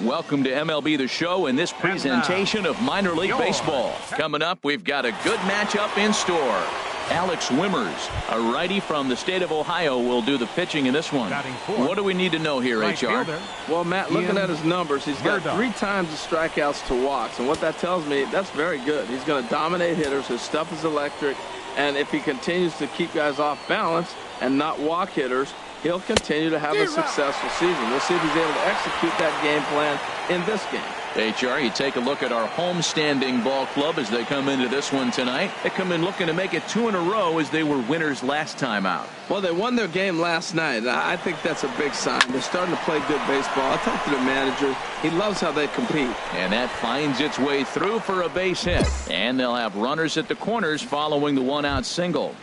Welcome to MLB The Show and this presentation of minor league baseball. Coming up, we've got a good matchup in store. Alex Wimmers, a righty from the state of Ohio, will do the pitching in this one. What do we need to know here, HR? Well, Matt, looking at his numbers, he's got 3 times the strikeouts to walks. And what that tells me, that's very good. He's going to dominate hitters. His stuff is electric. And if he continues to keep guys off balance and not walk hitters, he'll continue to have a successful season. We'll see if he's able to execute that game plan in this game. HR, you take a look at our homestanding ball club as they come into this one tonight. They come in looking to make it 2 in a row as they were winners last time out. Well, they won their game last night. I think that's a big sign. They're starting to play good baseball. I talked to the manager. He loves how they compete. And that finds its way through for a base hit. And they'll have runners at the corners following the 1-out single.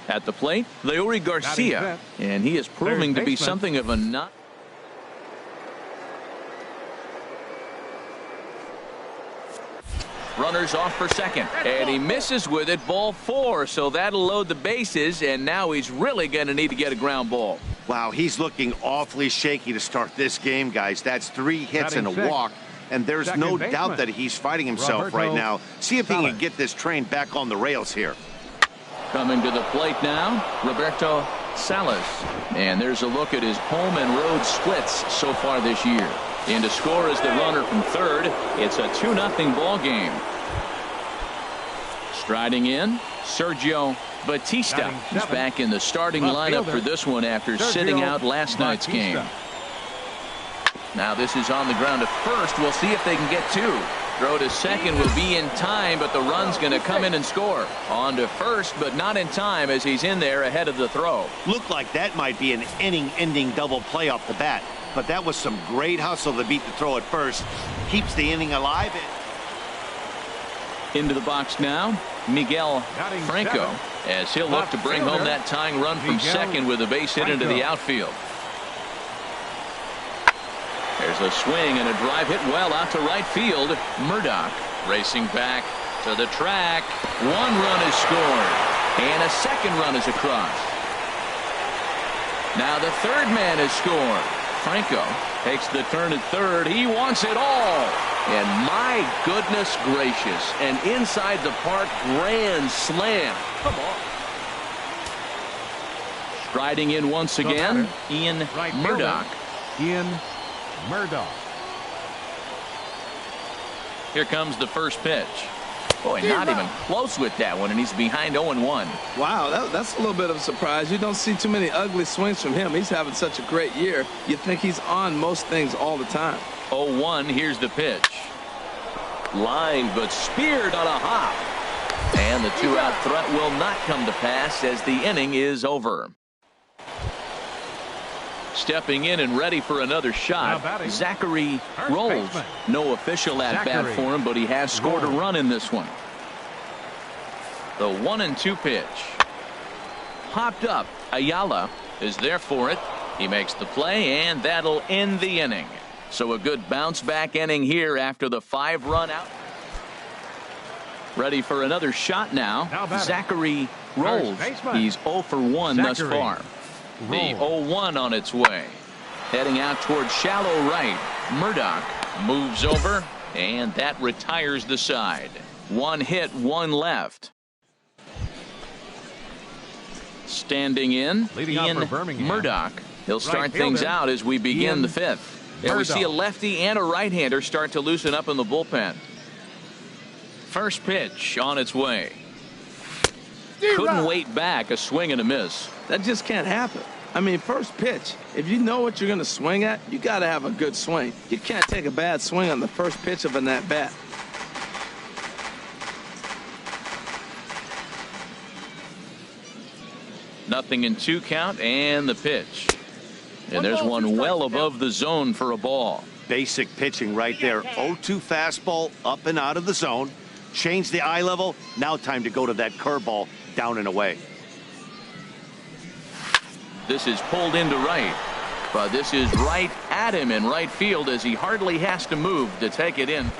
At the plate, Leury Garcia. And he is proving to be something of a nut. Runners off for second, and he misses with it, ball 4, so that'll load the bases, and now he's really going to need to get a ground ball. Wow, he's looking awfully shaky to start this game, guys. That's 3 hits and a walk, and there's no doubt that he's fighting himself right now. See if he can get this train back on the rails here. Coming to the plate now, Roberto Salas, and there's a look at his home and road splits so far this year. In to score is the runner from third. It's a 2-0 ball game. Striding in, Sergio Batista. He's back in the starting lineup for this one after sitting out last night's game. Now this is on the ground to first. We'll see if they can get 2. Throw to second will be in time, but the run's going to come in and score. On to first, but not in time as he's in there ahead of the throw. Looked like that might be an inning-ending double play off the bat. But that was some great hustle to beat the throw at first. Keeps the inning alive. Into the box now, Miguel Franco, as he'll look to bring home that tying run from second with a base hit into the outfield. There's a swing and a drive hit well out to right field. Murdoch racing back to the track. 1 run is scored, and a second run is across. Now the third man is scored. Franco takes the turn at third. He wants it all. And my goodness gracious, an inside the park grand slam. Come on. Striding in once again, Ian Murdoch. Ian Murdoch. Here comes the first pitch. Boy, not even close with that one, and he's behind 0-1. Wow, that's a little bit of a surprise. You don't see too many ugly swings from him. He's having such a great year. You think he's on most things all the time. 0-1, here's the pitch. Line, but speared on a hop. And the 2-out threat will not come to pass as the inning is over. Stepping in and ready for another shot, Zachary Rolls. No official at-bat for him, but he has scored a run in this one. The 1-2 pitch. Popped up. Ayala is there for it. He makes the play, and that'll end the inning. So a good bounce-back inning here after the 5-run out. Ready for another shot now. Zachary Rolls. He's 0 for 1 thus far. The 0-1 on its way. Heading out towards shallow right. Murdoch moves over, and that retires the side. 1 hit, 1 left. Standing in, Ian Murdoch. He'll start things out as we begin the 5th. And we see a lefty and a right-hander start to loosen up in the bullpen. First pitch on its way. Couldn't wait back. A swing and a miss. That just can't happen. I mean, first pitch, if you know what you're going to swing at, you got to have a good swing. You can't take a bad swing on the first pitch of an at-bat. Nothing in 2 count, and the pitch. And there's one well above the zone for a ball. Basic pitching right there. 0-2 fastball up and out of the zone. Change the eye level. Now time to go to that curveball down and away. This is pulled into right, but this is right at him in right field as he hardly has to move to take it in.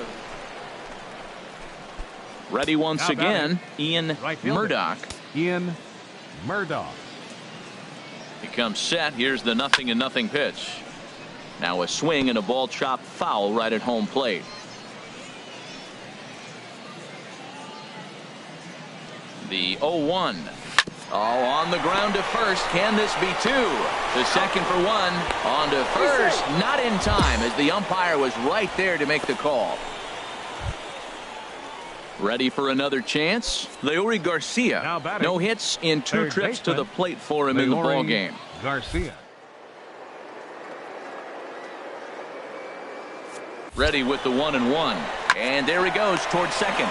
Ready once again, Ian Murdoch. Ian Murdoch. He comes set. Here's the 0-0 pitch. Now a swing and a ball chopped foul right at home plate. The 0-1. Oh, on the ground to first. Can this be two? The second for one. On to first. Not in time, as the umpire was right there to make the call. Ready for another chance? Leury Garcia. No hits in 2 trips to the plate for him in the ball game. Garcia. Ready with the 1-1. And there he goes towards second.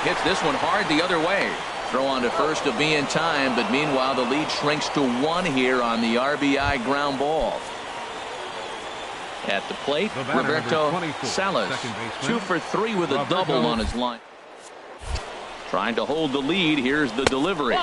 Hits this one hard the other way. Throw on to first to be in time, but meanwhile the lead shrinks to 1 here on the RBI ground ball. At the plate, Roberto Salas, 2 for 3 with a double on his line. Trying to hold the lead. Here's the delivery.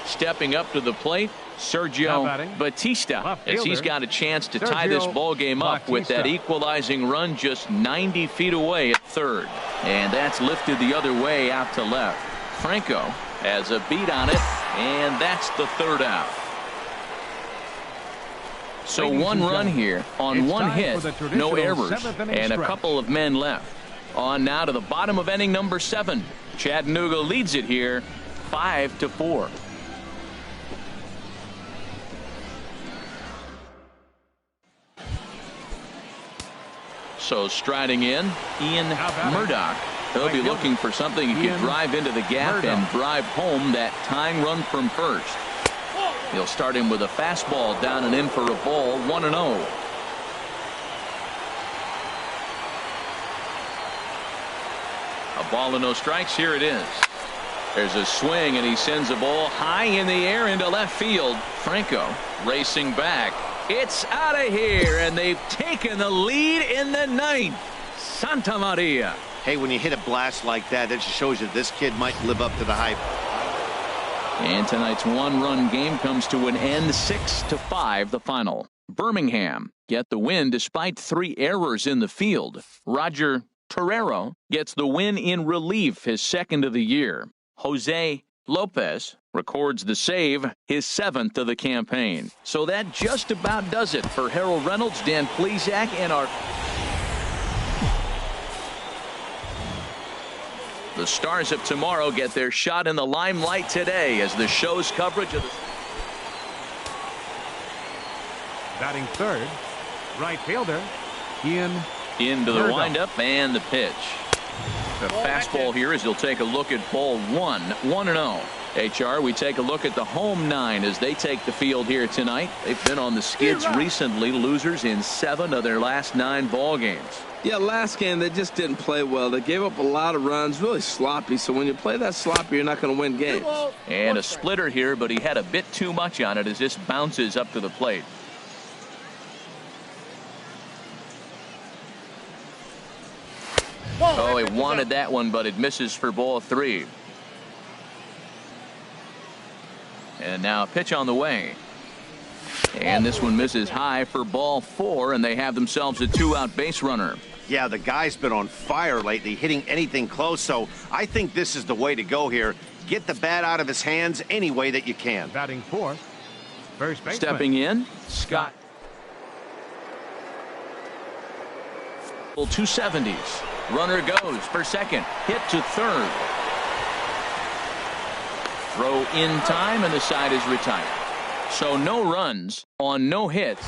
Stepping up to the plate, Sergio Batista, as he's got a chance to tie this ball game up with that equalizing run just 90 feet away at third. And that's lifted the other way out to left. Franco has a beat on it, and that's the third out. So 1 run here on 1 hit, no errors, and a couple of men left. On now to the bottom of inning number 7. Chattanooga leads it here 5-4. So striding in, Ian Murdoch. He'll be looking for something he can drive into the gap and drive home that tying run from first. He'll start him with a fastball down and in for a ball, 1-0. A ball and no strikes. Here it is. There's a swing, and he sends a ball high in the air into left field. Franco racing back. It's out of here, and they've taken the lead in the 9th. Santa Maria. Hey, when you hit a blast like that, that just shows you this kid might live up to the hype. And tonight's 1-run game comes to an end, 6-5 the final. Birmingham get the win despite 3 errors in the field. Roger Torrero gets the win in relief, his 2nd of the year. Jose Lopez records the save, his 7th of the campaign. So that just about does it for Harold Reynolds, Dan Plesac, and our... The stars of tomorrow get their shot in the limelight today as the show's coverage of the... Batting third, right fielder, Ian into the Murdoch. windup and the pitch. The fastball here as he'll take a look at ball 1, 1-0. HR, we take a look at the home 9 as they take the field here tonight. They've been on the skids recently, losers in 7 of their last 9 ball games. Yeah, last game they just didn't play well. They gave up a lot of runs, really sloppy. So when you play that sloppy, you're not going to win games. And a splitter here, but he had a bit too much on it as this bounces up to the plate. Oh, he wanted that one, but it misses for ball 3. And now a pitch on the way. And this one misses high for ball 4, and they have themselves a 2-out base runner. Yeah, the guy's been on fire lately, hitting anything close, so I think this is the way to go here. Get the bat out of his hands any way that you can. Batting fourth, first baseman. Stepping in, Scott. 270s. Runner goes for second. Hit to third. Throw in time, and the side is retired. So no runs on no hits.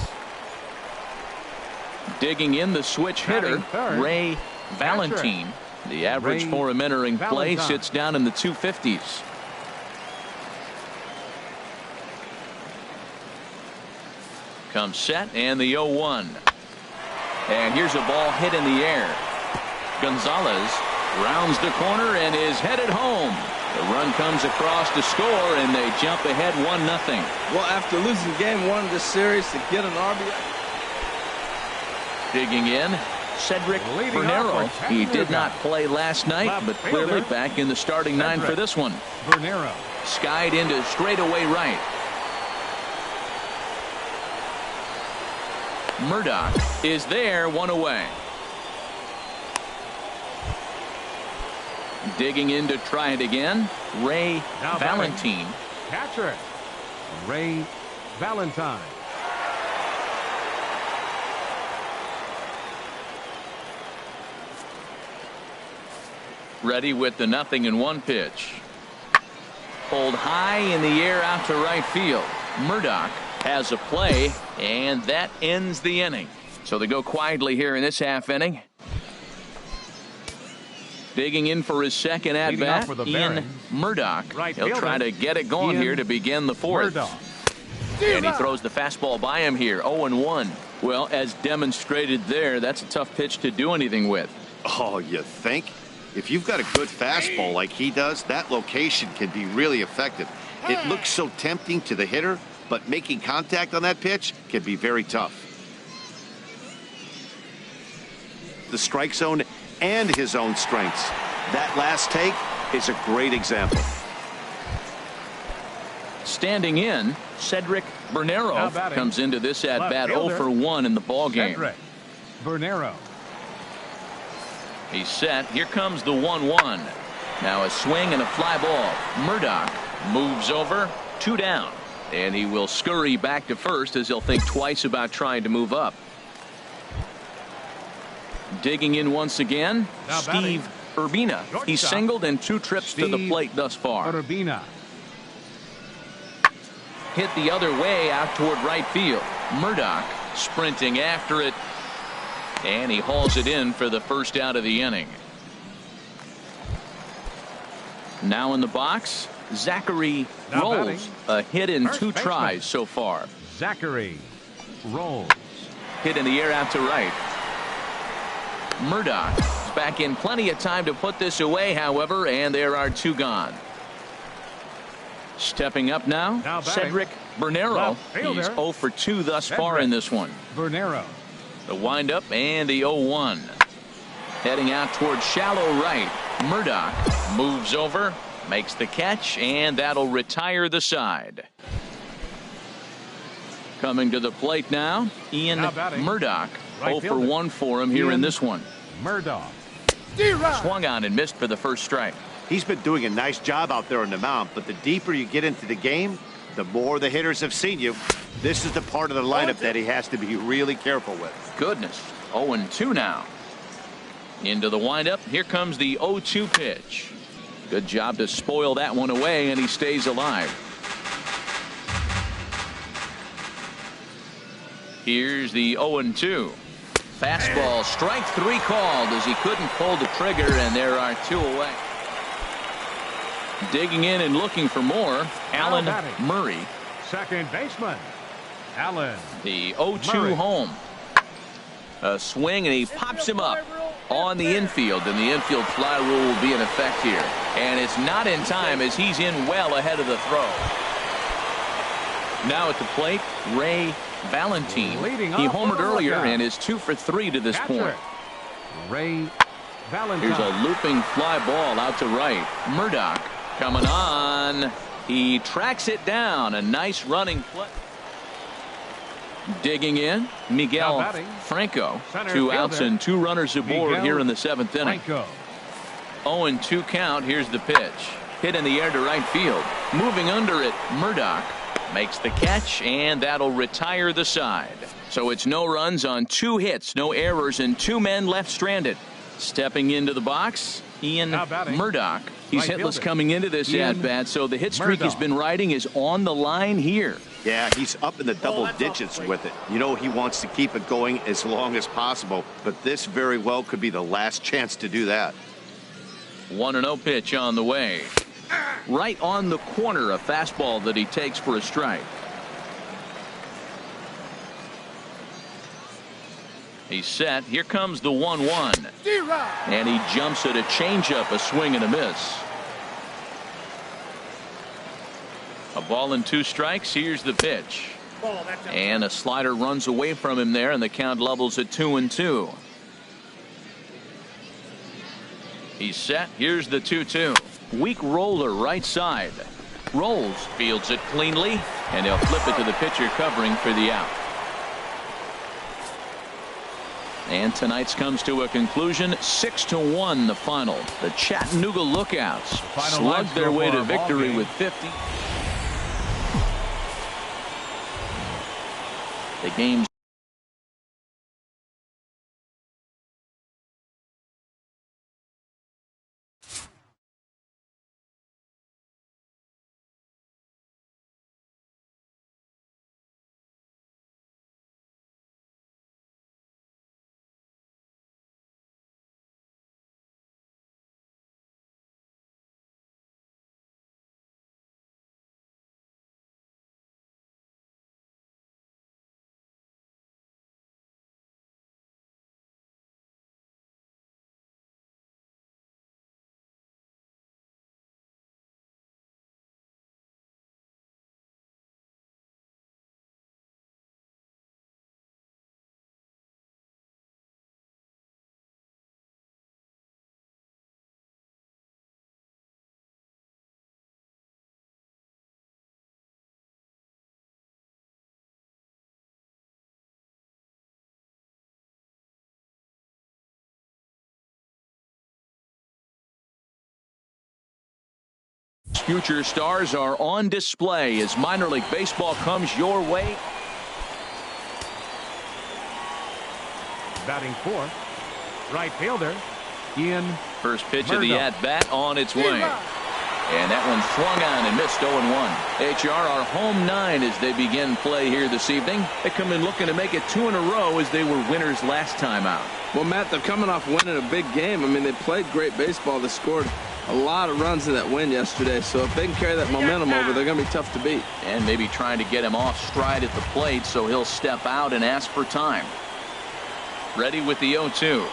Digging in the switch hitter, Ray Valentine. The average for him entering play sits down in the 250s. Comes set, and the 0-1. And here's a ball hit in the air. Gonzalez rounds the corner and is headed home. The run comes across to score, and they jump ahead 1-0. Well, after losing game 1 of this series, to get an RBI. Digging in, Cedric Bernero. He did not play last night, but clearly back in the starting 9 for this one. Bernero. Skied into straightaway right. Murdoch is there, 1 away. Digging in to try it again, Ray Valentine. Catcher, Ray Valentine. Ready with the 0-1 pitch. Pulled high in the air out to right field. Murdoch has a play, and that ends the inning. So they go quietly here in this half inning. Digging in for his second at bat, Ian Murdoch. He'll try to get it going here to begin the fourth. And he throws the fastball by him here. 0-1. Well, as demonstrated there, that's a tough pitch to do anything with. Oh, you think? If you've got a good fastball like he does, that location can be really effective. It looks so tempting to the hitter, but making contact on that pitch can be very tough. The strike zone and his own strengths. That last take is a great example. Standing in, Cedric Bernero comes into this at bat 0-for-1 in the ball game. Cedric Bernero. He's set. Here comes the 1-1. Now a swing and a fly ball. Murdoch moves over, 2 down, and he will scurry back to first as he'll think twice about trying to move up. Digging in once again, Steve Urbina. He's singled in 2 trips to the plate thus far. Urbina. Hit the other way out toward right field. Murdoch sprinting after it, and he hauls it in for the first out of the inning. Now in the box, Zachary Rolls. A hit in 2 tries so far. Zachary Rolls. Hit in the air out to right. Murdoch is back in plenty of time to put this away, however, and there are 2 gone. Stepping up now Cedric Bernero. He's 0-for-2 thus far in this one. Bernero. The windup and the 0-1. Heading out toward shallow right. Murdoch moves over, makes the catch, and that'll retire the side. Coming to the plate now, Ian Murdoch. 0-for-1 for him here in this one. Murdoch. Swung on and missed for the first strike. He's been doing a nice job out there on the mound, but the deeper you get into the game, the more the hitters have seen you. This is the part of the lineup that he has to be really careful with. Goodness. 0-2 now. Into the windup. Here comes the 0-2 pitch. Good job to spoil that one away, and he stays alive. Here's the 0-2. Fastball, strike 3 called as he couldn't pull the trigger, and there are 2 away. Digging in and looking for more, Alan Murray. Second baseman, Alan. The 0-2 home. A swing, and he pops him up on the infield, and the infield fly rule will be in effect here. And it's not in time as he's in well ahead of the throw. Now at the plate, Ray Valentine. He homered earlier and is 2-for-3 to this point. Ray Valentine. Here's a looping fly ball out to right. Murdoch coming on. He tracks it down. A nice running play. Digging in, Miguel Franco. 2 outs and 2 runners aboard here in the 7th inning. 0-2 count. Here's the pitch. Hit in the air to right field. Moving under it, Murdoch makes the catch, and that'll retire the side. So it's no runs on 2 hits, no errors, and 2 men left stranded. Stepping into the box, Ian Murdoch. He's hitless coming into this at-bat, so the hit streak he's been riding is on the line here. Yeah, he's up in the double digits with it. You know, he wants to keep it going as long as possible, but this very well could be the last chance to do that. 1-0 pitch on the way. Right on the corner, a fastball that he takes for a strike. He's set. Here comes the 1-1. And he jumps at a changeup, a swing and a miss. A ball and 2 strikes. Here's the pitch. And a slider runs away from him there, and the count levels at 2-2. He's set. Here's the 2-2. Weak roller right side. Rolls, fields it cleanly, and he'll flip it to the pitcher covering for the out. And tonight's comes to a conclusion. 6-1 the final. The Chattanooga Lookouts slugged their way to victory with 50. The game's future stars are on display as minor league baseball comes your way. Batting fourth, right fielder, Ian. First pitch of the at-bat on its way. And that one swung on and missed 0-1. HR are home 9 as they begin play here this evening. They come in looking to make it 2 in a row as they were winners last time out. Well, Matt, they're coming off winning a big game. I mean, they played great baseball. They scored a lot of runs in that win yesterday. So if they can carry that momentum over, they're going to be tough to beat. And maybe trying to get him off stride at the plate so he'll step out and ask for time. Ready with the 0-2.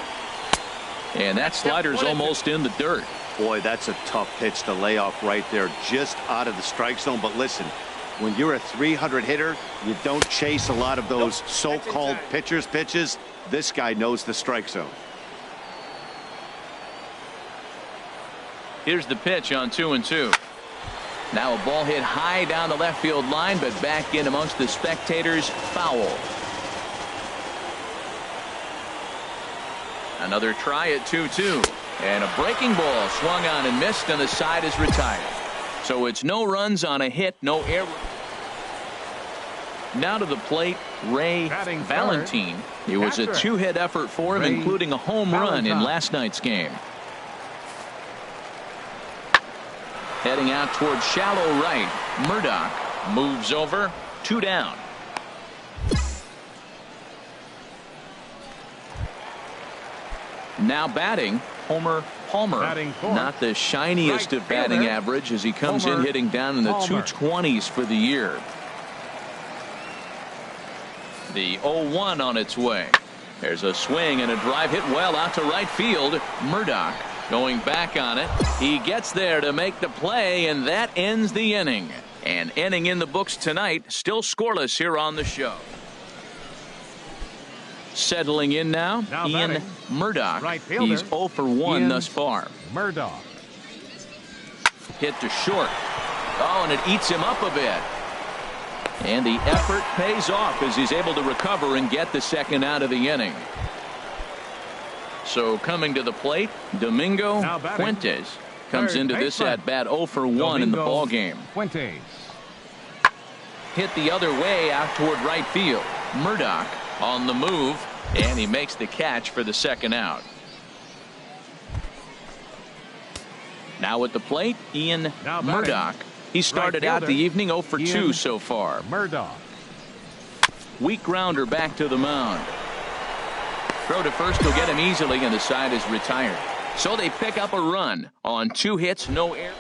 And that slider's almost in the dirt. Boy, that's a tough pitch to lay off right there, just out of the strike zone. But listen, when you're a 300 hitter, you don't chase a lot of those so-called pitchers' pitches. This guy knows the strike zone. Here's the pitch on 2-2. Now a ball hit high down the left field line, but back in amongst the spectators, foul. Another try at 2-2. And a breaking ball swung on and missed, and the side is retired. So it's no runs on a hit, no error. Now to the plate, Ray Valentine. It was a 2-hit effort for him, including a home run in last night's game. Heading out towards shallow right. Murdoch moves over. 2 down. Now batting, Homer Palmer. Not the shiniest of batting average as he comes in hitting down in the 220s for the year. The 0-1 on its way. There's a swing and a drive hit well out to right field. Murdoch going back on it. He gets there to make the play, and that ends the inning. An inning in the books tonight, still scoreless here on the show. Settling in now Ian Murdoch. He's 0 for 1 thus far. Murdoch. Hit to short. Oh, and it eats him up a bit. And the effort pays off as he's able to recover and get the second out of the inning. So coming to the plate, Domingo Fuentes comes into this at bat 0 for 1 in the ball game. Fuentes. Hit the other way out toward right field. Murdoch on the move, and he makes the catch for the second out. Now at the plate, Ian Murdoch. He started out the evening 0 for 2 so far. Murdoch. Weak grounder back to the mound. Throw to first will get him easily, and the side is retired. So they pick up a run on 2 hits, no error.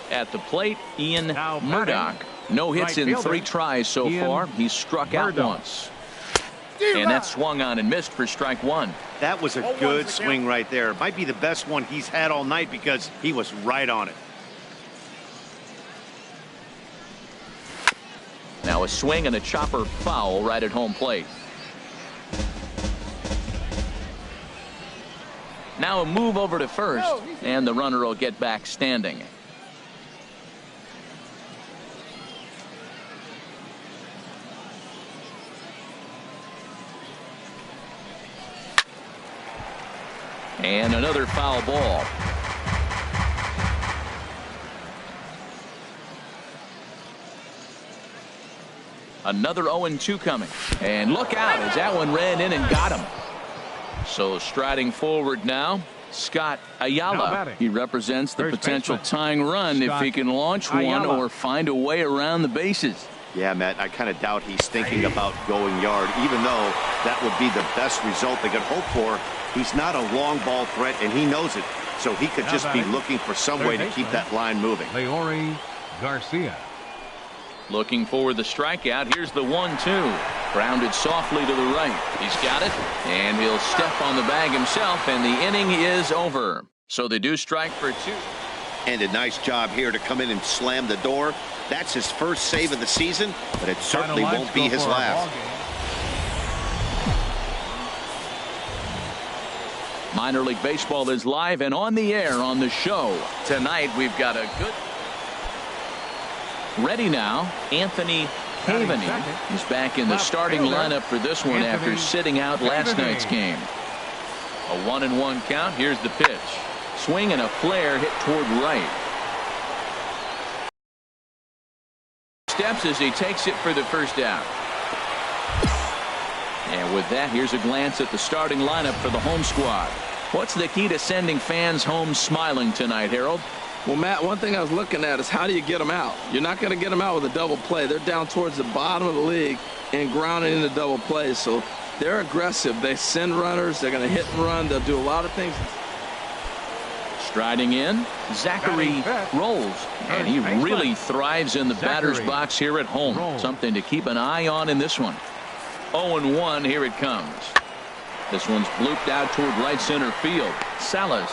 At the plate, Ian Murdoch. No hits in 3 tries so far. He's struck out once. And that swung on and missed for strike 1. That was a good swing right there. Might be the best one he's had all night because he was right on it. Now a swing and a chopper foul right at home plate. Now a move over to first, and the runner will get back standing. And another foul ball. Another 0-2 coming. And look out as that one ran in and got him. So striding forward now, Scott Ayala. He represents the potential tying run if he can launch one or find a way around the bases. Yeah, Matt, I kind of doubt he's thinking about going yard, even though that would be the best result they could hope for. He's not a long ball threat, and he knows it. So he could just be looking for some way to keep that line moving. Leori Garcia. Looking for the strikeout. Here's the 1-2. Grounded softly to the right. He's got it, and he'll step on the bag himself, and the inning is over. So they do strike for 2. And a nice job here to come in and slam the door. That's his first save of the season, but it certainly won't be his last. Minor League Baseball is live and on the air on the show. Tonight we've got a good... Ready now, Anthony Cavaney is back in the starting lineup for this one after sitting out last night's game. A 1-1 count. Here's the pitch. Swing and a flare hit toward right. Steps as he takes it for the first out. And with that, here's a glance at the starting lineup for the home squad. What's the key to sending fans home smiling tonight, Harold? Well, Matt, one thing I was looking at is how do you get them out? You're not going to get them out with a double play. They're down towards the bottom of the league and grounding into double plays. So they're aggressive. They send runners. They're going to hit and run. They'll do a lot of things. Striding in, Zachary Rolls. And he really thrives in the batter's box here at home. Something to keep an eye on in this one. 0-1, here it comes. This one's blooped out toward right center field. Salas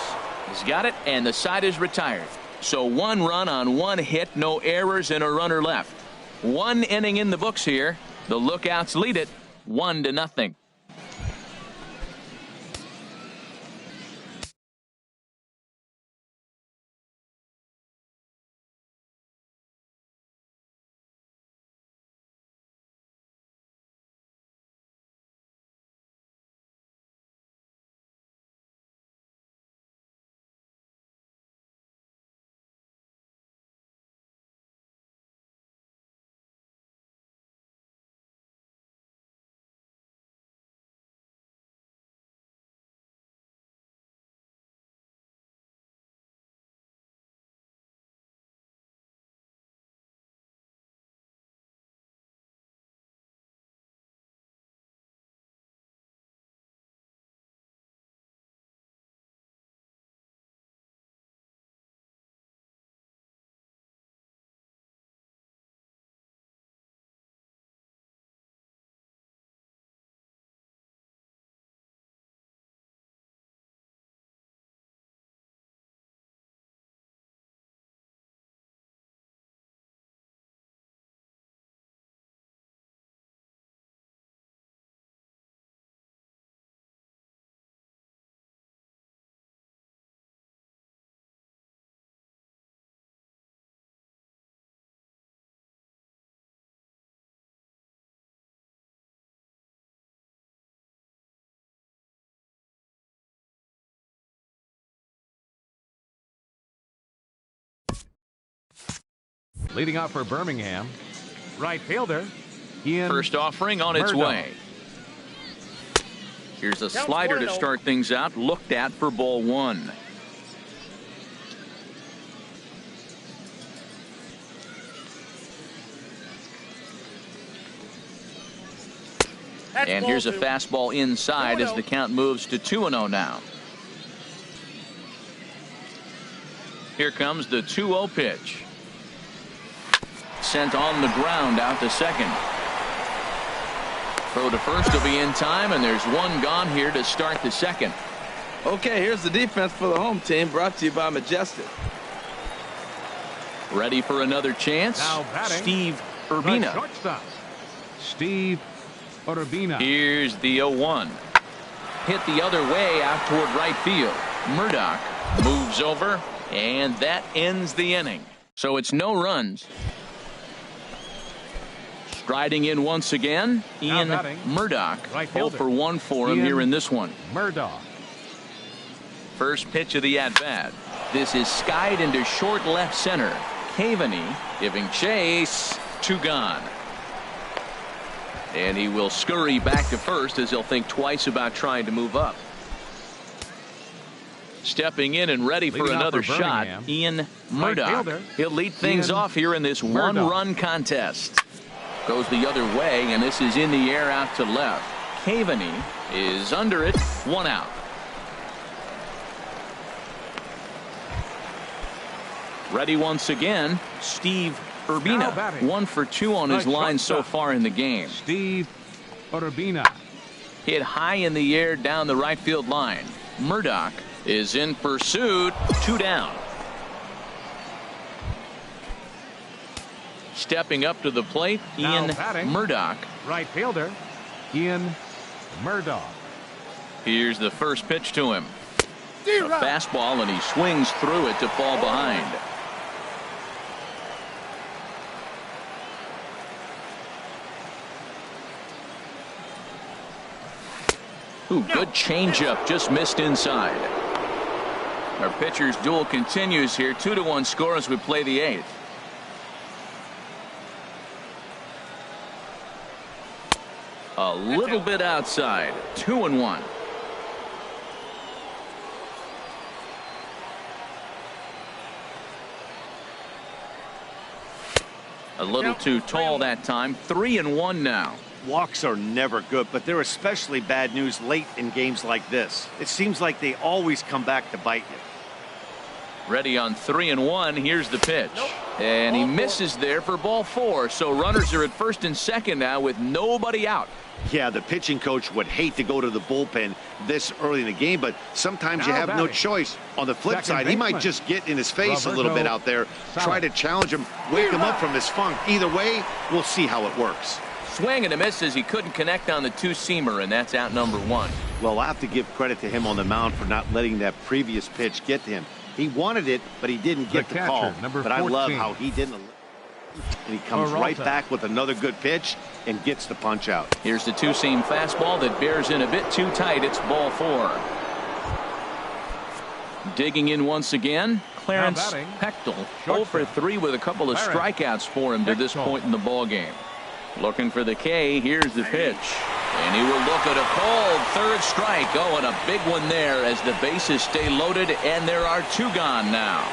has got it, and the side is retired. So 1 run on 1 hit, no errors, and a runner left. 1 inning in the books here. The Lookouts lead it 1-0. Leading off for Birmingham, right fielder. First offering on its way. Here's a slider to start things out. Looked at for ball 1. And here's a fastball inside as the count moves to 2-0 now. Here comes the 2-0 pitch. Sent on the ground out to second. Throw to first will be in time, and there's 1 gone here to start the second. Okay, here's the defense for the home team, brought to you by Majestic. Ready for another chance. Now batting, Steve Urbina. Shortstop, Steve Urbina. Here's the 0-1. Hit the other way out toward right field. Murdoch moves over, and that ends the inning. So it's no runs. Striding in once again, Ian Murdoch. Right 0 for 1 for him here in this one. Murdoch. First pitch of the at-bat. This is skied into short left center. Cavaney giving chase. 2 gone. And he will scurry back to first as he'll think twice about trying to move up. Stepping in and ready for another shot, Ian Murdoch. He'll lead things off here in this one-run contest. Goes the other way, and this is in the air out to left. Cavaney is under it, 1 out. Ready once again, Steve Urbina. 1 for 2 on his line so far in the game. Steve Urbina. Hit high in the air down the right field line. Murdoch is in pursuit, 2 down. Stepping up to the plate, Ian Murdoch. Right fielder, Ian Murdoch. Here's the first pitch to him. A fastball, and he swings through it to fall behind. Ooh, good changeup, just missed inside. Our pitcher's duel continues here. 2-1 score as we play the 8th. A little bit outside. 2-1. A little too tall that time. 3-1 now. Walks are never good, but they're especially bad news late in games like this. It seems like they always come back to bite you. Ready on 3-1. Here's the pitch. And he misses there for ball 4. So runners are at first and second now with nobody out. Yeah, the pitching coach would hate to go to the bullpen this early in the game, but sometimes you have no choice. On the flip side, he might just get in his face a little bit out there, try to challenge him, wake him up from his funk. Either way, we'll see how it works. Swing and a miss as he couldn't connect on the 2-seamer, and that's out number 1. Well, I have to give credit to him on the mound for not letting that previous pitch get to him. He wanted it, but he didn't get the call. But I love how he didn't. And he comes right back with another good pitch and gets the punch out. Here's the 2-seam fastball that bears in a bit too tight. It's ball 4. Digging in once again, Clarence Pechtel. 0 for 3 with a couple of strikeouts for him to this point in the ball game. Looking for the K. Here's the pitch. And he will look at a called 3rd strike. Oh, and a big one there as the bases stay loaded, and there are 2 gone now.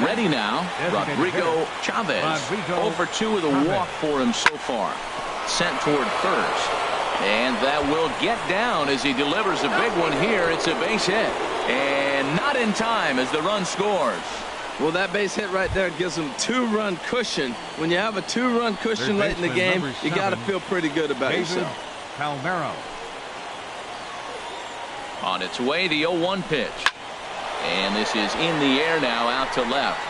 Ready now, Rodrigo Chavez. 0 for 2 with a walk for him so far. Sent toward first. And that will get down as he delivers a big one here. It's a base hit. And not in time as the run scores. Well, that base hit right there gives them 2-run cushion. When you have a 2-run cushion late in the game, you got to feel pretty good about yourself. Palmero. On its way, the 0-1 pitch. And this is in the air now, out to left.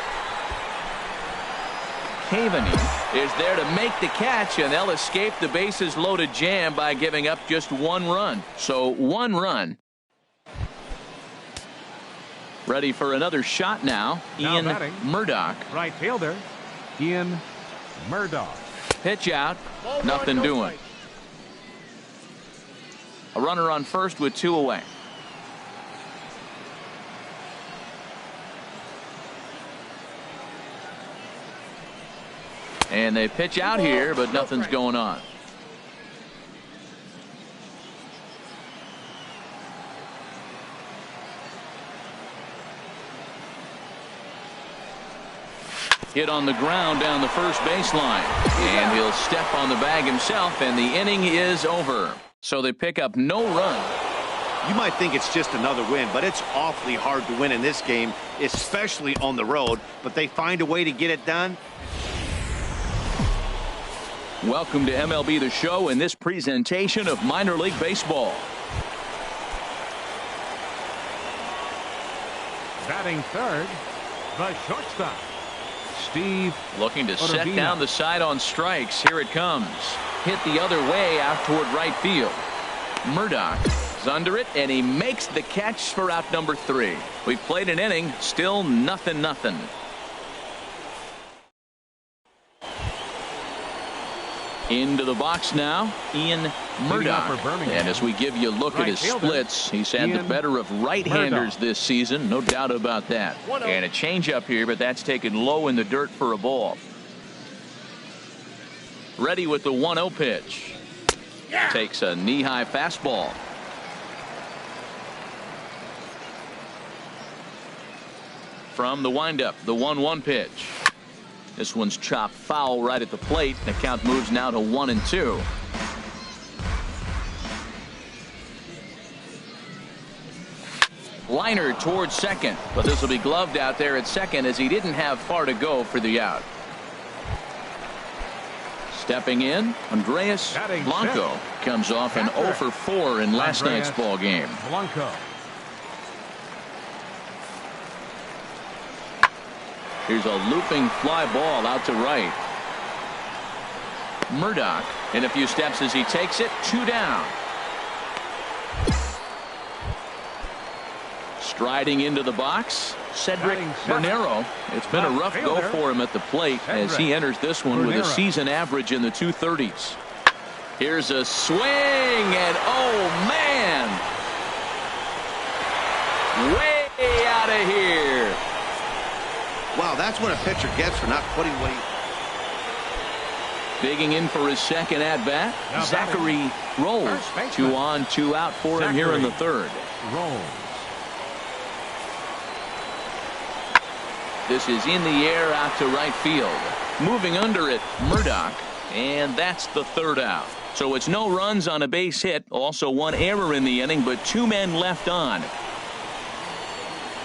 Cavaney is there to make the catch, and they'll escape the bases loaded jam by giving up just 1 run. So 1 run. Ready for another shot now, Ian Murdoch. Right fielder, Ian Murdoch. Pitch out, nothing doing. A runner on first with 2 away. And they pitch out here, but nothing's going on. Hit on the ground down the first baseline. And he'll step on the bag himself, and the inning is over. So they pick up no run. You might think it's just another win, but it's awfully hard to win in this game, especially on the road. But they find a way to get it done. Welcome to MLB The Show in this presentation of minor league baseball. Batting third, the shortstop, Steve. Looking to set down the side on strikes. Here it comes. Hit the other way out toward right field. Murdoch is under it, and he makes the catch for out number 3. We've played an inning, still nothing. Into the box now, Ian Murdoch. And as we give you a look at his splits, he's had the better of right-handers this season, no doubt about that. And a changeup here, but that's taken low in the dirt for a ball. Ready with the 1-0 pitch. Takes a knee-high fastball. From the windup, the 1-1 pitch. This one's chopped foul right at the plate. The count moves now to 1-2. Liner towards second, but this will be gloved out there at second as he didn't have far to go for the out. Stepping in, Andreas Blanco comes off an 0 for 4 in last night's ball game. Blanco. Here's a looping fly ball out to right. Murdoch in a few steps as he takes it. 2 down. Striding into the box, Cedric Bernero. It's been a rough go for him at the plate as he enters this one with a season average in the 230s. Here's a swing, and oh man, way out of here. Wow, that's what a pitcher gets for not putting what he... Digging in for his second at-bat, Zachary Rolls. 2 on, 2 out for him here in the third. Rolls. This is in the air out to right field. Moving under it, Murdoch, and that's the third out. So it's no runs on a base hit. Also 1 error in the inning, but 2 men left on.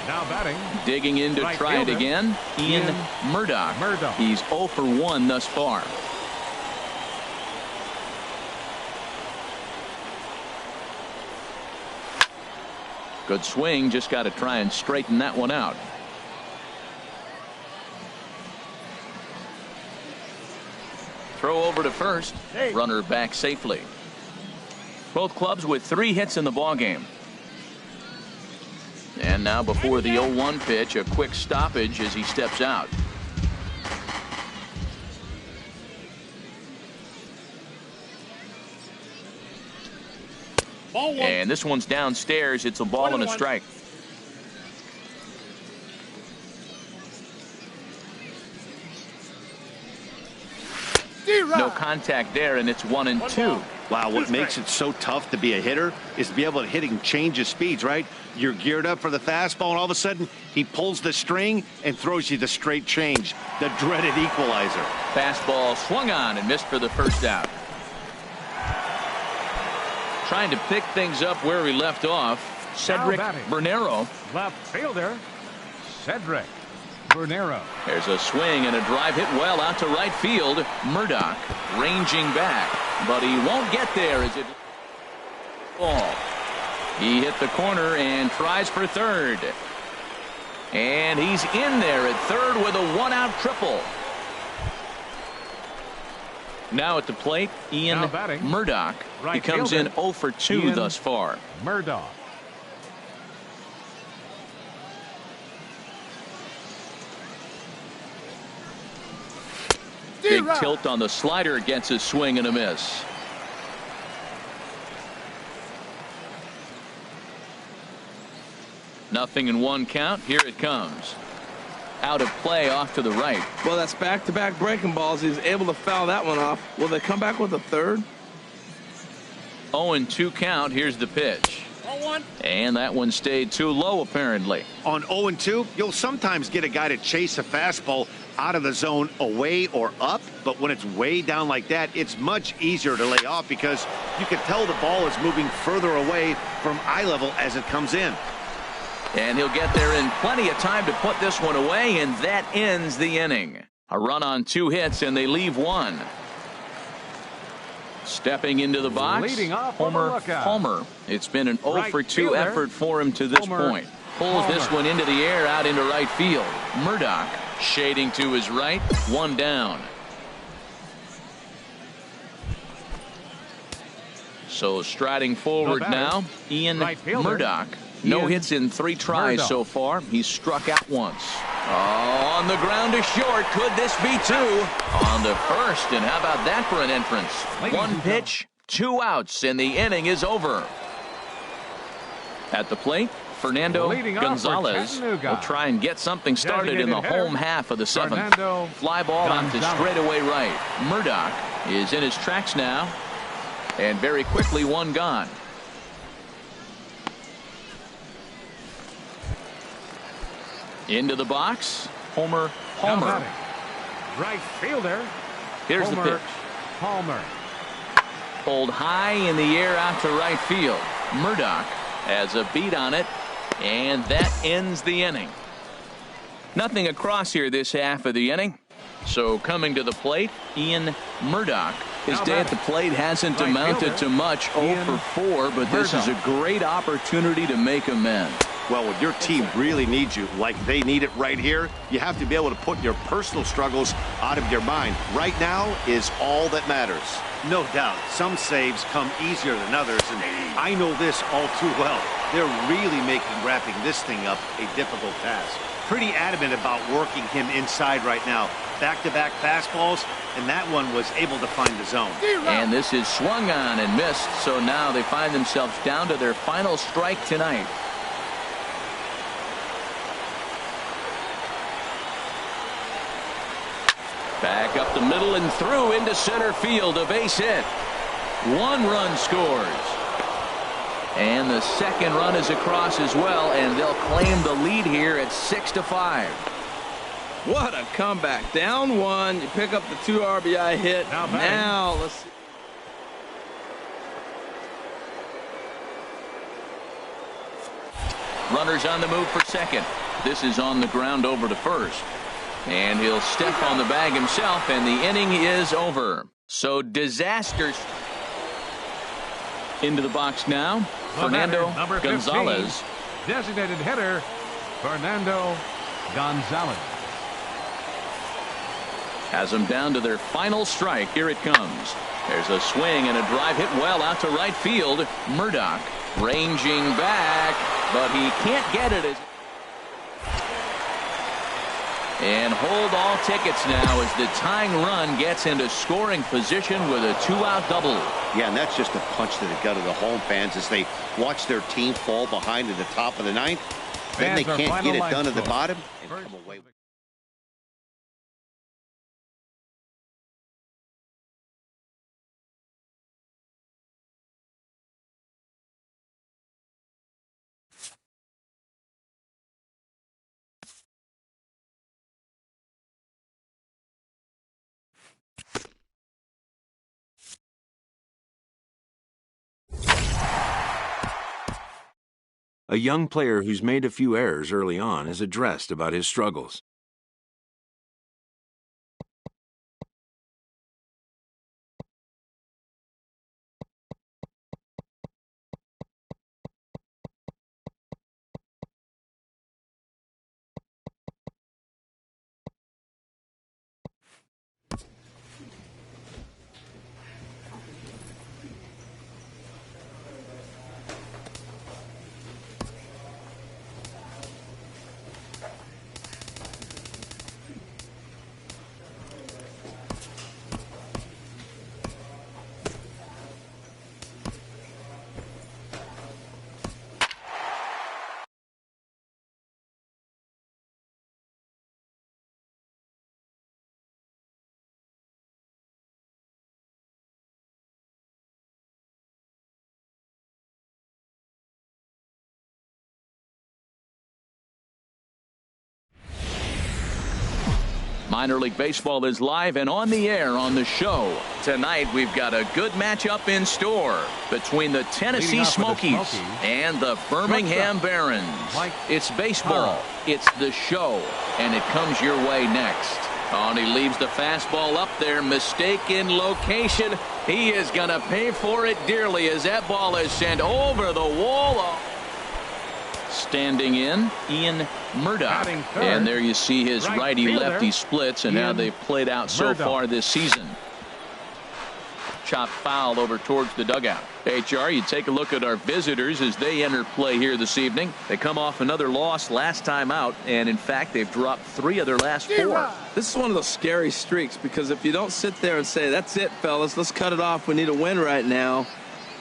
Now batting. Digging in to right try fielder, it again, Ian Murdoch. He's 0 for 1 thus far. Good swing, just got to try and straighten that one out. Throw over to first. Runner back safely. Both clubs with 3 hits in the ballgame. And now before the 0-1 pitch, a quick stoppage as he steps out. And this one's downstairs. It's a ball and a strike. No contact there, and it's 1-2. Wow, what makes it so tough to be a hitter is to be able to hit and change his speeds, right? You're geared up for the fastball, and all of a sudden, he pulls the string and throws you the straight change, the dreaded equalizer. Fastball swung on and missed for the first out. Trying to pick things up where we left off, Cedric Bernero. Left fielder, Cedric Bernero. There's a swing and a drive hit well out to right field. Murdoch ranging back, but he won't get there as it ball. He hit the corner and tries for third. And he's in there at third with a 1-out triple. Now at the plate, Ian Murdoch. He comes in 0 for 2 thus far. Murdoch. Big tilt on the slider, gets a swing and a miss. Nothing in 1 count. Here it comes. Out of play off to the right. Well, that's back-to-back breaking balls. He's able to foul that one off. Will they come back with a third? 0-2 count. Here's the pitch. 0-1. And that one stayed too low, apparently. On 0-2, you'll sometimes get a guy to chase a fastball out of the zone away or up, but when it's way down like that, it's much easier to lay off because you can tell the ball is moving further away from eye level as it comes in. And he'll get there in plenty of time to put this one away, and that ends the inning. A run on 2 hits, and they leave 1. Stepping into the box, Homer Palmer. It's been an 0 for 2 effort for him to this point. Pulls this one into the air out into right field. Murdoch shading to his right. 1 down. So striding forward now, Ian Murdoch. No hits in 3 tries so far. He's struck out once. Oh, on the ground to short. Could this be 2? On the first, and how about that for an entrance? 1 pitch, 2 outs, and the inning is over. At the plate, Fernando Gonzalez will try and get something started in the home half of the seventh. Fly ball out to straightaway right. Murdoch is in his tracks now. And very quickly, one gone. Into the box, Homer Palmer. Right fielder. Here's the pitch. Palmer. Pulled high in the air out to right field. Murdoch has a beat on it, and that ends the inning. Nothing across here this half of the inning. So coming to the plate, Ian Murdoch. His day at the plate hasn't amounted to much, 0 for 4, but this is a great opportunity to make amends. Well, when your team really needs you, like they need it right here, you have to be able to put your personal struggles out of your mind. Right now is all that matters. No doubt, some saves come easier than others, and I know this all too well. They're really making wrapping this thing up a difficult task. Pretty adamant about working him inside right now. Back-to-back fastballs, and that one was able to find the zone. And this is swung on and missed, so now they find themselves down to their final strike tonight. Back up the middle and through into center field. A base hit. 1 run scores. And the second run is across as well, and they'll claim the lead here at 6-5. What a comeback. Down 1. You pick up the 2 RBI hit. Now let's see. Runners on the move for second. This is on the ground over to first. And he'll step on the bag himself, and the inning is over. So disasters. Into the box now, Fernando Gonzalez. Designated hitter, Fernando Gonzalez. Has them down to their final strike. Here it comes. There's a swing and a drive hit well out to right field. Murdoch ranging back, but he can't get it. And hold all tickets now as the tying run gets into scoring position with a 2-out double. Yeah, and that's just a punch to the gut of the home fans as they watch their team fall behind at the top of the ninth. Then they can't get it done at the bottom and come away with. A young player who's made a few errors early on is addressed about his struggles. Minor League Baseball is live and on the air on the show. Tonight we've got a good matchup in store between the Tennessee Smokies and the Birmingham Barons. It's baseball, it's the show, and it comes your way next. Oh, and he leaves the fastball up there. Mistaken location. He is going to pay for it dearly as that ball is sent over the wall. Standing in, Ian Murdoch. And there you see his righty-lefty splits and how they've played out so far this season. Chopped foul over towards the dugout. HR, you take a look at our visitors as they enter play here this evening. They come off another loss last time out, and in fact, they've dropped 3 of their last 4. This is one of those scary streaks because if you don't sit there and say, that's it, fellas, let's cut it off, we need a win right now,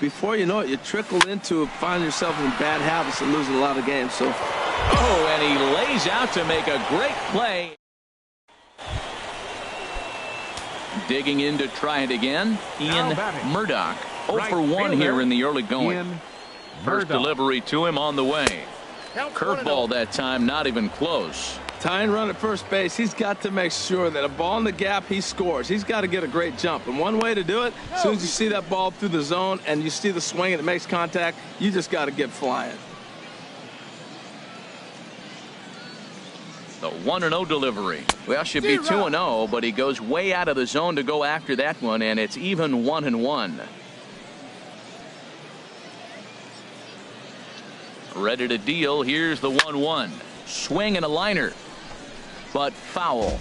before you know it, you trickle into finding yourself in bad habits and losing a lot of games. So, oh, and he lays out to make a great play. Digging in to try it again, Ian Murdoch. 0 for 1 here in the early going. First delivery to him on the way. Curveball that time, not even close. Tying run at first base, he's got to make sure that a ball in the gap, he scores. He's got to get a great jump. And one way to do it, as soon as you see that ball through the zone and you see the swing and it makes contact, you just got to get flying. The 1-0 delivery. Well, should be 2-0, but he goes way out of the zone to go after that one, and it's even 1-1. Ready to deal. Here's the 1-1. Swing and a liner, but foul.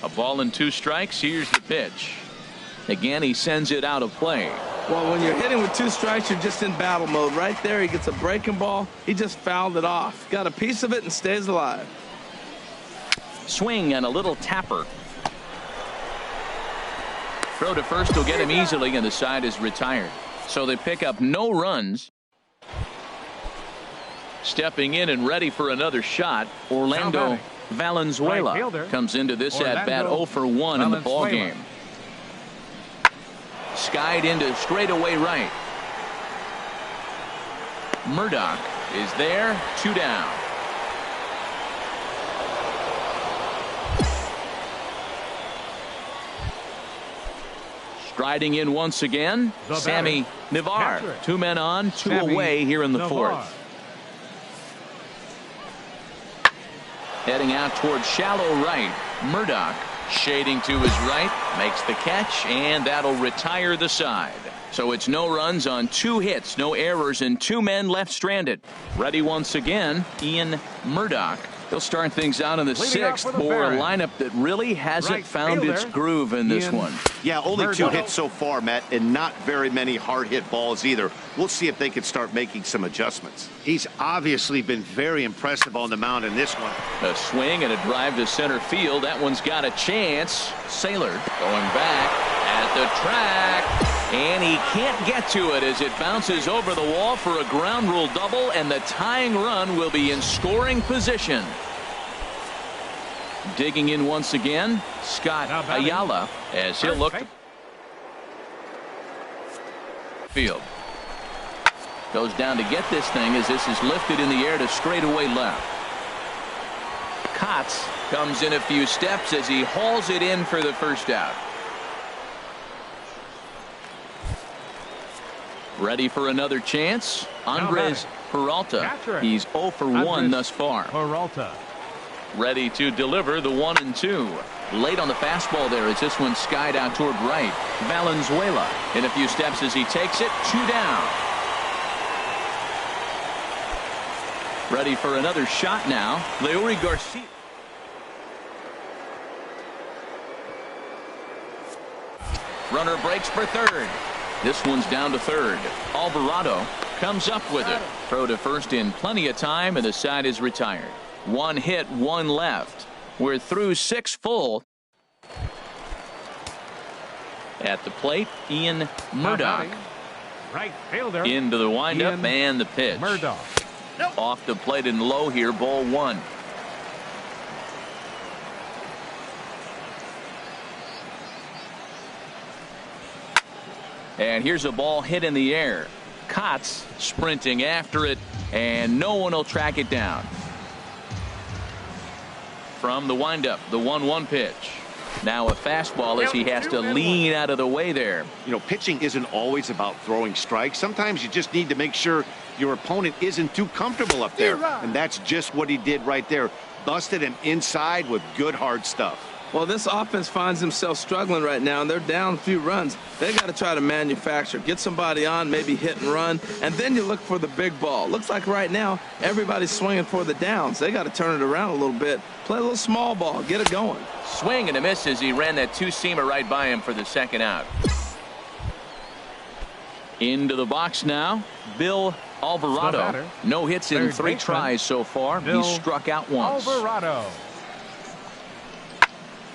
A ball and 2 strikes. Here's the pitch. Again, he sends it out of play. Well, when you're hitting with 2 strikes, you're just in battle mode. Right there, he gets a breaking ball. He just fouled it off. Got a piece of it and stays alive. Swing and a little tapper. Throw to first will get him easily, and the side is retired. So they pick up no runs. Stepping in and ready for another shot, Orlando Valenzuela comes into this at-bat 0 for 1 in the ballgame. Skied into straightaway right. Murdoch is there, 2 down. Striding in once again, Sammy Navar. 2 men on, 2 away here in the 4th. Heading out towards shallow right. Murdoch shading to his right, makes the catch, and that'll retire the side. So it's no runs on 2 hits, no errors, and 2 men left stranded. Ready once again, Ian Murdoch. He'll start things out in the 6th for a lineup that really hasn't found its groove in this one. Yeah, only 2 hits so far, Matt, and not very many hard hit balls either. We'll see if they can start making some adjustments. He's obviously been very impressive on the mound in this one. A swing and a drive to center field. That one's got a chance. Saylor going back at the track, and he can't get to it as it bounces over the wall for a ground rule double, and the tying run will be in scoring position. Digging in once again, Scott Ayala, as he'll look field. Goes down to get this thing as this is lifted in the air to straightaway left. Kotz comes in a few steps as he hauls it in for the first out. Ready for another chance, Andres Peralta. He's 0 for 1 thus far. Peralta. Ready to deliver the 1-2. Late on the fastball there as this one skied out toward right. Valenzuela in a few steps as he takes it, 2 down. Ready for another shot now, Leury Garcia. Runner breaks for third. This one's down to third. Alvarado comes up with it. Throw to first in plenty of time, and the side is retired. 1 hit, 1 left. We're through 6 full. At the plate, Ian Murdoch. Right fielder. Into the windup and the pitch. Murdoch. Off the plate and low here, ball 1. And here's a ball hit in the air. Kotz sprinting after it, and no one will track it down. From the windup, the 1-1 pitch. Now a fastball as he has to lean out of the way there. You know, pitching isn't always about throwing strikes. Sometimes you just need to make sure your opponent isn't too comfortable up there. And that's just what he did right there. Busted him inside with good hard stuff. Well, this offense finds themselves struggling right now, and they're down a few runs. They got to try to manufacture, get somebody on, maybe hit and run, and then you look for the big ball. Looks like right now everybody's swinging for the downs. They got to turn it around a little bit, play a little small ball, get it going. Swing and a miss as he ran that 2-seamer right by him for the second out. Into the box now, Bill Alvarado. No hits in 3 tries so far. He struck out once. Alvarado.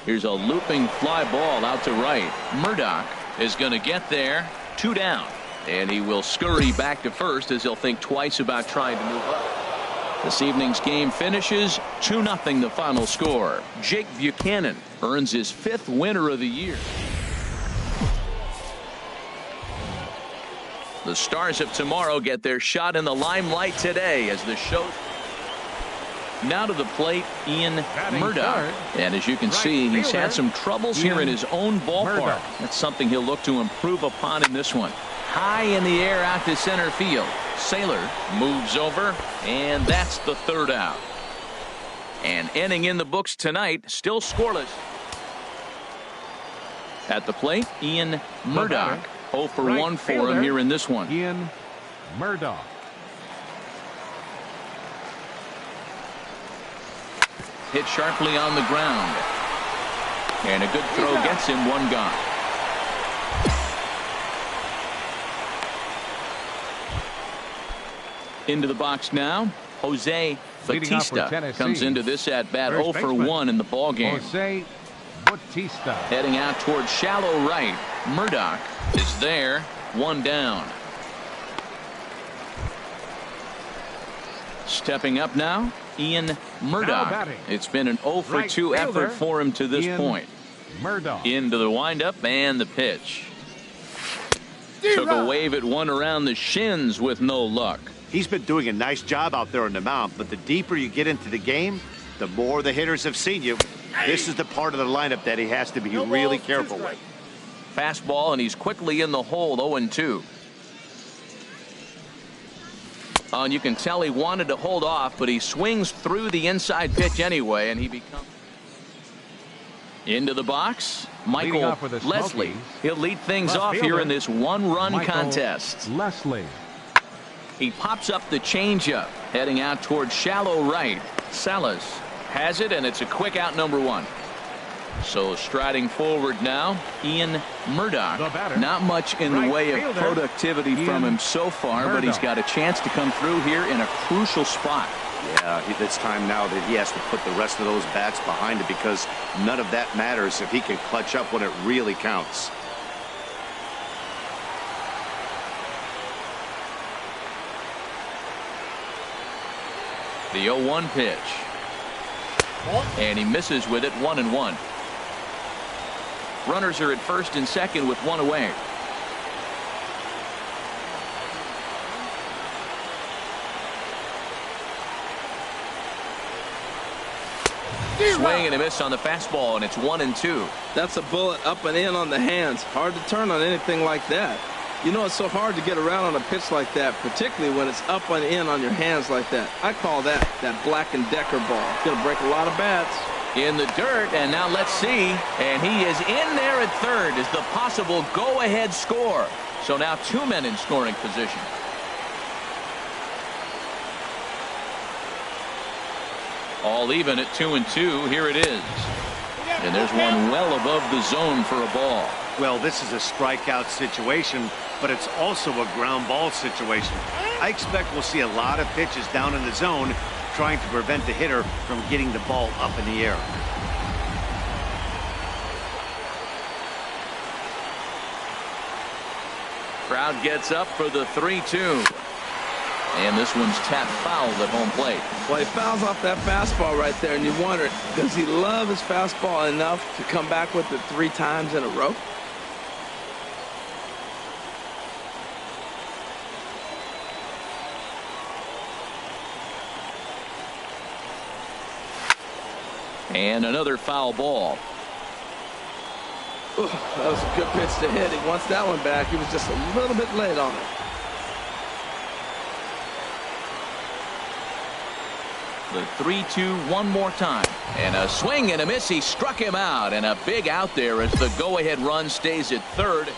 Here's a looping fly ball out to right. Murdoch is going to get there. 2 down. And he will scurry back to first as he'll think twice about trying to move up. This evening's game finishes 2-0 the final score. Jake Buchanan earns his 5th winner of the year. The Stars of tomorrow get their shot in the limelight today as the show. Now to the plate, Ian Murdoch. And as you can see, he's had some troubles here in his own ballpark. That's something he'll look to improve upon in this one. High in the air out to center field. Saylor moves over, and that's the 3rd out. An inning in the books tonight, still scoreless. At the plate, Ian Murdoch. 0 for 1 for him here in this one. Ian Murdoch. Hit sharply on the ground. And a good throw gets him 1 gone. Into the box now, Jose Bautista comes into this at bat 0 for 1 in the ball game. Jose Bautista. Heading out towards shallow right. Murdoch is there. 1 down. Stepping up now, Ian Murdoch. It's been an 0 for 2 effort for him to this point. Murdoch. Into the windup and the pitch. Took a wave at one around the shins with no luck. He's been doing a nice job out there on the mound, but the deeper you get into the game, the more the hitters have seen you. This is the part of the lineup that he has to be really careful with. Fastball, and he's quickly in the hole, 0-2. And you can tell he wanted to hold off, but he swings through the inside pitch anyway, and he becomes into the box. Michael Leslie. He'll lead things off here in this 1-run contest. Leslie. He pops up the changeup, heading out towards shallow right. Salas has it, and it's a quick out, number 1. So striding forward now, Ian Murdoch. Not much in the way of productivity from him so far, but he's got a chance to come through here in a crucial spot. Yeah, it's time now that he has to put the rest of those bats behind it, because none of that matters if he can clutch up when it really counts. The 0-1 pitch. And he misses with it, 1-1. Runners are at first and second with 1 away. Swing and a miss on the fastball, and it's 1-2. That's a bullet up and in on the hands. Hard to turn on anything like that. You know, it's so hard to get around on a pitch like that, particularly when it's up and in on your hands like that. I call that Black & Decker ball. It's going to break a lot of bats. In the dirt, and now let's see. And he is in there at third as the possible go-ahead score. So now 2 men in scoring position. All even at 2-2. Here it is. And there's one well above the zone for a ball. Well, this is a strikeout situation, but it's also a ground ball situation. I expect we'll see a lot of pitches down in the zone trying to prevent the hitter from getting the ball up in the air. Crowd gets up for the 3-2. And this one's tapped foul at home plate. Well, he fouls off that fastball right there, and you wonder, does he love his fastball enough to come back with it 3 times in a row? And another foul ball. Ooh, that was a good pitch to hit. He wants that one back. He was just a little bit late on it. The 3-2 one more time. And a swing and a miss. He struck him out. And a big out there as the go-ahead run stays at third.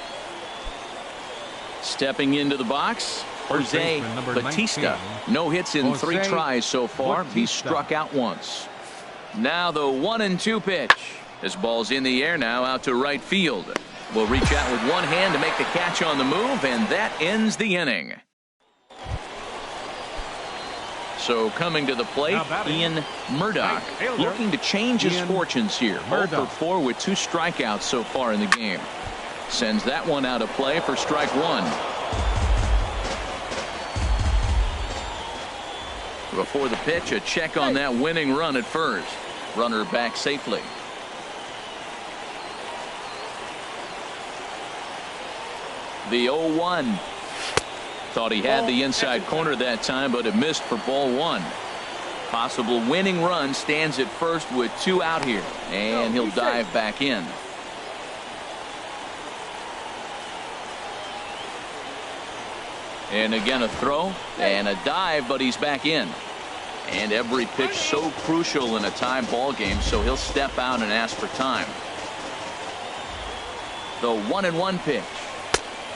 Stepping into the box, Jose Bautista. No hits in 3 tries so far. He struck out once. Now the 1-2 pitch. This ball's in the air now out to right field. Will reach out with one hand to make the catch on the move, and that ends the inning. So coming to the plate, Ian Murdoch, looking to change his fortunes here. 0 for 4 with 2 strikeouts so far in the game. Sends that one out of play for strike 1. Before the pitch, a check on that winning run at first. Runner back safely. The 0-1. Thought he had the inside corner that time, but it missed for ball 1. Possible winning run stands at first with 2 out here, and he'll dive back in. And again a throw and a dive, but he's back in. And every pitch so crucial in a tie ball game, so he'll step out and ask for time. The 1-1 pitch.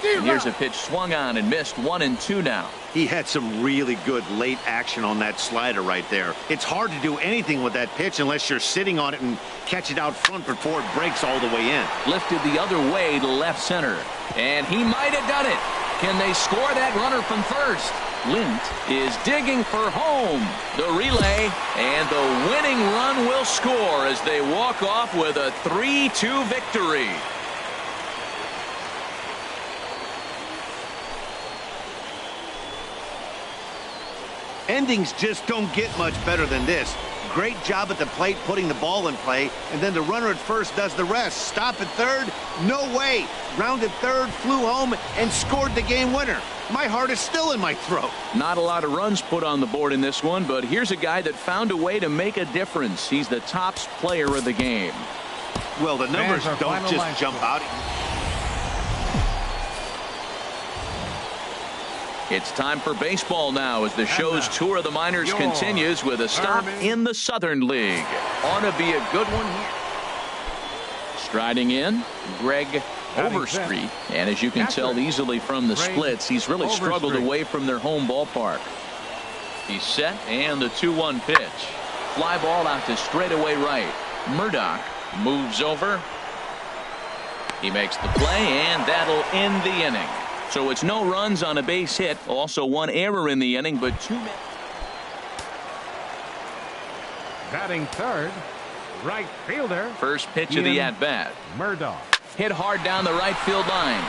And here's a pitch swung on and missed. 1-2 now. He had some really good late action on that slider right there. It's hard to do anything with that pitch unless you're sitting on it and catch it out front before it breaks all the way in. Lifted the other way to left center. And he might have done it. Can they score that runner from first? Lint is digging for home. The relay and the winning run will score as they walk off with a 3-2 victory. Endings just don't get much better than this. Great job at the plate putting the ball in play, and then the runner at first does the rest. Stop at third? No way. Rounded third, flew home, and scored the game winner. My heart is still in my throat. Not a lot of runs put on the board in this one, but here's a guy that found a way to make a difference. He's the tops player of the game. Well, the numbers don't just jump out. It's time for baseball now as the show's tour of the minors continues with a stop in the Southern League. Ought to be a good one here. Striding in, Greg Overstreet. And as you can tell easily from the splits, he's really struggled away from their home ballpark. He's set, and the 2-1 pitch. Fly ball out to straightaway right. Murdoch moves over. He makes the play, and that'll end the inning. So it's no runs on a base hit. Also 1 error in the inning, but 2 men. Batting third, right fielder. First pitch of the at-bat. Murdoch. Hit hard down the right field line.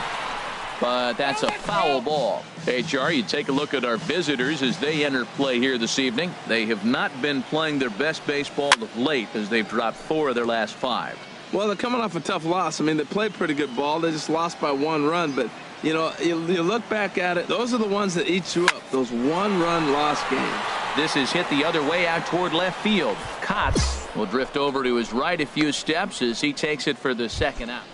But that's a foul ball. HR, you take a look at our visitors as they enter play here this evening. They have not been playing their best baseball of late as they've dropped 4 of their last 5. Well, they're coming off a tough loss. I mean, they played pretty good ball. They just lost by 1 run, but you know, you look back at it, those are the ones that eat you up, those 1-run loss games. This is hit the other way out toward left field. Kotz will drift over to his right a few steps as he takes it for the second out.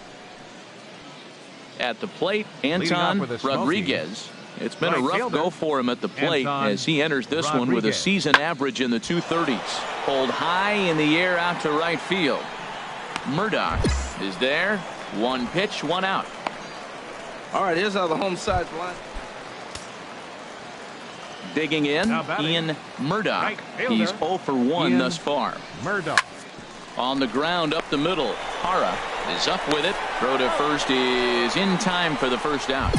At the plate, Anton Rodriguez. It's been a rough go for him at the plate as he enters this one with a season average in the 230s. Pulled high in the air out to right field. Murdoch is there. 1 pitch, 1 out. All right, here's how the home side's line. Digging in, Ian Murdoch. He's 0 for 1 thus far. Murdoch. On the ground up the middle. Hara is up with it. Throw to first is in time for the first out.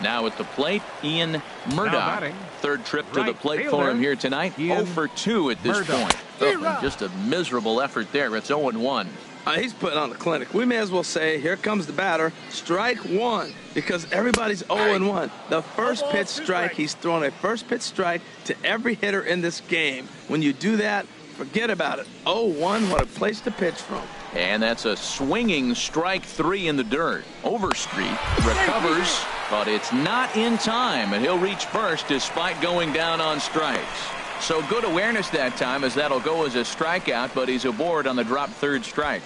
Now at the plate, Ian Murdoch. Third trip to the plate for him here tonight. 0 for 2 at this point. Oh, just a miserable effort there. It's 0-1. He's putting on a clinic. We may as well say, here comes the batter. Strike 1, because everybody's 0-1. The first pitch strike, he's thrown a first pitch strike to every hitter in this game. When you do that, forget about it. 0-1, what a place to pitch from. And that's a swinging strike 3 in the dirt. Overstreet recovers, but it's not in time, and he'll reach first despite going down on strikes. So good awareness that time, as that'll go as a strikeout, but he's aboard on the drop third strike.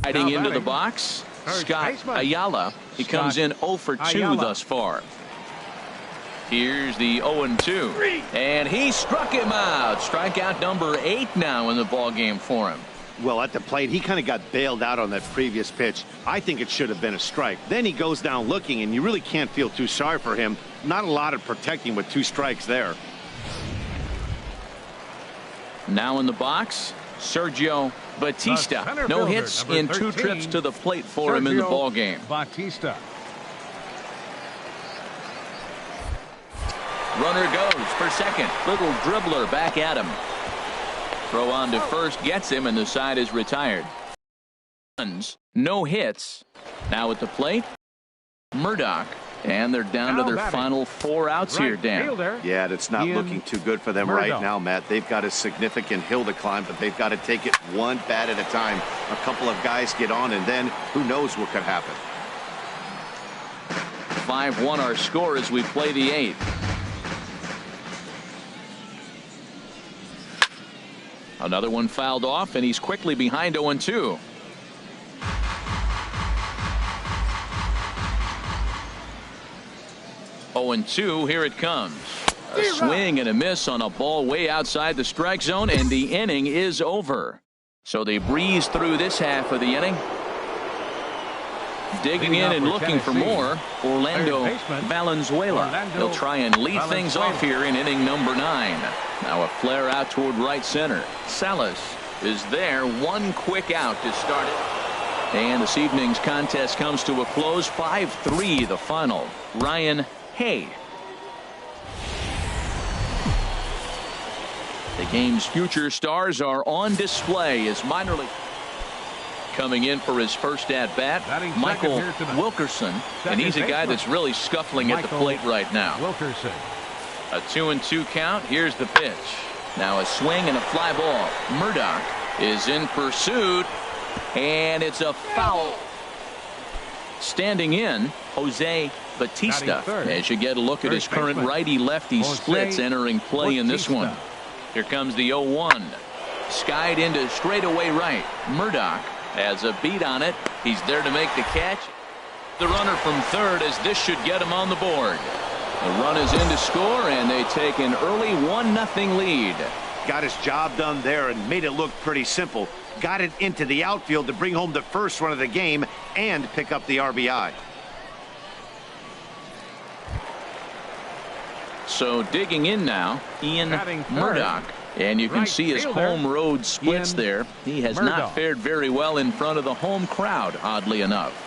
Heading into the box, Scott Ayala. He comes in 0 for 2 thus far. Here's the 0-2. And he struck him out. Strikeout number 8 now in the ballgame for him. Well, at the plate, he kind of got bailed out on that previous pitch. I think it should have been a strike. Then he goes down looking, and you really can't feel too sorry for him. Not a lot of protecting with 2 strikes there. Now in the box, Sergio Batista. No hits in 2 trips to the plate for him in the ballgame. Batista. Runner goes for second. Little dribbler back at him. Throw on to first gets him, and the side is retired. No hits. Now at the plate, Murdoch. And they're down to their final 4 outs here, Dan. Yeah, it's not looking too good for them right now, Matt. They've got a significant hill to climb, but they've got to take it one bat at a time. A couple of guys get on, and then who knows what could happen. 5-1 our score as we play the 8th. Another one fouled off, and he's quickly behind 0-2. Here it comes. A swing and a miss on a ball way outside the strike zone, and the inning is over. So they breeze through this half of the inning. Digging in and looking for more, Orlando Valenzuela. He'll try and lead things off here in inning number 9. Now a flare out toward right center. Salas is there. One quick out to start it. And this evening's contest comes to a close. 5-3 the final. Ryan Hay. The game's future stars are on display as minor league. Coming in for his first at-bat, Michael Wilkerson, and he's a guy that's really scuffling at the plate right now. Wilkerson. A 2-2 count. Here's the pitch. Now a swing and a fly ball. Murdoch is in pursuit, and it's a foul. Standing in, Jose Batista. As you get a look at his current righty-lefty splits entering play in this one. Here comes the 0-1. Skied into straightaway right. Murdoch has a beat on it. He's there to make the catch. The runner from third, as this should get him on the board. The run is in to score, and they take an early 1-0 lead. Got his job done there and made it look pretty simple. Got it into the outfield to bring home the first run of the game and pick up the RBI. So digging in now, Ian Murdoch. And you can see his home road splits there. He has not fared very well in front of the home crowd, oddly enough.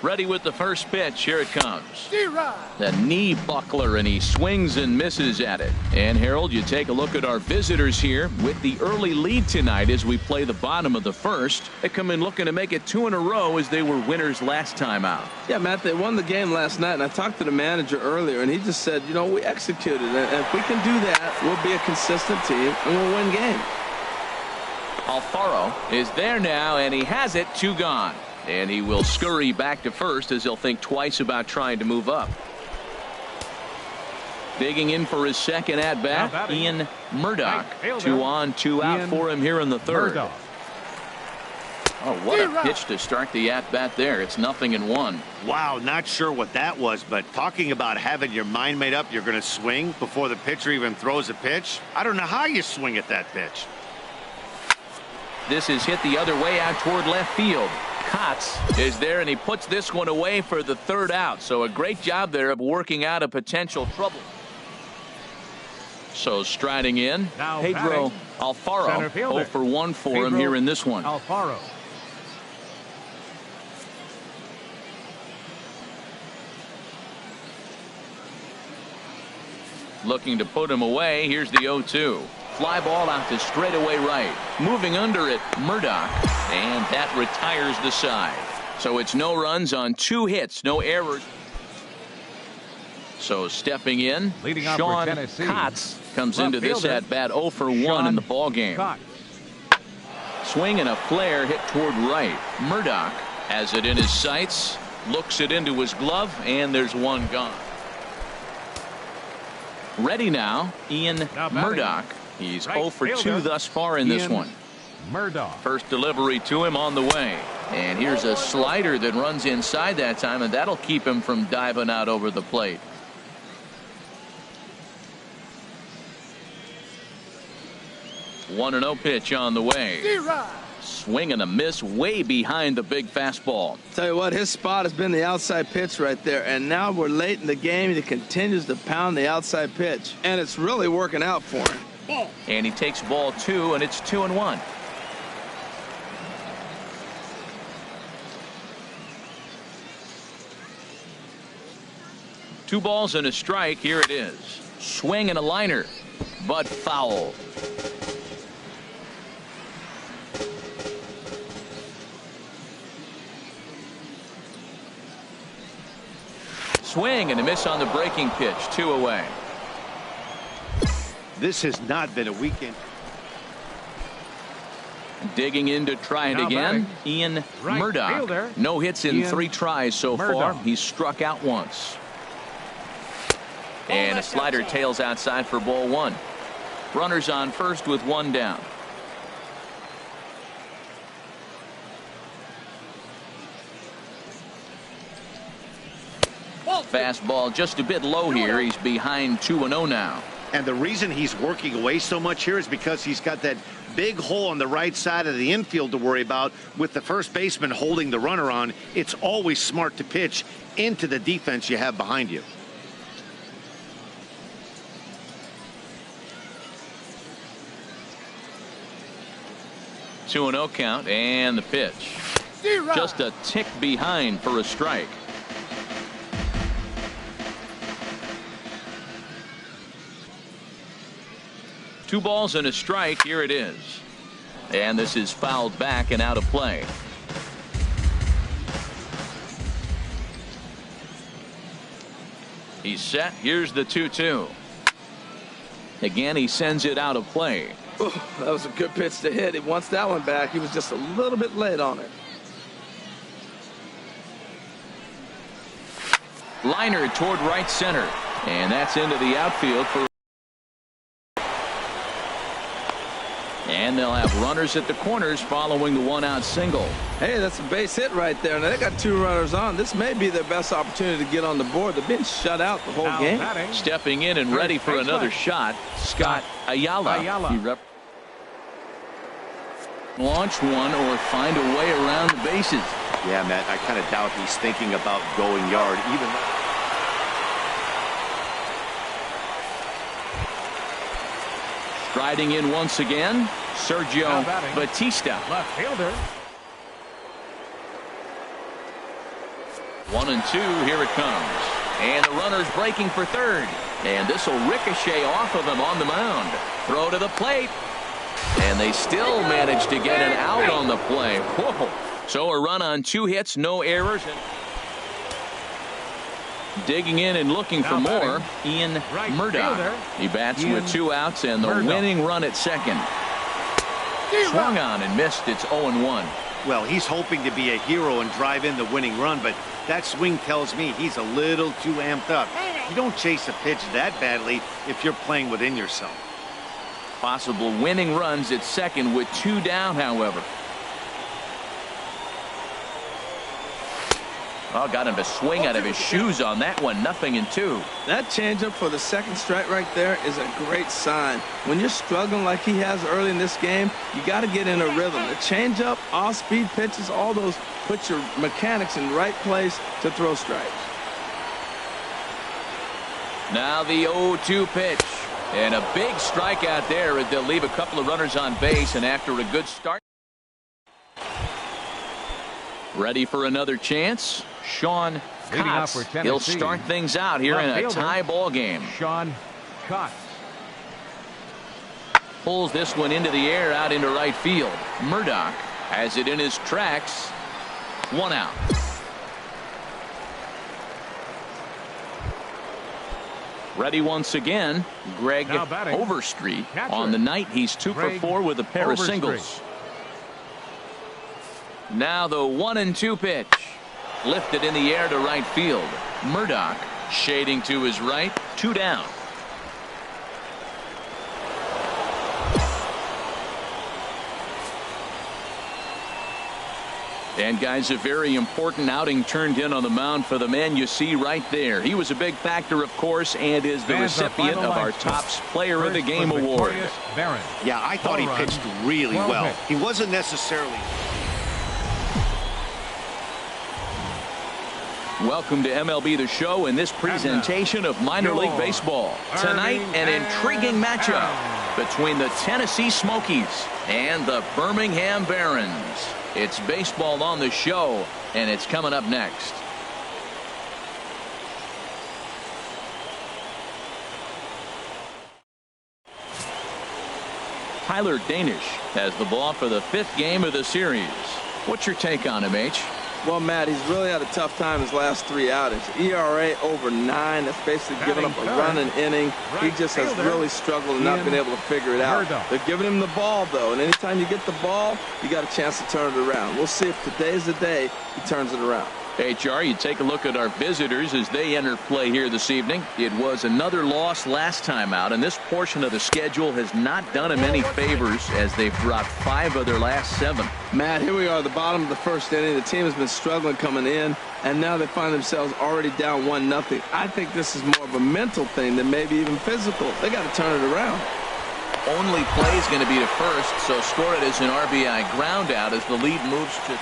Ready with the first pitch. Here it comes. The knee buckler, and he swings and misses at it. And Harold, you take a look at our visitors here with the early lead tonight as we play the bottom of the first. They come in looking to make it 2 in a row as they were winners last time out. Yeah, Matt, they won the game last night, and I talked to the manager earlier, and he just said, you know, we executed, and if we can do that, we'll be a consistent team, and we'll win games. Alfaro is there now, and he has it. 2 gone. And he will scurry back to first as he'll think twice about trying to move up. Digging in for his second at-bat, Ian Murdoch. 2 on, 2 out for him here in the third. Oh, what a pitch to start the at-bat there. It's 0-1. Wow, not sure what that was, but talking about having your mind made up you're going to swing before the pitcher even throws a pitch. I don't know how you swing at that pitch. This is hit the other way out toward left field. Kotz is there, and he puts this one away for the third out. So a great job there of working out a potential trouble. So striding in, now Pedro Alfaro. 0 for 1 for him here in this one. Alfaro. Looking to put him away. Here's the 0-2. Fly ball out to straightaway right. Moving under it, Murdoch. And that retires the side. So it's no runs on 2 hits, no errors. So stepping in, Sean Kotz comes into this at-bat 0 for 1 in the ballgame. Swing and a flare hit toward right. Murdoch has it in his sights, looks it into his glove, and there's 1 gone. Ready now, Ian Murdoch. He's 0 for 2 thus far in this one. Murdoch. First delivery to him on the way. And here's a slider that runs inside that time, and that'll keep him from diving out over the plate. One and 0 pitch on the way. Swing and a miss way behind the big fastball. Tell you what, his spot has been the outside pitch right there, and now we're late in the game. He continues to pound the outside pitch, and it's really working out for him. And he takes ball 2, and it's 2-1. Two balls and a strike. Here it is. Swing and a liner, but foul. Swing and a miss on the breaking pitch. 2 away. This has not been a weekend. Digging in to try it again. Ian Murdoch. No hits in 3 tries so far. He's struck out once. And a slider tails outside for ball 1. Runners on first with 1 down. Fastball just a bit low here. He's behind 2-0 now. And the reason he's working away so much here is because he's got that big hole on the right side of the infield to worry about with the first baseman holding the runner on. It's always smart to pitch into the defense you have behind you. Two 2-0 count and the pitch. Just a tick behind for a strike. Two balls and a strike. Here it is. And this is fouled back and out of play. He's set. Here's the 2-2. Again, he sends it out of play. Ooh, that was a good pitch to hit. He wants that one back. He was just a little bit late on it. Liner toward right center. And that's into the outfield for. And they'll have runners at the corners following the 1-out single. Hey, that's a base hit right there. Now they got 2 runners on. This may be their best opportunity to get on the board. They've been shut out the whole game. Stepping in and ready for another shot, Scott Ayala. Launch one or find a way around the bases. Yeah, Matt, I kind of doubt he's thinking about going yard, even though. Striding in once again, Sergio Batista. Left fielder. 1 and 2, here it comes. And the runner's breaking for third. And this will ricochet off of him on the mound. Throw to the plate. And they still manage to get an out on the play. Whoa. So a run on 2 hits, no errors. Digging in and looking for more, Ian Murdoch. He bats with 2 outs and the winning run at second. Swung on and missed. It's 0-1. Well, he's hoping to be a hero and drive in the winning run, but that swing tells me he's a little too amped up. You don't chase a pitch that badly if you're playing within yourself. Possible winning runs at second with 2 down, however. Oh, got him to swing out of his shoes on that one. 0-2. That changeup for the second strike right there is a great sign. When you're struggling like he has early in this game, you got to get in a rhythm. The changeup, off-speed pitches, all those put your mechanics in the right place to throw strikes. Now the 0-2 pitch. And a big strikeout there as they'll leave a couple of runners on base, and after a good start. Ready for another chance? Sean Kotz. He'll start things out here in a tie ball game. Sean Kotz pulls this one into the air out into right field. Murdoch has it in his tracks. 1 out. Ready once again, Greg Overstreet. On the night, he's 2 for 4 with a pair of singles. Now the 1-2 pitch. Lifted in the air to right field. Murdoch shading to his right. 2 down. And guys, a very important outing turned in on the mound for the man you see right there. He was a big factor, of course, and is the recipient of our Topps Player of the Game award. Yeah, I thought he pitched really well. He wasn't necessarily... Welcome to MLB The Show in this presentation of minor league baseball. Tonight, an intriguing matchup between the Tennessee Smokies and the Birmingham Barons. It's baseball on the show, and it's coming up next. Tyler Danish has the ball for the 5th game of the series. What's your take on him, H? Well, Matt, he's really had a tough time his last 3 outings. ERA over 9. That's basically giving up a run an inning. He just has really struggled and not been able to figure it out. They're giving him the ball, though, and anytime you get the ball, you got a chance to turn it around. We'll see if today's the day he turns it around. HR, you take a look at our visitors as they enter play here this evening. It was another loss last time out, and this portion of the schedule has not done them any favors as they've dropped 5 of their last 7. Matt, here we are at the bottom of the 1st inning. The team has been struggling coming in, and now they find themselves already down 1-0. I think this is more of a mental thing than maybe even physical. They got to turn it around. Only play is going to be to first, so score it as an RBI ground out as the lead moves to...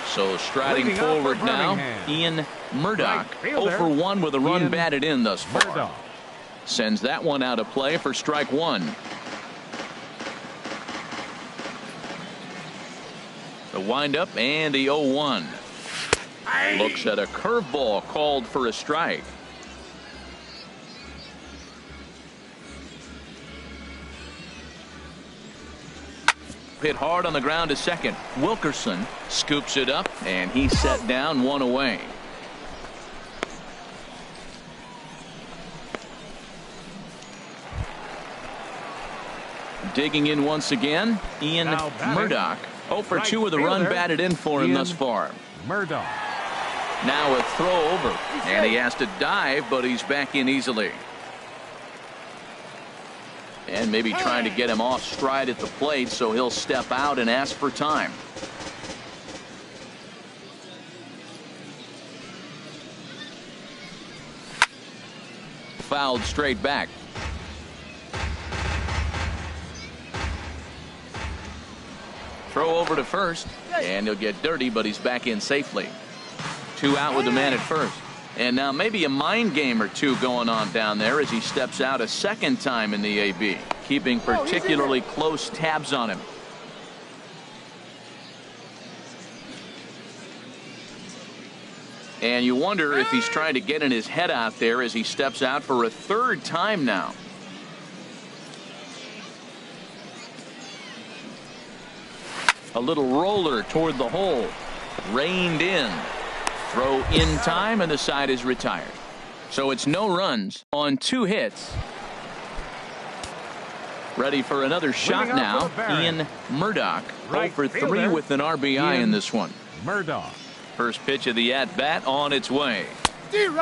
So striding forward now, Ian Murdoch, 0 for 1 with a run batted in thus far. Sends that one out of play for strike 1. The windup and the 0-1. Looks at a curveball called for a strike. Hit hard on the ground to second. Wilkerson scoops it up, and he's set down 1 away. Digging in once again, Ian Murdoch. 0 for 2 with a run batted in for him thus far. Murdoch. Now a throw over, and he has to dive, but he's back in easily. And maybe trying to get him off stride at the plate, so he'll step out and ask for time. Fouled straight back. Throw over to first, and he'll get dirty, but he's back in safely. 2 out with the man at first. And now maybe a mind game or 2 going on down there as he steps out a 2nd time in the AB, keeping particularly close tabs on him. And you wonder if he's trying to get in his head out there as he steps out for a 3rd time now. A little roller toward the hole. Reined in. Throw in time, and the side is retired. So it's no runs on 2 hits. Ready for another shot now. Ian Murdoch, 0 for 3 with an RBI in this one. Murdoch. First pitch of the at-bat on its way.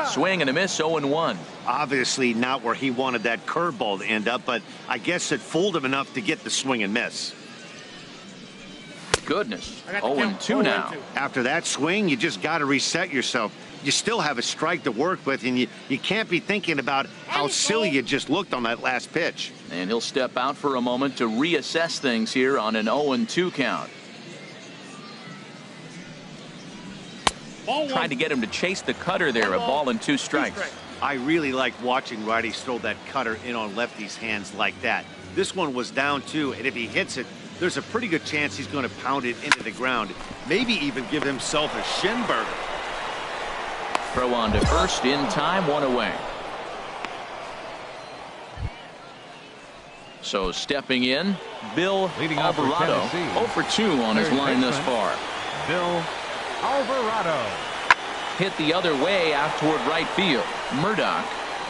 Swing and a miss, 0-1. Obviously not where he wanted that curveball to end up, but I guess it fooled him enough to get the swing and miss. Goodness, 0-2 now. After that swing, you just got to reset yourself. You still have a strike to work with, and you can't be thinking about how silly you just looked on that last pitch. And he'll step out for a moment to reassess things here on an 0-2 count. Tried to get him to chase the cutter there, a ball and 2 strikes. I really like watching righties throw that cutter in on lefties' hands like that. This one was down 2, and if he hits it, there's a pretty good chance he's going to pound it into the ground, maybe even give himself a shin burger. Throw on to first in time, 1 away. So stepping in, Bill Alvarado, 0 for 2 on his line thus far. Bill Alvarado. Hit the other way out toward right field. Murdoch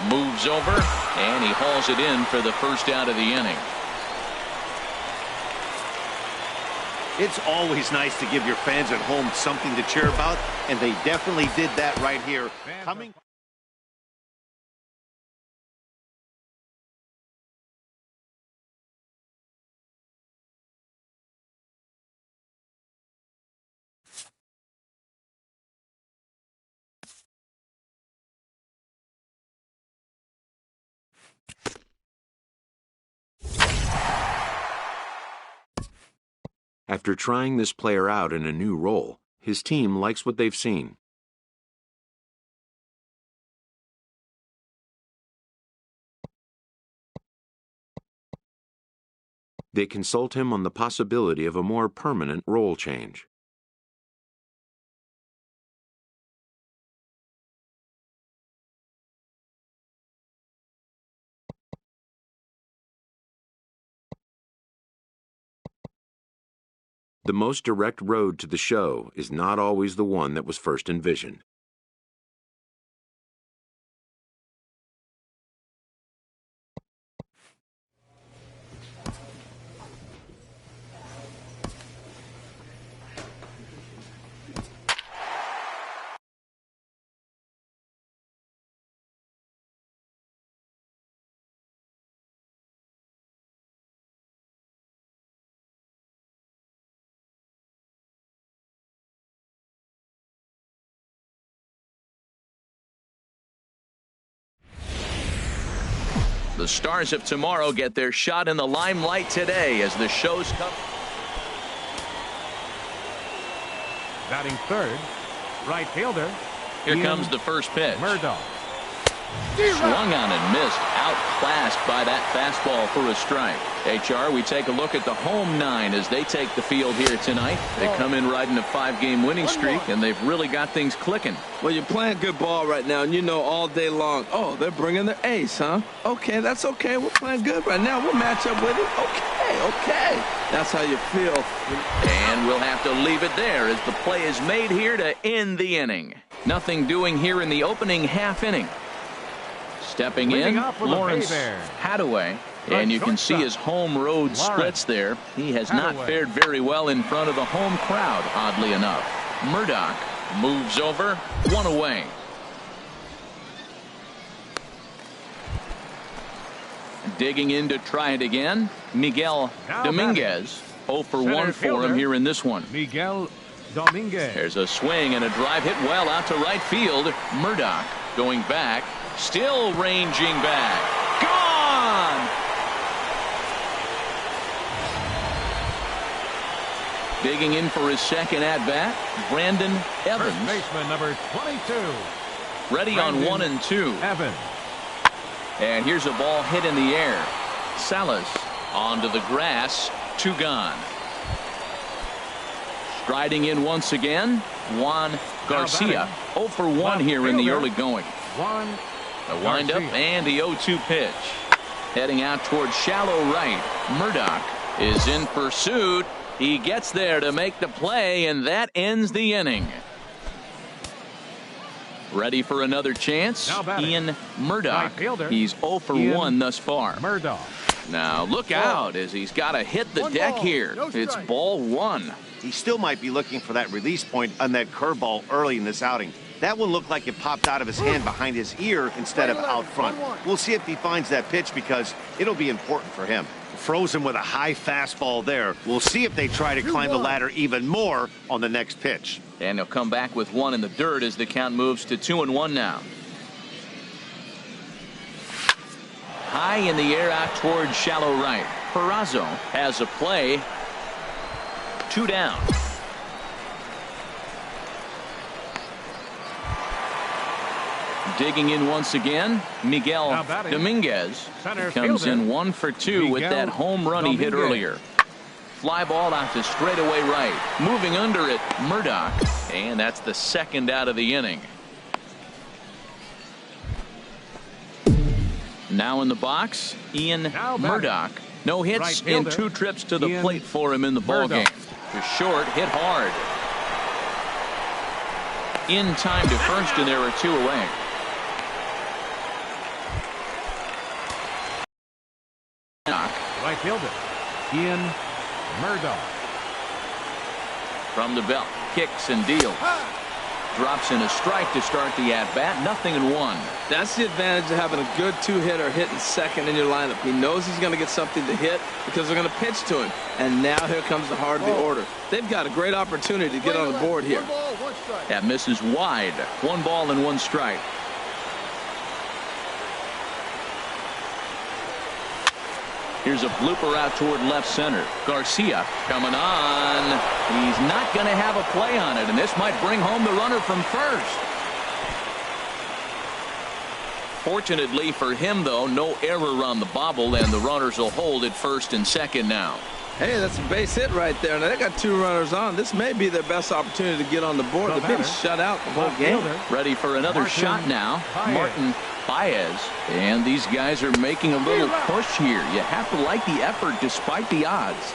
moves over, and he hauls it in for the first out of the inning. It's always nice to give your fans at home something to cheer about, and they definitely did that right here. Coming After trying this player out in a new role, his team likes what they've seen. They consult him on the possibility of a more permanent role change. The most direct road to the show is not always the one that was first envisioned. The stars of tomorrow get their shot in the limelight today as the show's come. Batting third, right fielder. Here comes the first pitch. Murdoch. Swung on and missed. Outclassed by that fastball for a strike. HR, we take a look at the home nine as they take the field here tonight. They come in riding a 5-game winning streak, and they've really got things clicking. Well, you're playing good ball right now, and you know all day long, oh, they're bringing their ace, huh? Okay, that's okay. We're playing good right now. We'll match up with it. Okay. That's how you feel. And we'll have to leave it there as the play is made here to end the inning. Nothing doing here in the opening half inning. Stepping in, Lawrence Hadaway. And you can see his home road splits there. He has not fared very well in front of the home crowd, oddly enough. Murdoch moves over, 1 away. Digging in to try it again, Miguel Dominguez. 0 for 1 for him here in this one. Miguel Dominguez. There's a swing and a drive hit well out to right field. Murdoch going back. Still ranging back. Gone! Digging in for his second at-bat, Brandon Evans. First baseman number 22. Ready on 1 and 2. Evans. And here's a ball hit in the air. Salas onto the grass. 2 gone. Striding in once again, Juan Garcia. 0 for 1 here in the early going. A windup and the 0-2 pitch. Heading out towards shallow right. Murdoch is in pursuit. He gets there to make the play, and that ends the inning. Ready for another chance? Ian Murdoch. He's 0 for 1 thus far. Murdoch. Now look out as he's got to hit the deck here. It's ball 1. He still might be looking for that release point on that curveball early in this outing. That one looked like it popped out of his hand behind his ear instead of out front. We'll see if he finds that pitch because it'll be important for him. Frozen with a high fastball there. We'll see if they try to climb the ladder even more on the next pitch. And he'll come back with 1 in the dirt as the count moves to 2-1 now. High in the air out towards shallow right. Perazo has a play. 2 down. Digging in once again, Miguel Dominguez comes in 1 for 2 with that home run he hit earlier. Fly ball out to straightaway right. Moving under it, Murdoch. And that's the second out of the inning. Now in the box, Ian Murdoch. No hits in 2 trips to the plate for him in the ballgame. To short, hit hard. In time to first, and there are 2 away. Right fielder, Ian Murdoch. From the belt, kicks and deals. Drops in a strike to start the at-bat. 0-1. That's the advantage of having a good 2-hitter hitting second in your lineup. He knows he's going to get something to hit because they're going to pitch to him. And now here comes the heart of the order. They've got a great opportunity to get on the board here. That misses wide. 1 ball and 1 strike. Here's a blooper out toward left center. Garcia coming on. He's not going to have a play on it, and this might bring home the runner from first. Fortunately for him, though, no error on the bobble, and the runners will hold at first and second now. Hey, that's a base hit right there. Now, they got 2 runners on. This may be their best opportunity to get on the board. They've been shut out the whole game. Ready for another shot now. Martin Baez. And these guys are making a little push here. You have to like the effort despite the odds.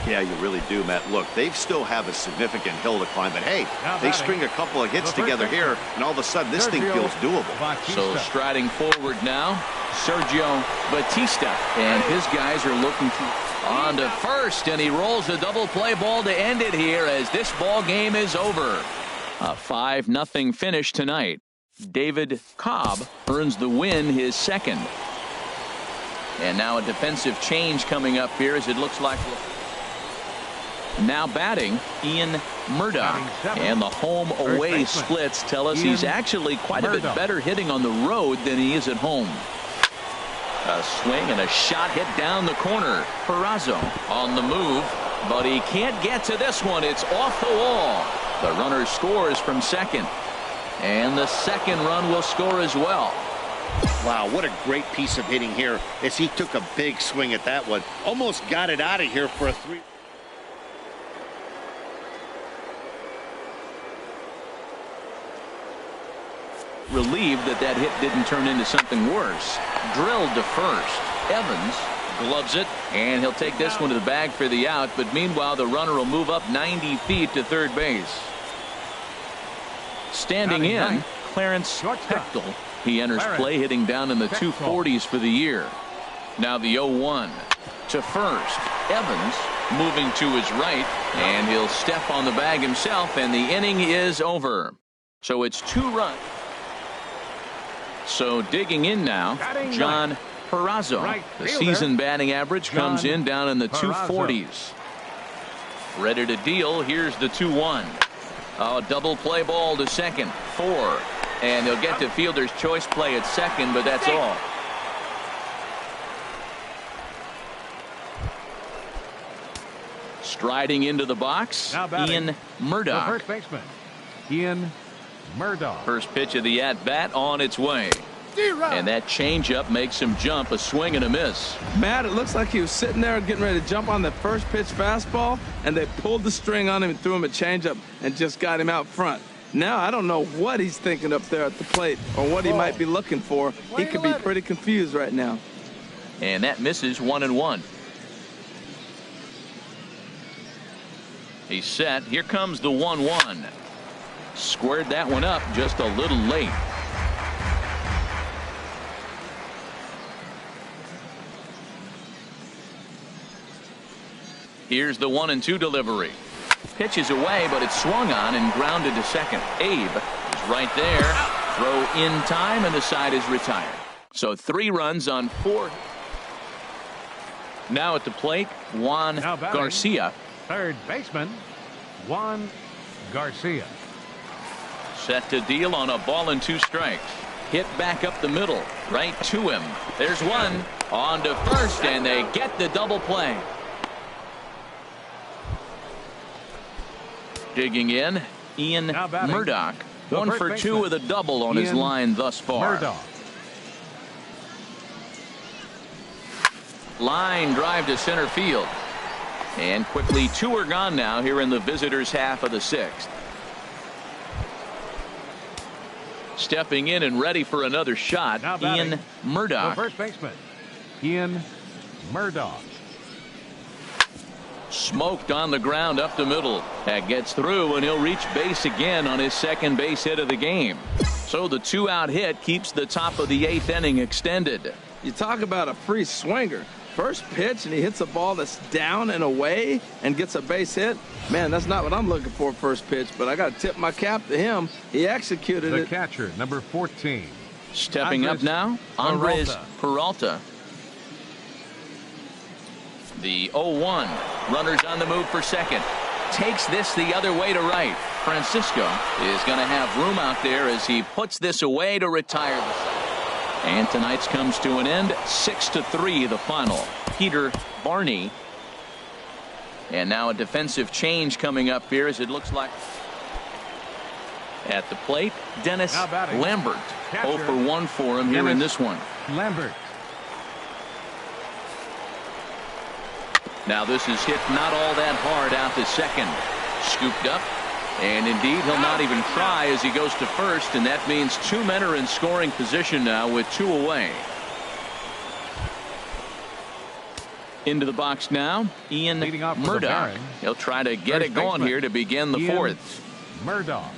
Yeah, you really do, Matt. Look, they still have a significant hill to climb, but hey, they string a couple of hits together here, and all of a sudden this thing feels doable. So striding forward now, Sergio Batista, and his guys are looking on to first, and he rolls a double play ball to end it here as this ball game is over. A 5-0 finish tonight. David Cobb earns the win, his second. And now a defensive change coming up here as it looks like. Now batting, Ian Murdoch. And the home-away splits tell us he's actually quite a bit better hitting on the road than he is at home. A swing and a shot hit down the corner. Perazo on the move, but he can't get to this one. It's off the wall. The runner scores from second. And the second run will score as well. Wow, what a great piece of hitting here as he took a big swing at that one. Almost got it out of here for a 3. Relieved that hit didn't turn into something worse. Drilled to first. Evans gloves it, and he'll take this one to the bag for the out, but meanwhile the runner will move up 90 feet to third base. Standing in, Clarence Pechtel. He enters play hitting down in the 240s for the year. Now the 0-1 to first. Evans moving to his right, and he'll step on the bag himself, and the inning is over. So it's 2 runs. So digging in now, John Perazo. The season batting average comes in down in the 240s. Ready to deal. Here's the 2-1. Double play ball to second. 4. And they'll get to fielder's choice play at second, but that's all. Striding into the box, Ian Murdoch. First baseman, Ian Murdoch. First pitch of the at-bat on its way. And that changeup makes him jump, a swing and a miss. Matt, it looks like he was sitting there getting ready to jump on the first pitch fastball, and they pulled the string on him and threw him a changeup and just got him out front. Now I don't know what he's thinking up there at the plate or what he might be looking for. He could be pretty confused right now. And that misses 1-1. He's set. Here comes the 1-1. Squared that one up just a little late. Here's the 1-2 delivery. Pitches away, but it's swung on and grounded to second. Abe is right there. Throw in time, and the side is retired. So 3 runs on 4. Now at the plate, Juan Garcia. Third baseman, Juan Garcia. Set to deal on a ball and 2 strikes. Hit back up the middle, right to him. There's one. On to first, and they get the double play. Digging in, Ian Murdoch. 1 for 2 with a double on his line thus far. Murdoch. Line drive to center field. And quickly 2 are gone now here in the visitors' half of the 6th. Stepping in and ready for another shot, Ian Murdoch. The first baseman, Ian Murdoch. Smoked on the ground up the middle. That gets through, and he'll reach base again on his second base hit of the game. So the 2-out hit keeps the top of the 8th inning extended. You talk about a free swinger. First pitch, and he hits a ball that's down and away and gets a base hit. Man, that's not what I'm looking for first pitch, but I got to tip my cap to him. He executed it. The catcher, number 14. Stepping up now, Andres Peralta. The 0-1. Runners on the move for second. Takes this the other way to right. Francisco is going to have room out there as he puts this away to retire the side. And tonight's comes to an end, 6-3 the final. Peter Barney. And now a defensive change coming up here, as it looks like. At the plate, Dennis Lambert. 0 for 1 for him here in this one. Lambert. Now this is hit not all that hard out to second. Scooped up. And indeed, he'll not even try as he goes to first, and that means 2 men are in scoring position now with 2 away. Into the box now, Ian Murdoch. He'll try to get it going here to begin the fourth. Murdoch.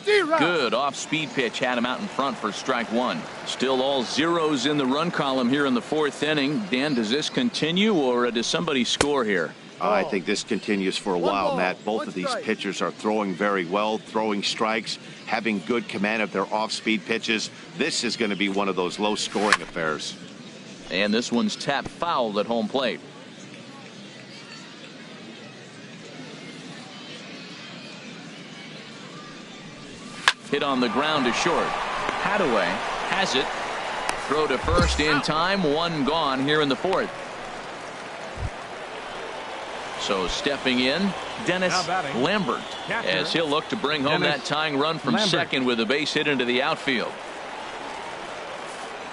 Good off-speed pitch had him out in front for strike 1. Still all zeros in the run column here in the 4th inning. Dan, does this continue, or does somebody score here? I think this continues for a while, Matt. Both of these pitchers are throwing very well, throwing strikes, having good command of their off-speed pitches. This is going to be one of those low-scoring affairs. And this one's tapped foul at home plate. Hit on the ground to short. Hadaway has it. Throw to first in time. 1 gone here in the 4th. So stepping in, Dennis Lambert, as he'll look to bring home that tying run from second with a base hit into the outfield.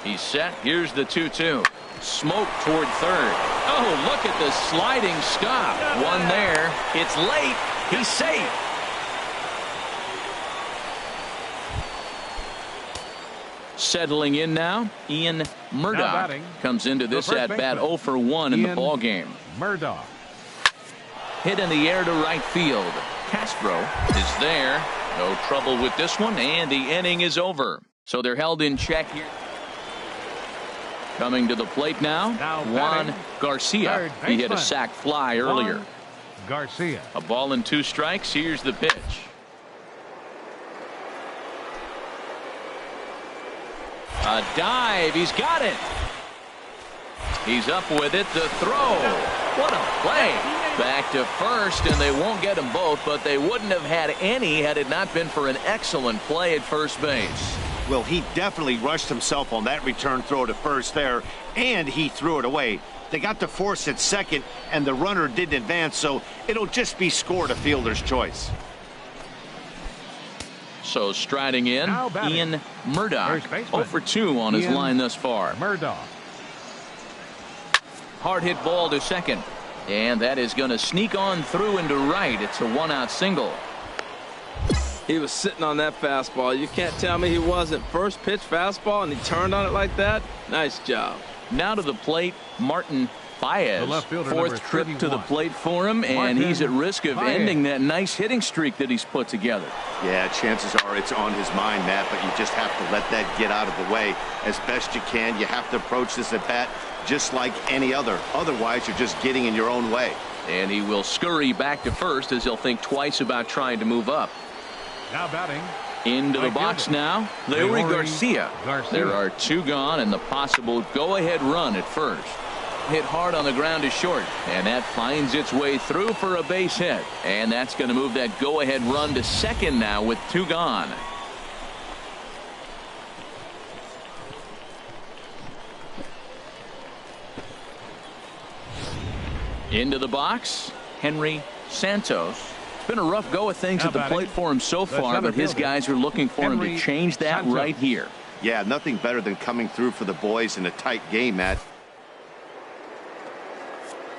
He's set. Here's the 2-2. Smoke toward third. Oh, look at the sliding stop. One there. It's late. He's safe. Settling in now, Ian Murdoch comes into this at bat 0 for 1 in the ball game. Murdoch. Hit in the air to right field. Castro is there. No trouble with this one, and the inning is over. So they're held in check here. Coming to the plate now, Juan Garcia. He hit a sac fly earlier. Garcia. A ball and 2 strikes. Here's the pitch. A dive. He's got it. He's up with it. The throw. What a play. Back to first, and they won't get them both, but they wouldn't have had any had it not been for an excellent play at first base. Well, he definitely rushed himself on that return throw to first there, and he threw it away. They got to force at second, and the runner didn't advance, so it'll just be scored a fielder's choice. So striding in, Ian Murdoch. 0 for 2 on his line thus far. Murdoch. Hard hit ball to second. And that is going to sneak on through into right. It's a 1-out single. He was sitting on that fastball. You can't tell me he wasn't. First pitch fastball, and he turned on it like that. Nice job. Now to the plate, Martin Baez. 4th trip to the plate for him, and he's at risk of ending that nice hitting streak that he's put together. Yeah, chances are it's on his mind, Matt, but you just have to let that get out of the way as best you can. You have to approach this at bat just like any other. Otherwise, you're just getting in your own way. And he will scurry back to first as he'll think twice about trying to move up. Now batting. Into the box now, Leury Garcia. There are 2 gone, and the possible go-ahead run at first. Hit hard on the ground to short, and that finds its way through for a base hit. And that's going to move that go-ahead run to second now with 2 gone. Into the box, Henry Santos. It's been a rough go of things at the plate for him so far, but his guys are looking for him to change that right here. Yeah, nothing better than coming through for the boys in a tight game, Matt.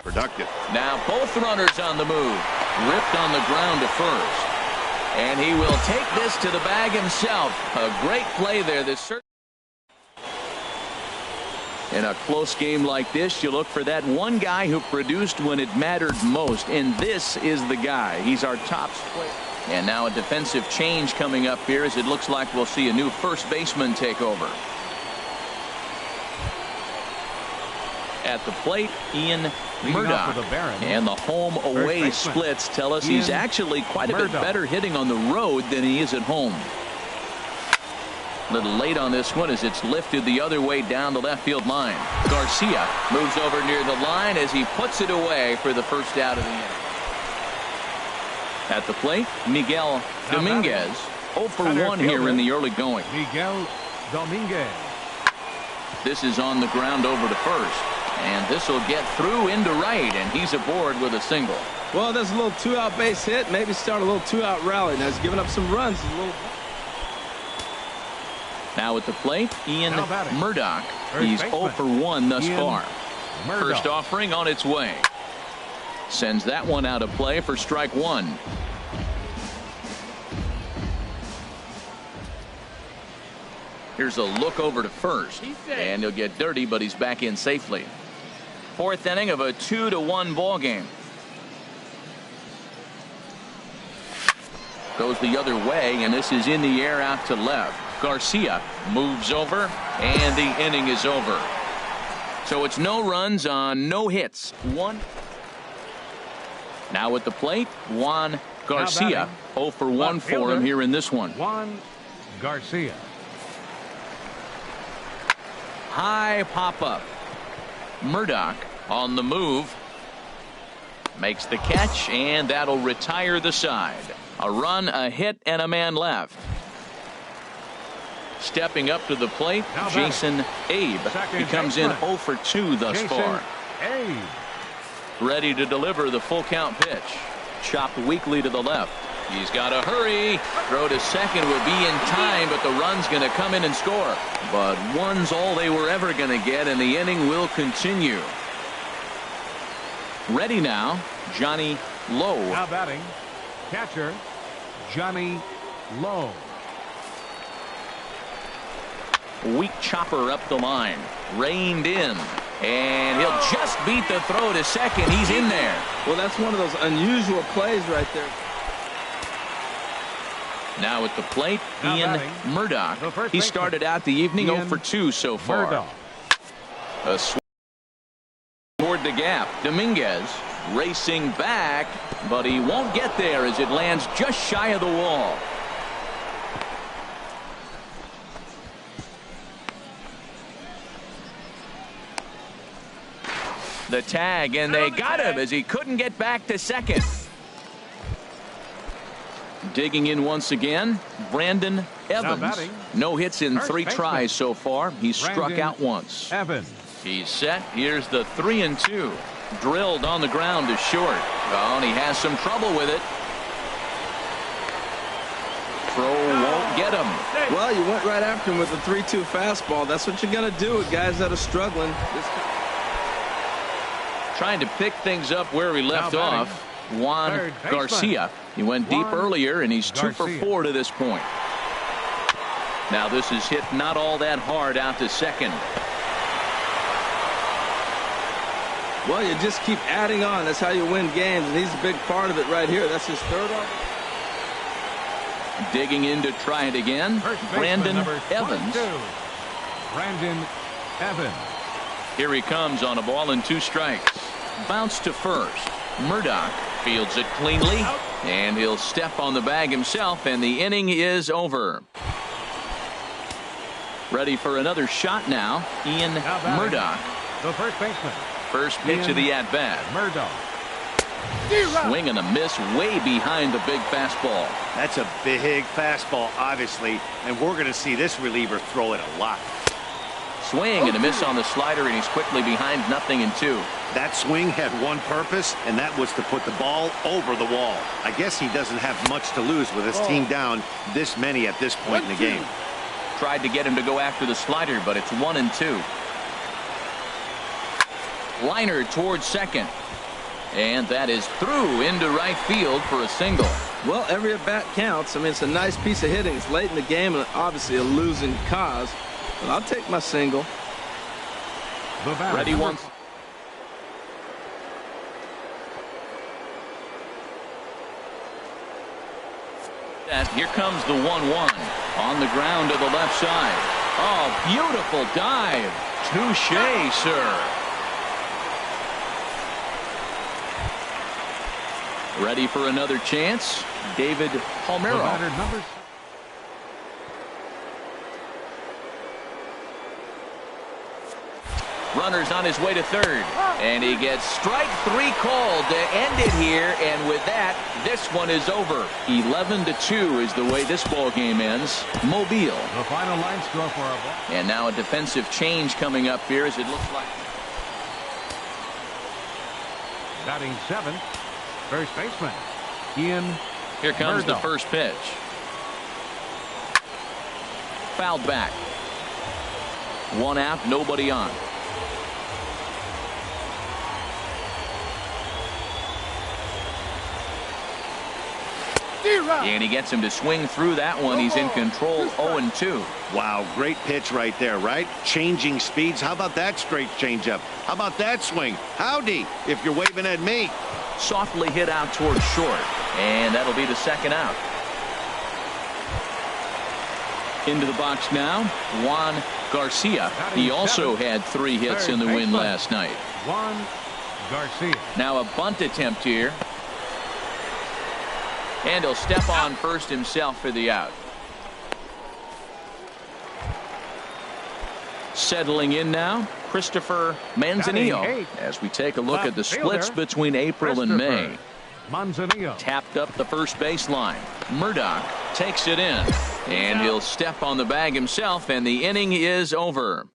Productive. Now both runners on the move. Ripped on the ground to first. And he will take this to the bag himself. A great play there. In a close game like this, you look for that one guy who produced when it mattered most, and this is the guy. He's our top player. And now a defensive change coming up here, as it looks like we'll see a new first baseman take over. At the plate, Ian Murdoch. And the home away splits tell us he's actually quite a bit better hitting on the road than he is at home. A little late on this one as it's lifted the other way down the left field line. Garcia moves over near the line as he puts it away for the first out of the inning. At the plate, Miguel Dominguez. 0 for 1 here in the early going. Miguel Dominguez. This is on the ground over to first. And this will get through into right, and he's aboard with a single. Well, there's a little two-out base hit. Maybe start a little two-out rally. Now he's giving up some runs. Now at the plate, Ian Murdoch. He's 0 for 1 thus far. First offering on its way. Sends that one out of play for strike one. Here's a look over to first. And he'll get dirty, but he's back in safely. Fourth inning of a 2-1 ball game. Goes the other way, and this is in the air out to left. Garcia moves over, and the inning is over. So it's no runs on no hits. One. Now at the plate, Juan Garcia. 0 for 1 for him here in this one. Juan Garcia. High pop-up. Murdoch on the move. Makes the catch, and that'll retire the side. A run, a hit, and a man left. Stepping up to the plate, Jason Abe. He comes in 0 for 2 thus far. Ready to deliver the full count pitch. Chopped weakly to the left. He's got to hurry. Throw to second will be in time, but the run's going to come in and score. But one's all they were ever going to get, and the inning will continue. Ready now, Johnny Lowe. Now batting, catcher Johnny Lowe. Weak chopper up the line. Reined in. And he'll just beat the throw to second. He's in there. Well, that's one of those unusual plays right there. Now at the plate, Ian Murdoch. He started out the evening 0 for 2 so far. A swing toward the gap. Dominguez racing back, but he won't get there as it lands just shy of the wall. The tag, and they got him as he couldn't get back to second. Digging in once again, Brandon Evans. No hits in 3 tries so far. He's struck out once. He's set. Here's the 3-2. Drilled on the ground to short. Oh, and he has some trouble with it. Throw won't get him. Well, you went right after him with the 3-2 fastball. That's what you're going to do with guys that are struggling. Trying to pick things up where he left off. Juan Garcia. He went deep earlier, and he's 2 for 4 to this point. Now this is hit not all that hard out to second. Well, you just keep adding on. That's how you win games, and he's a big part of it right here. That's his third off. Digging in to try it again. Brandon Evans. Brandon Evans. Here he comes on a ball and 2 strikes. Bounce to first. Murdoch fields it cleanly, and he'll step on the bag himself, and the inning is over. Ready for another shot now, Ian Murdoch. The first baseman. First pitch of the at-bat. Murdoch. Swing and a miss way behind the big fastball. That's a big fastball, obviously, and we're going to see this reliever throw it a lot. Swing and a miss on the slider, and he's quickly behind 0-2. That swing had one purpose, and that was to put the ball over the wall. I guess he doesn't have much to lose with his team down this many at this point in the game. Tried to get him to go after the slider, but it's 1-2. Liner towards second. And that is through into right field for a single. Well, every at-bat counts. I mean, it's a nice piece of hitting. It's late in the game and obviously a losing cause. But I'll take my single. Ready once. Here comes the 1-1 on the ground to the left side. Oh, beautiful dive. Touché, sir. Ready for another chance. David Palmeiro. Runner's on his way to third. And he gets strike 3 called to end it here. And with that, this one is over. 11-2 is the way this ball game ends. Mobile. The final line score for our ball. And now a defensive change coming up here as it looks like. Batting 7th, first baseman, Ian. Here comes Murdoch. the first pitch. Fouled back. 1 out, nobody on. And he gets him to swing through that one. He's in control, 0-2. Wow, great pitch right there, right? Changing speeds. How about that straight changeup? How about that swing? Howdy, if you're waving at me. Softly hit out towards short. And that'll be the second out. Into the box now, Juan Garcia. He also had 3 hits in the win last night. Juan Garcia. Now a bunt attempt here. And he'll step on first himself for the out. Settling in now, Christopher Manzanillo, as we take a look at the splits between April and May. Manzanillo tapped up the first baseline. Murdoch takes it in, and he'll step on the bag himself, and the inning is over.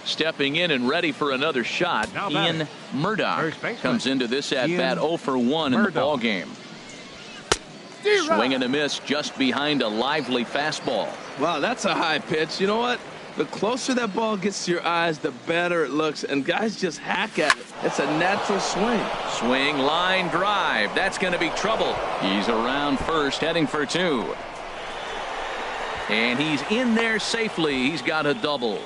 Stepping in and ready for another shot, Ian Murdoch comes into this at-bat 0 for 1 in the ball game. Swing and a miss just behind a lively fastball. Wow, that's a high pitch. You know what? The closer that ball gets to your eyes, the better it looks, and guys just hack at it. It's a natural swing. Swing, line drive. That's going to be trouble. He's around first, heading for 2. And he's in there safely. He's got a double.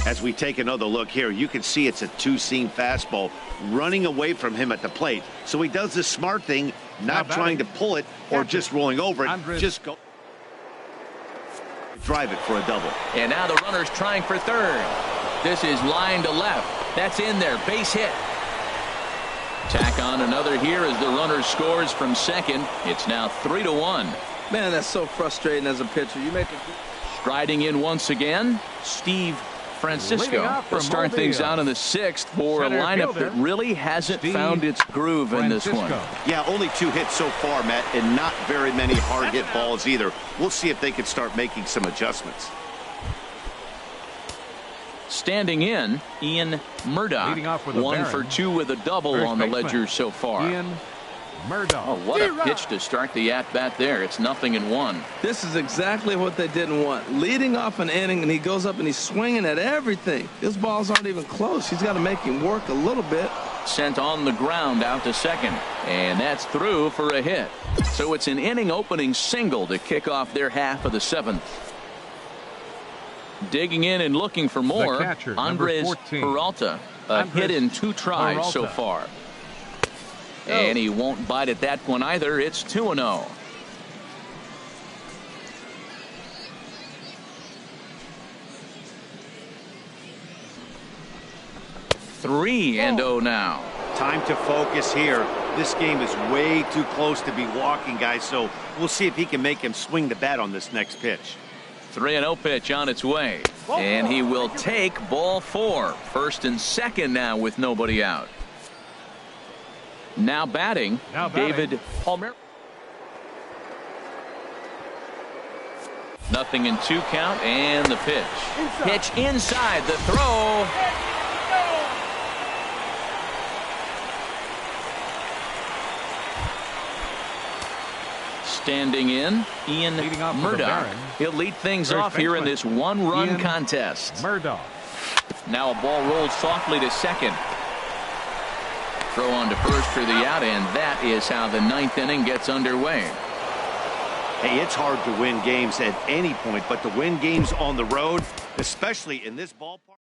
As we take another look here, you can see it's a 2-seam fastball running away from him at the plate. So he does the smart thing, not trying to pull it or just rolling over it. Just go. Drive it for a double. And now the runner's trying for third. This is line to left. That's in there. Base hit. Tack on another here as the runner scores from second. It's now 3-1. Man, that's so frustrating as a pitcher. You make it. Striding in once again, Steve Francisco will start things out in the 6th for a lineup that really hasn't found its groove in this one. Yeah, only 2 hits so far, Matt, and not very many hard hit balls either. We'll see if they can start making some adjustments. Standing in, Ian Murdoch, 1 for 2 with a double on the ledger so far. Ian Murdoch. Oh, what a pitch to start the at-bat there. It's 0-1. This is exactly what they didn't want. Leading off an inning, and he goes up and he's swinging at everything. His balls aren't even close. He's got to make him work a little bit. Sent on the ground out to second, and that's through for a hit. So it's an inning-opening single to kick off their half of the 7th. Digging in and looking for more, catcher, Andres Peralta. A hit in 2 tries so far. And he won't bite at that one either. It's 2-0. Three and 0 now. Time to focus here. This game is way too close to be walking, guys, so we'll see if he can make him swing the bat on this next pitch. 3-0 pitch on its way. And he will take ball 4. First and second now with nobody out. Now batting, David Palmer. 0-2 count, and the pitch. Pitch inside, the throw. Standing in, Ian Murdoch. He'll lead things off here in this 1-run contest. Murdoch. Now a ball rolled softly to second. Throw on to first for the out, and that is how the 9th inning gets underway. Hey, it's hard to win games at any point, but to win games on the road, especially in this ballpark.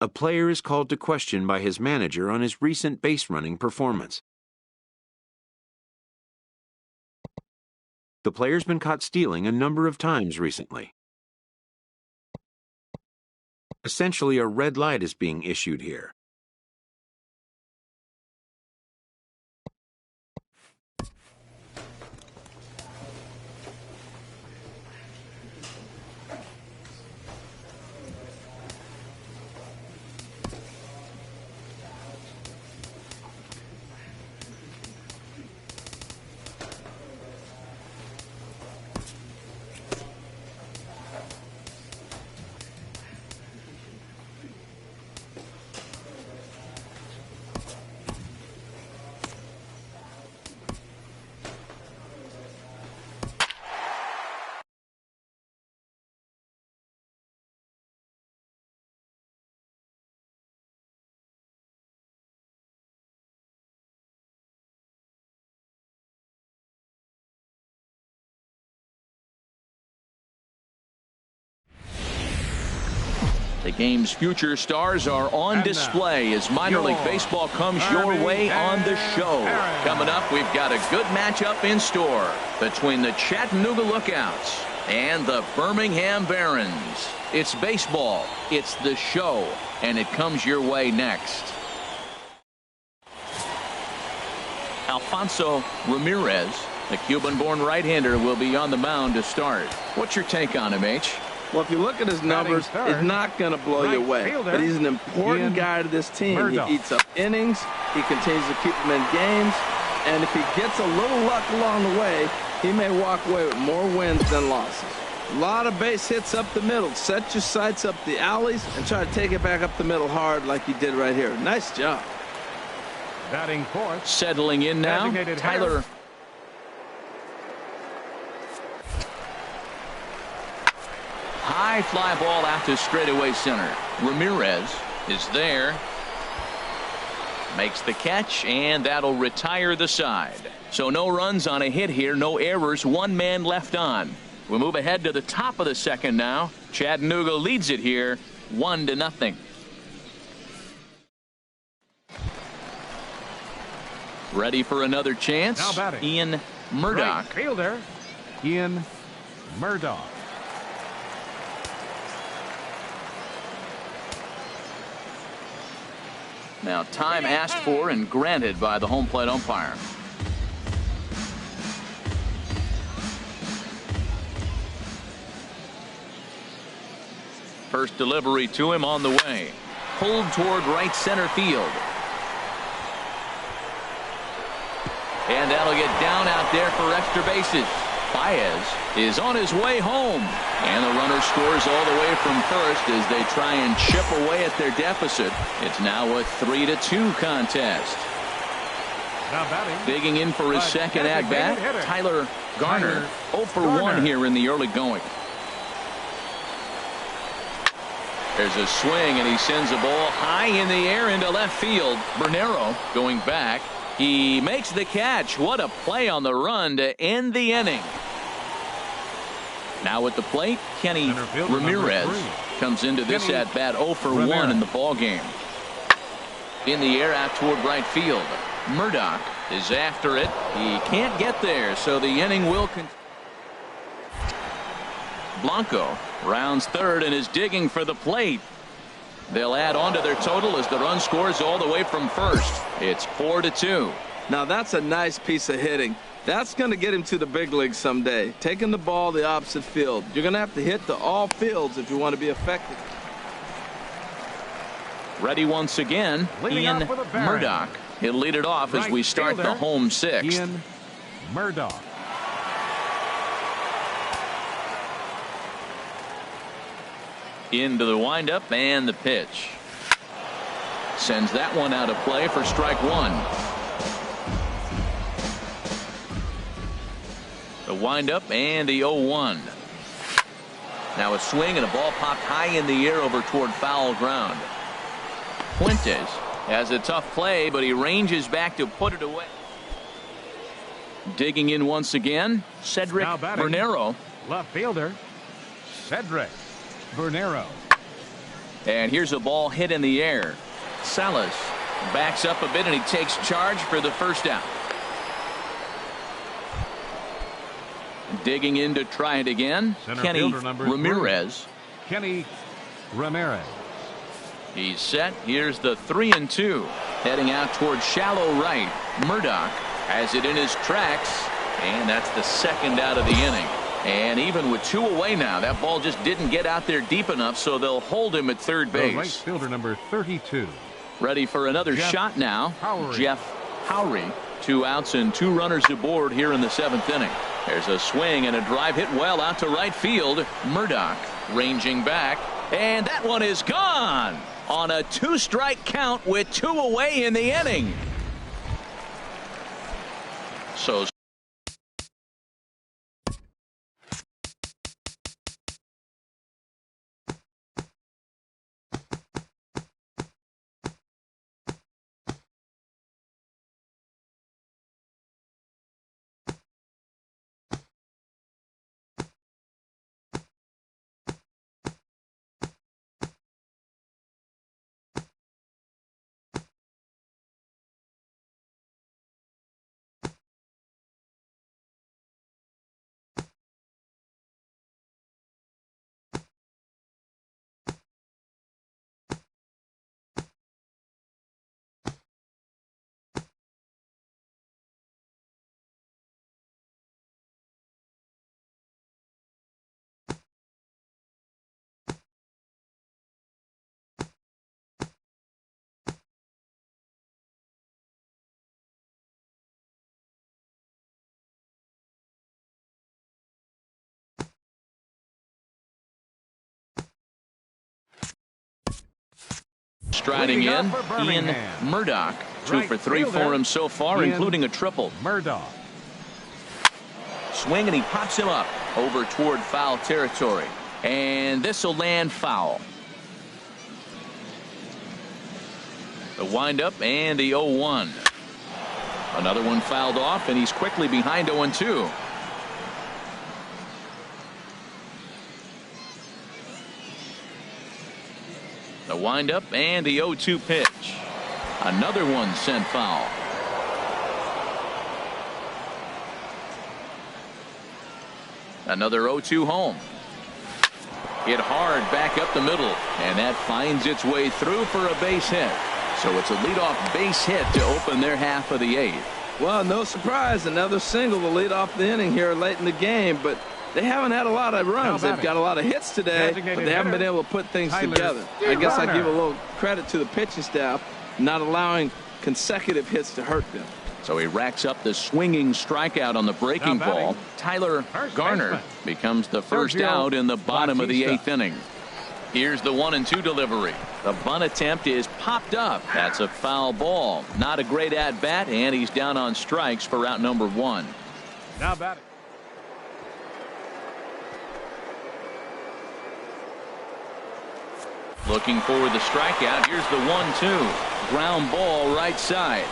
A player is called to question by his manager on his recent base running performance. The player's been caught stealing a number of times recently. Essentially, a red light is being issued here. The game's future stars are on display as minor league baseball comes your way on the show. Coming up, we've got a good matchup in store between the Chattanooga Lookouts and the Birmingham Barons. It's baseball, it's the show, and it comes your way next. Alfonso Ramirez, the Cuban-born right-hander, will be on the mound to start. What's your take on him, H? Well, if you look at his numbers, it's not going to blow you away. But he's an important guy to this team. He eats up innings. He continues to keep them in games. And if he gets a little luck along the way, he may walk away with more wins than losses. A lot of base hits up the middle. Set your sights up the alleys and try to take it back up the middle hard like you did right here. Nice job. Batting fourth. Settling in now, Tyler. High fly ball out to straightaway center. Ramirez is there. Makes the catch, and that'll retire the side. So no runs on a hit here, no errors, one man left on. We'll move ahead to the top of the second now. Chattanooga leads it here 1-0. Ready for another chance. Now batting, Ian Murdoch. Right fielder, Ian Murdoch. Now time asked for and granted by the home plate umpire. First delivery to him on the way. Pulled toward right center field. And that'll get down out there for extra bases. Baez is on his way home. And the runner scores all the way from first as they try and chip away at their deficit. It's now a 3-2 contest. Now batting, digging in for his second at-bat, Tyler Garner. 0 for 1 here in the early going. There's a swing, and he sends a ball high in the air into left field. Bernero going back. He makes the catch. What a play on the run to end the inning. Now at the plate, Kenny Ramirez comes into this at-bat 0 for 1 in the ball game. In the air out toward right field. Murdoch is after it. He can't get there, so the inning will continue. Blanco rounds third and is digging for the plate. They'll add on to their total as the run scores all the way from first. It's 4-2. Now that's a nice piece of hitting. That's going to get him to the big leagues someday. Taking the ball the opposite field. You're going to have to hit to all fields if you want to be effective. Ready once again, Ian Murdoch. He'll lead it off as we start the home sixth. Ian Murdoch. Into the windup and the pitch. Sends that one out of play for strike one. The windup and the 0-1. Now a swing and a ball popped high in the air over toward foul ground. Fuentes has a tough play, but he ranges back to put it away. Digging in once again, Cedric Bernero. Left fielder, Cedric Bernero. And here's a ball hit in the air. Salas backs up a bit and he takes charge for the first out. Digging in to try it again, Kenny Ramirez. Kenny Ramirez. He's set. Here's the 3-2. Heading out towards shallow right. Murdoch has it in his tracks, and that's the second out of the inning. And even with 2 away now, that ball just didn't get out there deep enough, so they'll hold him at third base. The right fielder, number 32. Ready for another shot now. Howry. Jeff Howry. 2 outs and 2 runners aboard here in the 7th inning. There's a swing and a drive hit well out to right field. Murdoch ranging back, and that one is gone on a 2-strike count with 2 away in the inning. So striding in, Ian Murdoch. 2 for 3 for him so far, including a triple. Murdoch. Swing, and he pops him up over toward foul territory. And this will land foul. The windup and the 0-1. Another one fouled off, and he's quickly behind 0-2. The windup and the 0-2 pitch. Another one sent foul. Another 0-2 home. Hit hard back up the middle, and that finds its way through for a base hit. So it's a leadoff base hit to open their half of the 8th. Well, no surprise, another single to lead off the inning here late in the game, but they haven't had a lot of runs. They've got a lot of hits today, but they haven't been able to put things together. I guess I give a little credit to the pitching staff, not allowing consecutive hits to hurt them. So he racks up the swinging strikeout on the breaking ball. Tyler Garner becomes the first out in the bottom of the 8th inning. Here's the 1-2 delivery. The bunt attempt is popped up. That's a foul ball. Not a great at bat, and he's down on strikes for out number 1. Now batting. Looking for the strikeout. Here's the 1-2. Ground ball right side.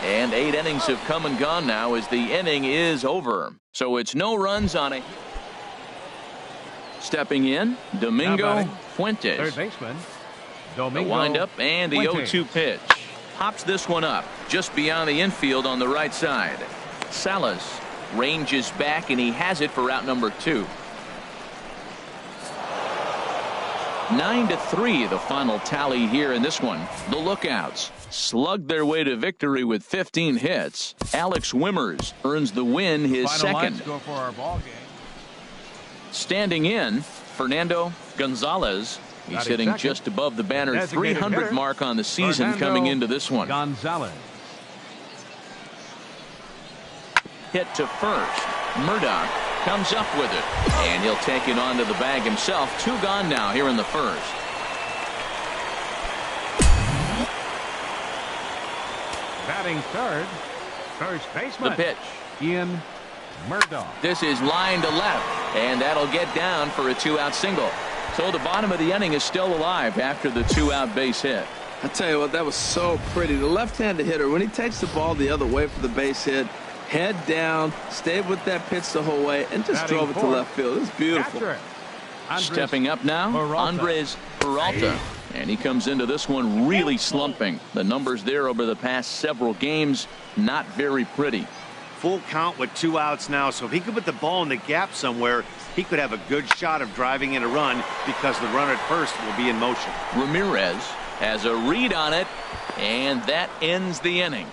And 8 innings have come and gone now as the inning is over. So it's no runs on a. Stepping in, Domingo Fuentes. Third baseman, The windup and the 0-2 pitch. Pops this one up just beyond the infield on the right side. Salas ranges back, and he has it for out number 2. 9-3 the final tally here in this one. The Lookouts slugged their way to victory with 15 hits. Alex Wimmers earns the win, his second. Go for our ball game. Standing in, Fernando Gonzalez. He's hitting just above the banner 300 mark on the season coming into this one. Gonzalez. Hit to first. Murdoch comes up with it, and he'll take it onto the bag himself. 2 gone now here in the first. Batting third, first baseman. The pitch. Ian Murdoch. This is line to left, and that'll get down for a 2-out single. So the bottom of the inning is still alive after the 2-out base hit. I tell you what, that was so pretty. The left-handed hitter, when he takes the ball the other way for the base hit, head down, stayed with that pitch the whole way, and just drove it to left field. It was beautiful. Stepping up now, Andres Peralta. And he comes into this one really slumping. The numbers there over the past several games, not very pretty. Full count with 2 outs now, so if he could put the ball in the gap somewhere, he could have a good shot of driving in a run because the runner at first will be in motion. Ramirez has a read on it, and that ends the inning.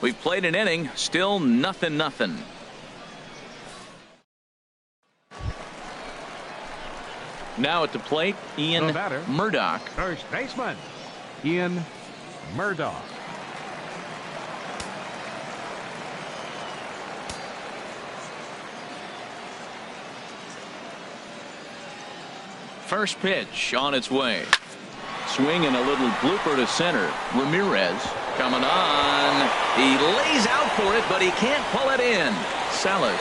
We've played an inning, still 0-0. Now at the plate, Ian Murdoch. First baseman, Ian Murdoch. First pitch on its way. Swing and a little blooper to center. Ramirez coming on. He lays out for it, but he can't pull it in. Salas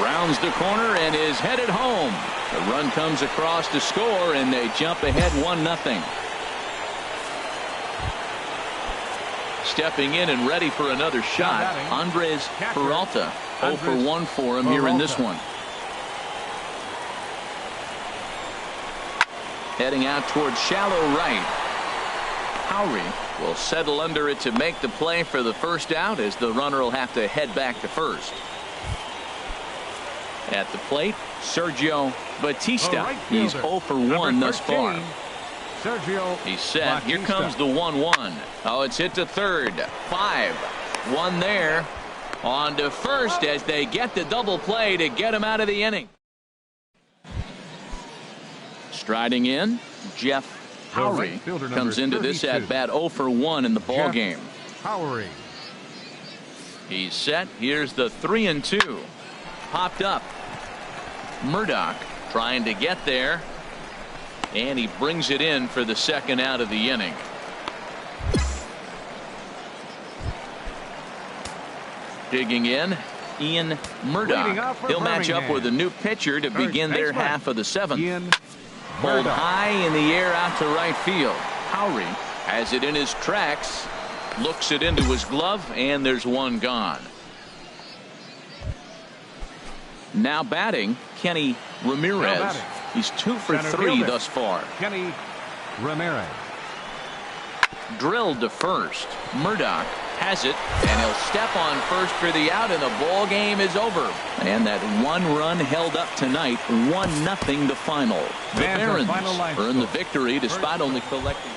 rounds the corner and is headed home. The run comes across to score, and they jump ahead 1-0. Stepping in and ready for another shot, Andres Peralta. 0 for 1 for him here in this one. Heading out towards shallow right. Howry will settle under it to make the play for the first out, as the runner will have to head back to first. At the plate, Sergio Batista. He's 0 for 1 thus far. He's set. Here comes the 1-1. Oh, it's hit to third. 5-1 there. On to first as they get the double play to get him out of the inning. Striding in, Jeff Howry comes into this at bat 0 for 1 in the ball game. Howry. He's set. Here's the 3-2. Popped up. Murdoch trying to get there, and he brings it in for the second out of the inning. Digging in, Ian Murdoch. He'll match up with a new pitcher to begin their half of the 7th. Pulled high in the air out to right field. Howry has it in his tracks, looks it into his glove, and there's one gone. Now batting, Kenny Ramirez. He's 2 for 3 thus far. Kenny Ramirez. Drilled to first. Murdoch has it, and he'll step on first for the out, and the ball game is over. And that 1 run held up tonight. 1-0 the final. The Barons earn the victory despite only collecting.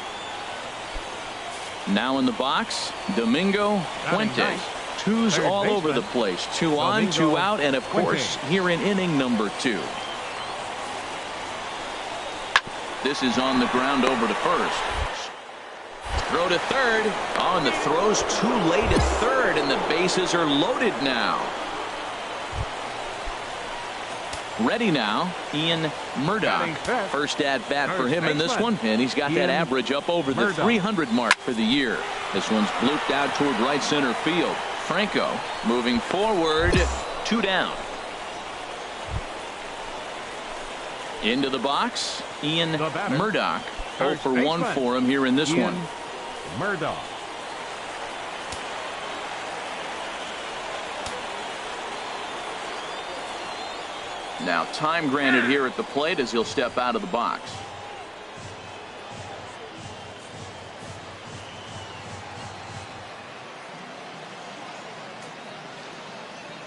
Now in the box, Domingo Fuentes. 2s all over the place. 2 on, 2 out, and of course here in inning number 2. This is on the ground over to first. Throw to third. Oh, and the throw's too late at third, and the bases are loaded now. Ready now, Ian Murdoch. First at bat for him in this one, and he's got that average up over the 300 mark for the year. This one's blooped out toward right center field. Franco moving forward, 2 down. Into the box, Ian Murdoch. 0 for 1 for him here in this one. Murdoch. Now time granted here at the plate as he'll step out of the box.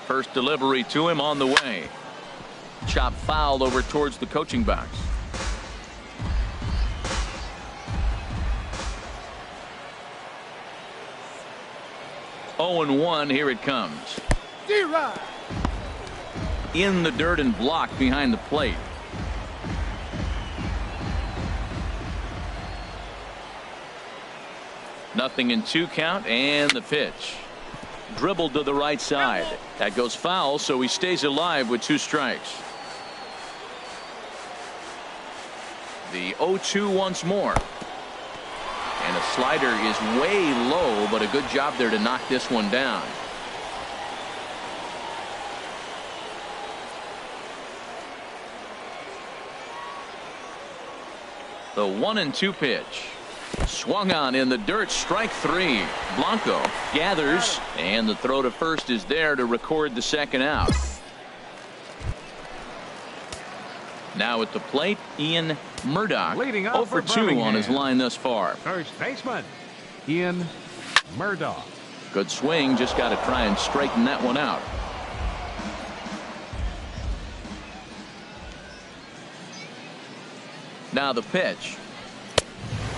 First delivery to him on the way. Chop fouled over towards the coaching box. Oh, 0-1. Here it comes. In the dirt and blocked behind the plate. Nothing in 2 count, and the pitch. Dribbled to the right side. That goes foul, so he stays alive with 2 strikes. The 0-2 once more. And a slider is way low, but a good job there to knock this one down. The 1-2 pitch. Swung on in the dirt, strike 3. Blanco gathers, and the throw to first is there to record the second out. Now at the plate, Ian Murdoch. 0 for 2 on his line thus far. First baseman, Ian Murdoch. Good swing, just got to try and straighten that one out. Now the pitch.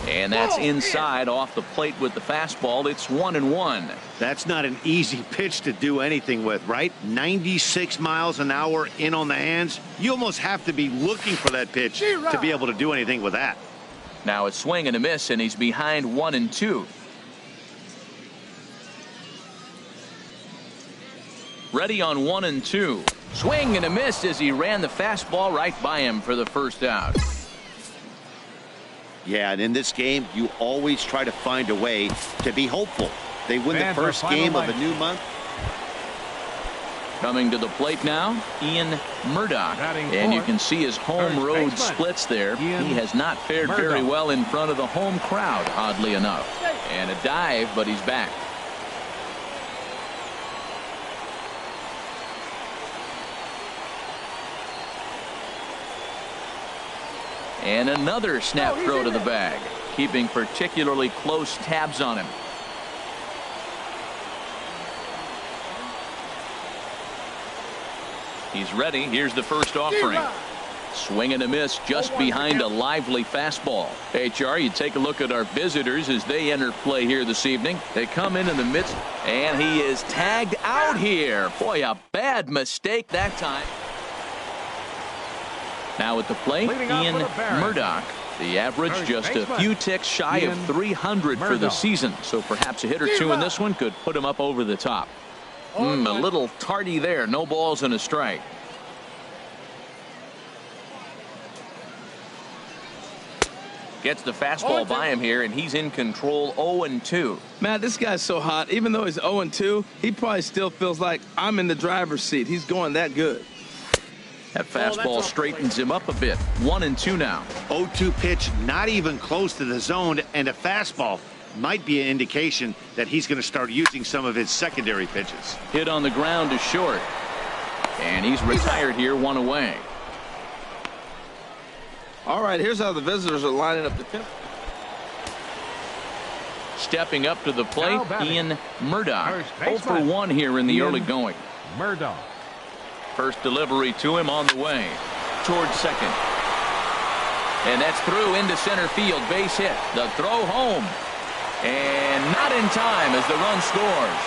And that's inside off the plate with the fastball. It's 1-1. That's not an easy pitch to do anything with, right? 96 miles an hour in on the hands. You almost have to be looking for that pitch to be able to do anything with that. Now a swing and a miss, and he's behind 1-2. Ready on 1-2. Swing and a miss as he ran the fastball right by him for the first out. Yeah, and in this game, you always try to find a way to be hopeful. They win the first game of a new month. Coming to the plate now, Ian Murdoch. And you can see his home road splits there. He has not fared very well in front of the home crowd, oddly enough. And a dive, but he's back. And another snap throw to the bag, keeping particularly close tabs on him. He's ready. Here's the first offering. Swing and a miss just behind a lively fastball. Hey, Char, you take a look at our visitors as they enter play here this evening. They come in the midst, and he is tagged out here. Boy, a bad mistake that time. Now at the plate, Ian Murdoch. The average just a few ticks shy of 300 for the season. So perhaps a hit or two in this one could put him up over the top. A little tardy there. No balls and a strike. Gets the fastball by him here, and he's in control. 0-2. Matt, this guy's so hot. Even though he's 0-2, he probably still feels like I'm in the driver's seat. He's going that good. That fastball straightens him up a bit. 1-2 now. 0-2 pitch, not even close to the zone, and a fastball might be an indication that he's going to start using some of his secondary pitches. Hit on the ground to short. And he's retired here, one away. All right, here's how the visitors are lining up the pin. Stepping up to the plate, Ian Murdoch. 0-for-1 here in the early going. Murdoch. First delivery to him on the way. Towards second. And that's through into center field. Base hit. The throw home. And not in time as the run scores.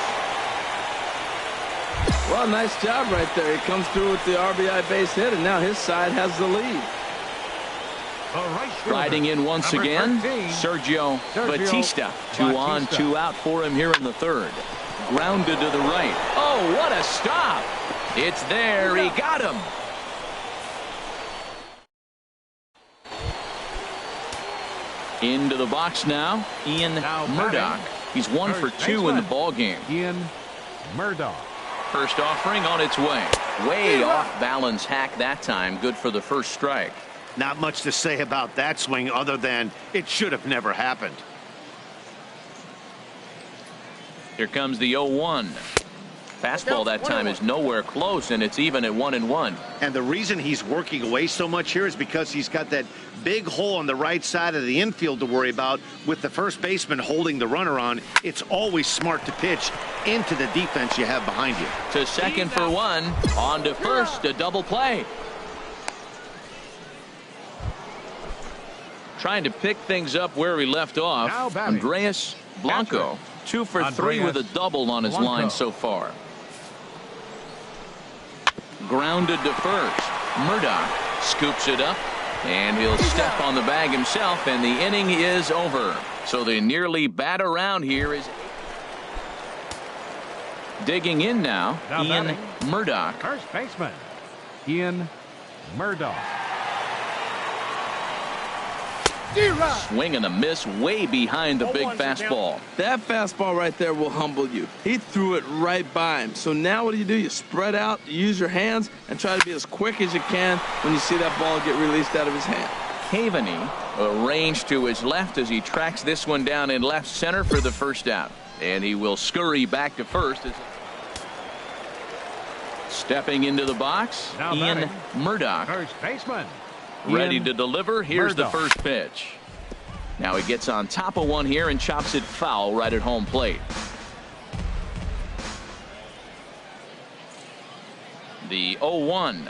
Well, nice job right there. He comes through with the RBI base hit, and now his side has the lead. Riding in once again, Sergio Batista. 2 on, 2 out for him here in the third. Grounded to the right. Oh, what a stop. It's there. He got him. Into the box now, Ian Murdoch. He's 1 for 2 in the ball game. Ian Murdoch. First offering on its way. Way off balance hack that time. Good for the first strike. Not much to say about that swing other than it should have never happened. Here comes the 0-1. Fastball that time is nowhere close, and it's even at 1-1. And the reason he's working away so much here is because he's got that big hole on the right side of the infield to worry about. With the first baseman holding the runner on, it's always smart to pitch into the defense you have behind you. To second for 1. On to first, a double play. Trying to pick things up where he left off. Andreas Blanco. 2 for 3 with a double on his line so far. Grounded to first. Murdoch scoops it up, and he'll step on the bag himself, and the inning is over. So they nearly bat around here. Is digging in now Ian Murdoch. First baseman, Ian Murdoch. Swing and a miss way behind the big fastball. That fastball right there will humble you. He threw it right by him. So now what do? You spread out, you use your hands, and try to be as quick as you can when you see that ball get released out of his hand. Cavaney arranged to his left as he tracks this one down in left center for the first out. And he will scurry back to first. Stepping into the box, Ian Murdoch. First baseman. Ready to deliver. Here's the first pitch. Now he gets on top of one here and chops it foul right at home plate. The 0-1.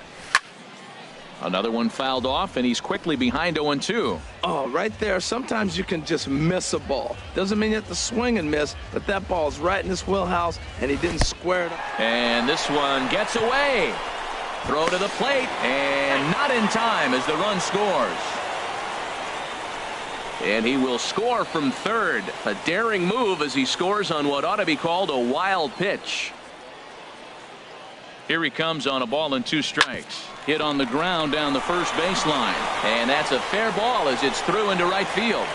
Another one fouled off, and he's quickly behind 0-2. Oh, right there. Sometimes you can just miss a ball. Doesn't mean you have to swing and miss, but that ball's right in his wheelhouse, and he didn't square it up. And this one gets away. Throw to the plate, and not in time as the run scores. And he will score from third. A daring move as he scores on what ought to be called a wild pitch. Here he comes on a ball and 2 strikes. Hit on the ground down the first baseline. And that's a fair ball as it's through into right field.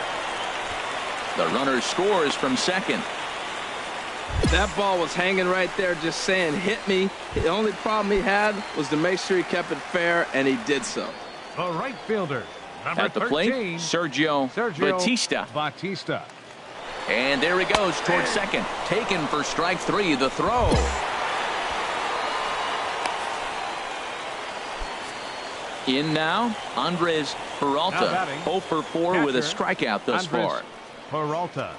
The runner scores from second. That ball was hanging right there just saying hit me. The only problem he had was to make sure he kept it fair, and he did so. The right fielder, number at the 13, plate, Sergio Batista. And there he goes towards second. Taken for strike 3, the throw. In now, Andres Peralta, 0 for 4 with a strikeout thus far. Peralta.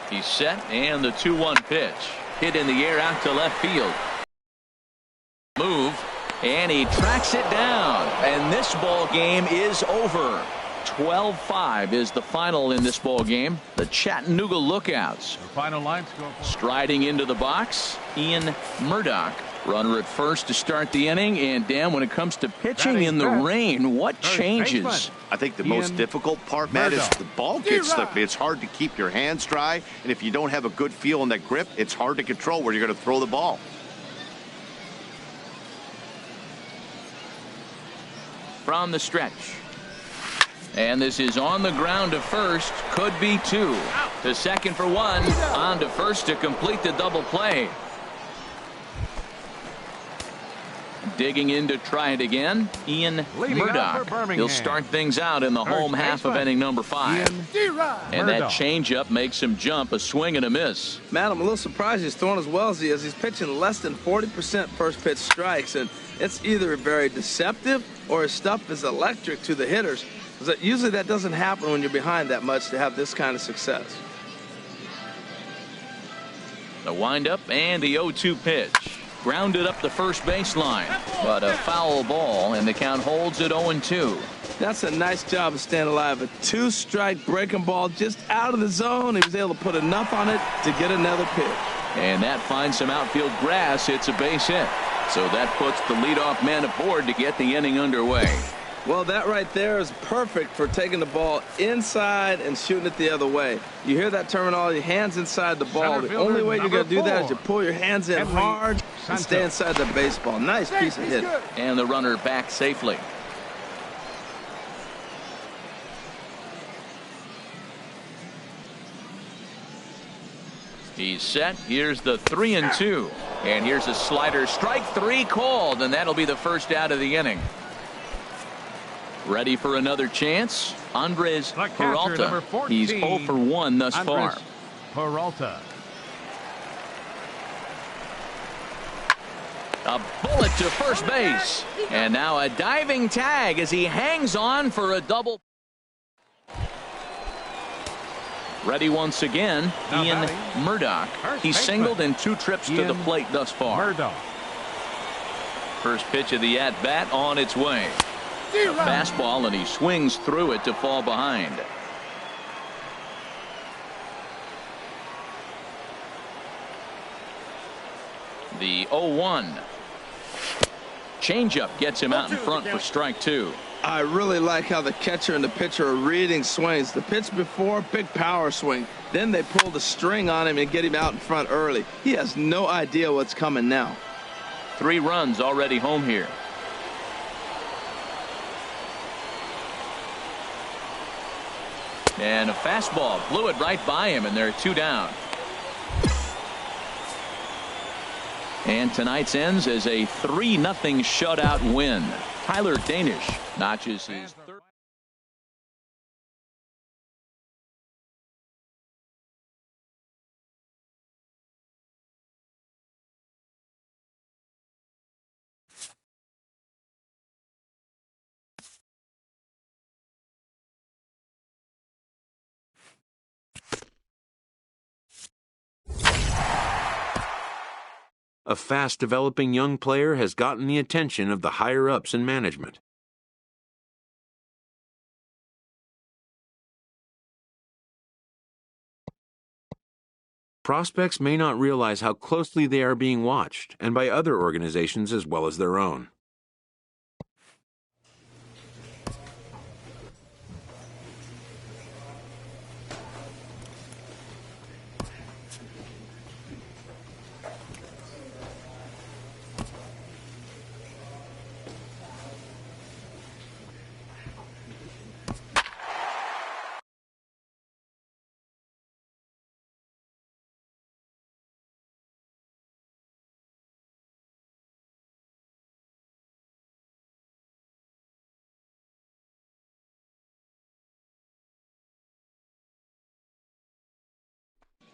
He's set, and the 2-1 pitch. Hit in the air out to left field. Move, and he tracks it down. And this ball game is over. 12-5 is the final in this ball game. The Chattanooga Lookouts. The final line score. Striding into the box, Ian Murdoch. Runner at first to start the inning. And Dan, when it comes to pitching in the rain, what changes? I think the most difficult part, Matt, is the ball gets slippery. It's hard to keep your hands dry, and if you don't have a good feel in that grip, it's hard to control where you're going to throw the ball. From the stretch. And this is on the ground to first. Could be 2. To second for 1. On to first to complete the double play. Digging in to try it again, Ian Murdoch. He'll start things out in the home half of inning number 5. And that changeup makes him jump, a swing and a miss. Matt, I'm a little surprised he's throwing as well as he is. He's pitching less than 40% first pitch strikes, and it's either very deceptive or his stuff is electric to the hitters. Usually that doesn't happen when you're behind that much to have this kind of success. The windup and the 0-2 pitch. Grounded up the first baseline, but a foul ball, and the count holds at 0-2. That's a nice job of staying alive. A 2-strike breaking ball just out of the zone. He was able to put enough on it to get another pitch. And that finds some outfield grass. It's a base hit. So that puts the leadoff man aboard to get the inning underway. Well, that right there is perfect for taking the ball inside and shooting it the other way. You hear that terminology, hands inside the ball. The only way you're going to do that is you pull your hands in hard and stay inside the baseball. Nice piece of hitting. And the runner back safely. He's set. Here's the 3-2. And here's a slider. Strike 3 called, and that'll be the first out of the inning. Ready for another chance? Andres Peralta. He's 0 for 1 thus far. Peralta. A bullet to first base. And now a diving tag as he hangs on for a double. Ready once again, Ian Murdoch. He's singled in 2 trips to the plate thus far. First pitch of the at-bat on its way. A fastball, and he swings through it to fall behind. The 0-1. Changeup gets him out in front for strike 2. I really like how the catcher and the pitcher are reading swings. The pitch before, big power swing. Then they pull the string on him and get him out in front early. He has no idea what's coming now. 3 runs already home here. And a fastball blew it right by him, and there are 2 down. And tonight's ends as a 3-0 shutout win. Tyler Danish notches his third. A fast-developing young player has gotten the attention of the higher-ups in management. Prospects may not realize how closely they are being watched, and by other organizations as well as their own.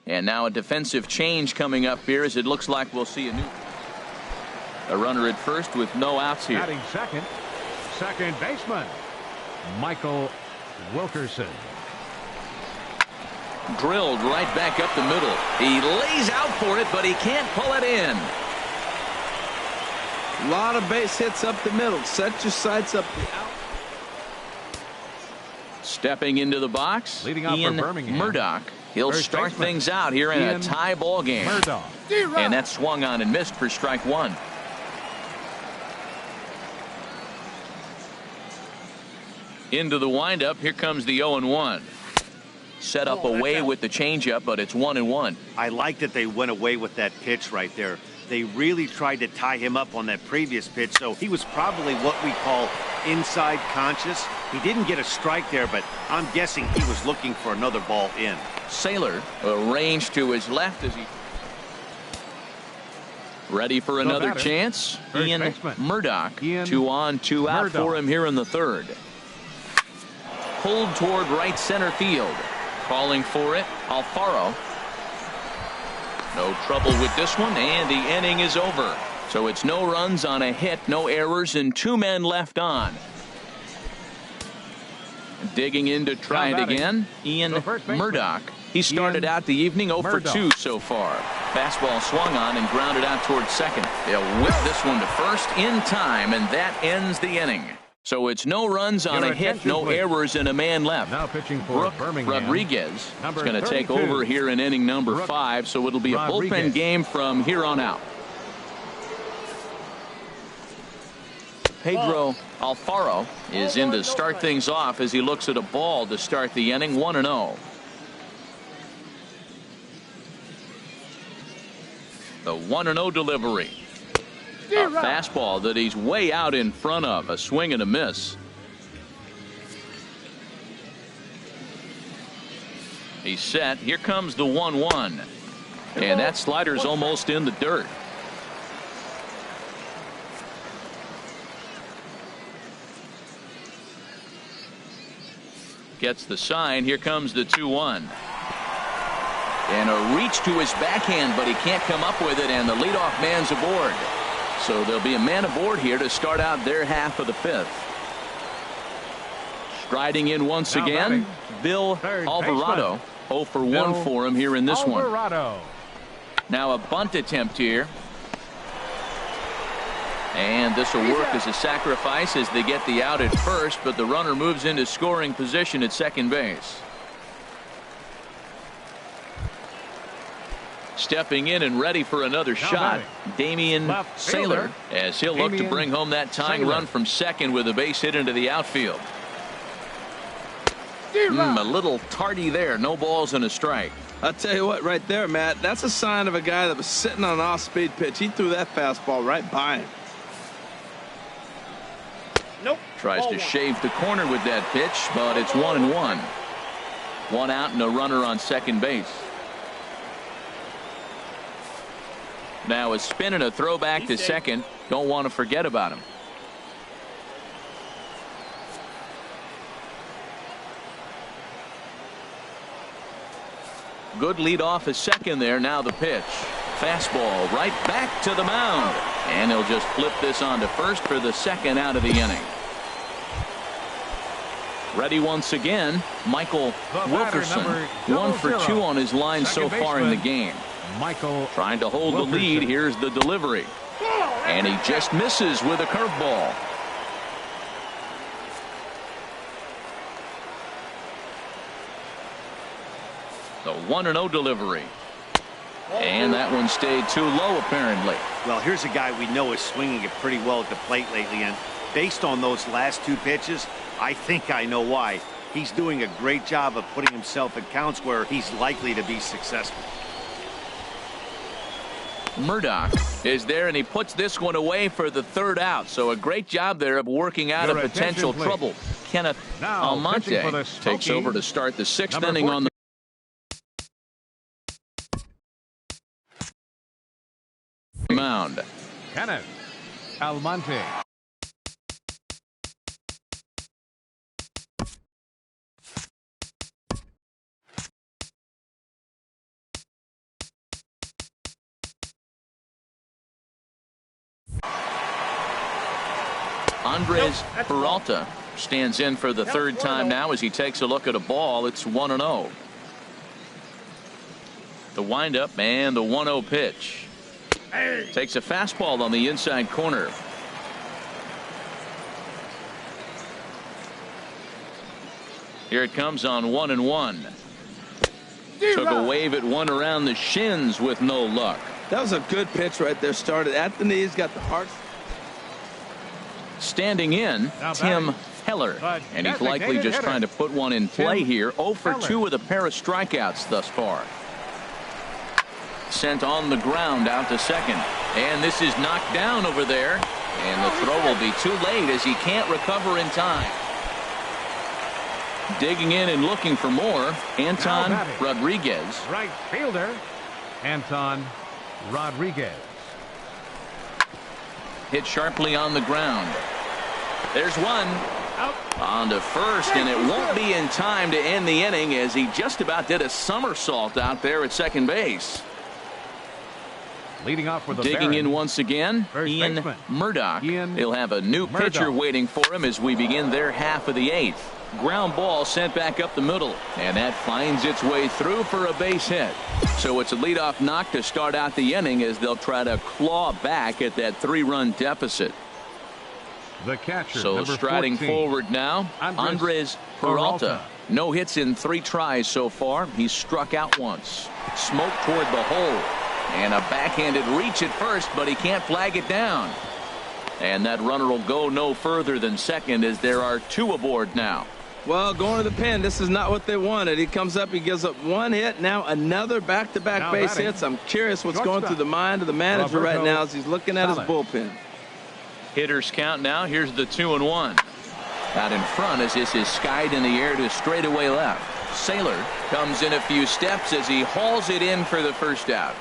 And now a defensive change coming up here, as it looks like we'll see a runner at first with no outs here. Batting second baseman, Michael Wilkerson. Drilled right back up the middle. He lays out for it, but he can't pull it in. A lot of base hits up the middle. Set your sights up the out. Stepping into the box, Leading off Ian for Birmingham. Murdoch. He'll First start baseman, things out here in Ian a tie ball game. Murdoch. And that swung on and missed for strike one. Into the windup. Here comes the 0-1. Set up away with the changeup, but it's 1-1. I like that they went away with that pitch right there. They really tried to tie him up on that previous pitch, so he was probably what we call inside conscious. He didn't get a strike there, but I'm guessing he was looking for another ball in. Saylor arranged to his left as he ready for another batter. chance. First Ian baseman. Murdoch. Ian 2 on, 2 out Murdoch. for him here in the third. Pulled toward right center field. Calling for it, Alfaro. No trouble with this one, and the inning is over. So it's no runs on a hit, no errors, and 2 men left on. Digging in to try it again, Ian Murdoch. He started out the evening 0 for 2 so far. Fastball swung on and grounded out towards second. They'll whip this one to first in time, and that ends the inning. So it's no runs on a hit, no errors, and a man left. Now pitching for Birmingham. Rodriguez is Number going to take 32. over here in inning number 5, so it'll be a Rodriguez. bullpen game from here on out. Pedro Alfaro is in to start things off as he looks at a ball to start the inning. 1-0. The 1-0 delivery. A fastball that he's way out in front of. A swing and a miss. He's set. Here comes the 1-1. And that slider's almost in the dirt. Gets the sign. Here comes the 2-1. And a reach to his backhand, but he can't come up with it, and the leadoff man's aboard. So there'll be a man aboard here to start out their half of the 5th. Striding in once Now again, batting, Bill third Alvarado. 0 for 1 Bill for him here in this Alvarado. one. Now a bunt attempt here. And this will work as a sacrifice as they get the out at first, but the runner moves into scoring position at second base. Stepping in and ready for another shot, Damian Left Saylor, fielder, as he'll look to Damian bring home that tying Saylor. run from second with a base hit into the outfield. A little tardy there. No balls and a strike. I'll tell you what, right there, Matt, that's a sign of a guy that was sitting on an off-speed pitch. He threw that fastball right by him. Nope. Tries to shave the corner with that pitch, but it's 1-1. 1 out and a runner on second base. Now a spin and a throwback to second. Don't want to forget about him. Good lead off at second there. Now the pitch. Fastball right back to the mound. And he'll just flip this on to first for the second out of the inning. Ready once again, Michael The batter, Wilkerson. number 1 for 2 on his line so Second far in the baseman, game. Michael trying to hold Wilkerson. the lead. Here's the delivery. And he just misses with a curveball. The 1-0 delivery. And that one stayed too low, apparently. Well, here's a guy we know is swinging it pretty well at the plate lately, and based on those last two pitches, I think I know why. He's doing a great job of putting himself in counts where he's likely to be successful. Murdoch is there, and he puts this one away for the third out. So a great job there of working out Your of potential attention, trouble. Kenneth Now, Almonte pitching for the takes Smokies, over to start the sixth number inning on the mound. Kenneth Almonte. Andres Peralta stands in for the third time now as he takes a look at a ball. It's 1-0. The windup and the 1-0 pitch. Takes a fastball on the inside corner. Here it comes on 1-1. Took a wave at one around the shins with no luck. That was a good pitch right there. Started at the knees, got the heart. Standing in, Tim Heller, and he's likely just trying to put one in play here. 0 for 2 with a pair of strikeouts thus far. Sent on the ground out to second, and this is knocked down over there, and the throw will be too late as he can't recover in time. Digging in and looking for more, Anton Rodriguez. Right fielder, Anton Rodriguez. Hit sharply on the ground. There's one. Out. On to first, and it won't be in time to end the inning as he just about did a somersault out there at second base. Leading off for the Digging Barons, in once again, first Ian baseman, Murdoch. Ian He'll have a new pitcher Murdoch. waiting for him as we begin their half of the eighth. Ground ball sent back up the middle, and that finds its way through for a base hit. So it's a leadoff knock to start out the inning as they'll try to claw back at that 3-run deficit. The catcher, So number striding 14, forward now, Andres Peralta. No hits in 3 tries so far. He's struck out once. Smoke toward the hole. And a backhanded reach at first, but he can't flag it down. And that runner will go no further than second as there are 2 aboard now. Well, going to the pen, this is not what they wanted. He comes up, he gives up 1 hit, now another back-to-back Now base batting. hits. I'm curious what's Shortstop. going through the mind of the manager right Roberto now as he's looking at his Salas. bullpen. Hitters count now. Here's the 2-1. Out in front as this is skied in the air to straightaway left. Saylor comes in a few steps as he hauls it in for the first out.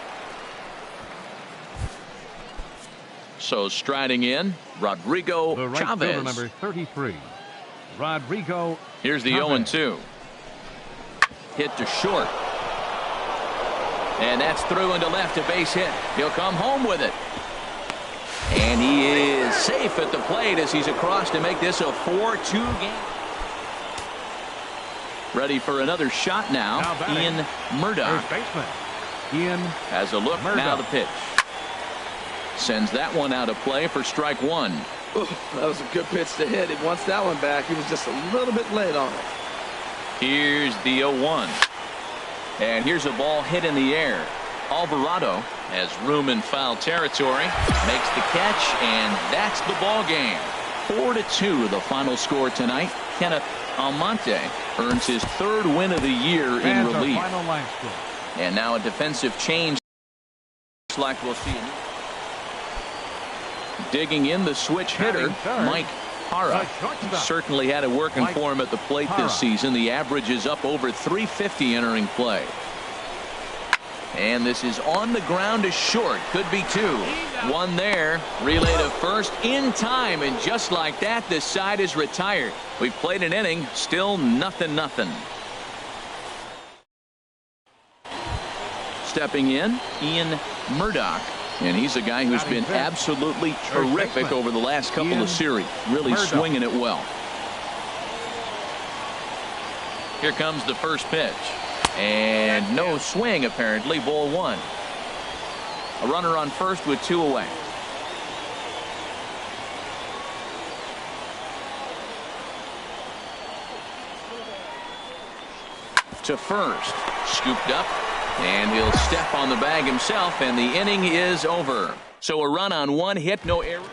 So striding in, Rodrigo the right fielder, Chavez. number 33, Rodrigo. Here's the Chavez. 0-2. Hit to short. And that's through into left, a base hit. He'll come home with it. And he is safe at the plate as he's across to make this a 4-2 game. Ready for another shot now, Now Ian Murdoch. First baseman, Ian Has a look, Murdoch. now the pitch. Sends that one out of play for strike 1. Ooh, that was a good pitch to hit. He wants that one back. He was just a little bit late on it. Here's the 0-1. And here's a ball hit in the air. Alvarado has room in foul territory, makes the catch, and that's the ball game. 4-2 the final score tonight. Kenneth Almonte earns his 3rd win of the year in Fans, our relief. final line score. And now a defensive change. Looks like we'll see. Digging in the switch hitter, Batting third, Mike Hara. the shortstop. Certainly had it working Mike for him at the plate Hara. this season. The average is up over 350 entering play. And this is on the ground to short. Could be 2. One there. Relay to first in time. And just like that, this side is retired. We've played an inning. Still nothing. Stepping in, Ian Murdoch. And he's a guy who's been absolutely terrific over the last couple of series. Really swinging it well. Here comes the first pitch. And no swing, apparently. Ball 1. A runner on first with 2 away. To first, scooped up, and he'll step on the bag himself, and the inning is over. So a run on 1 hit, no error.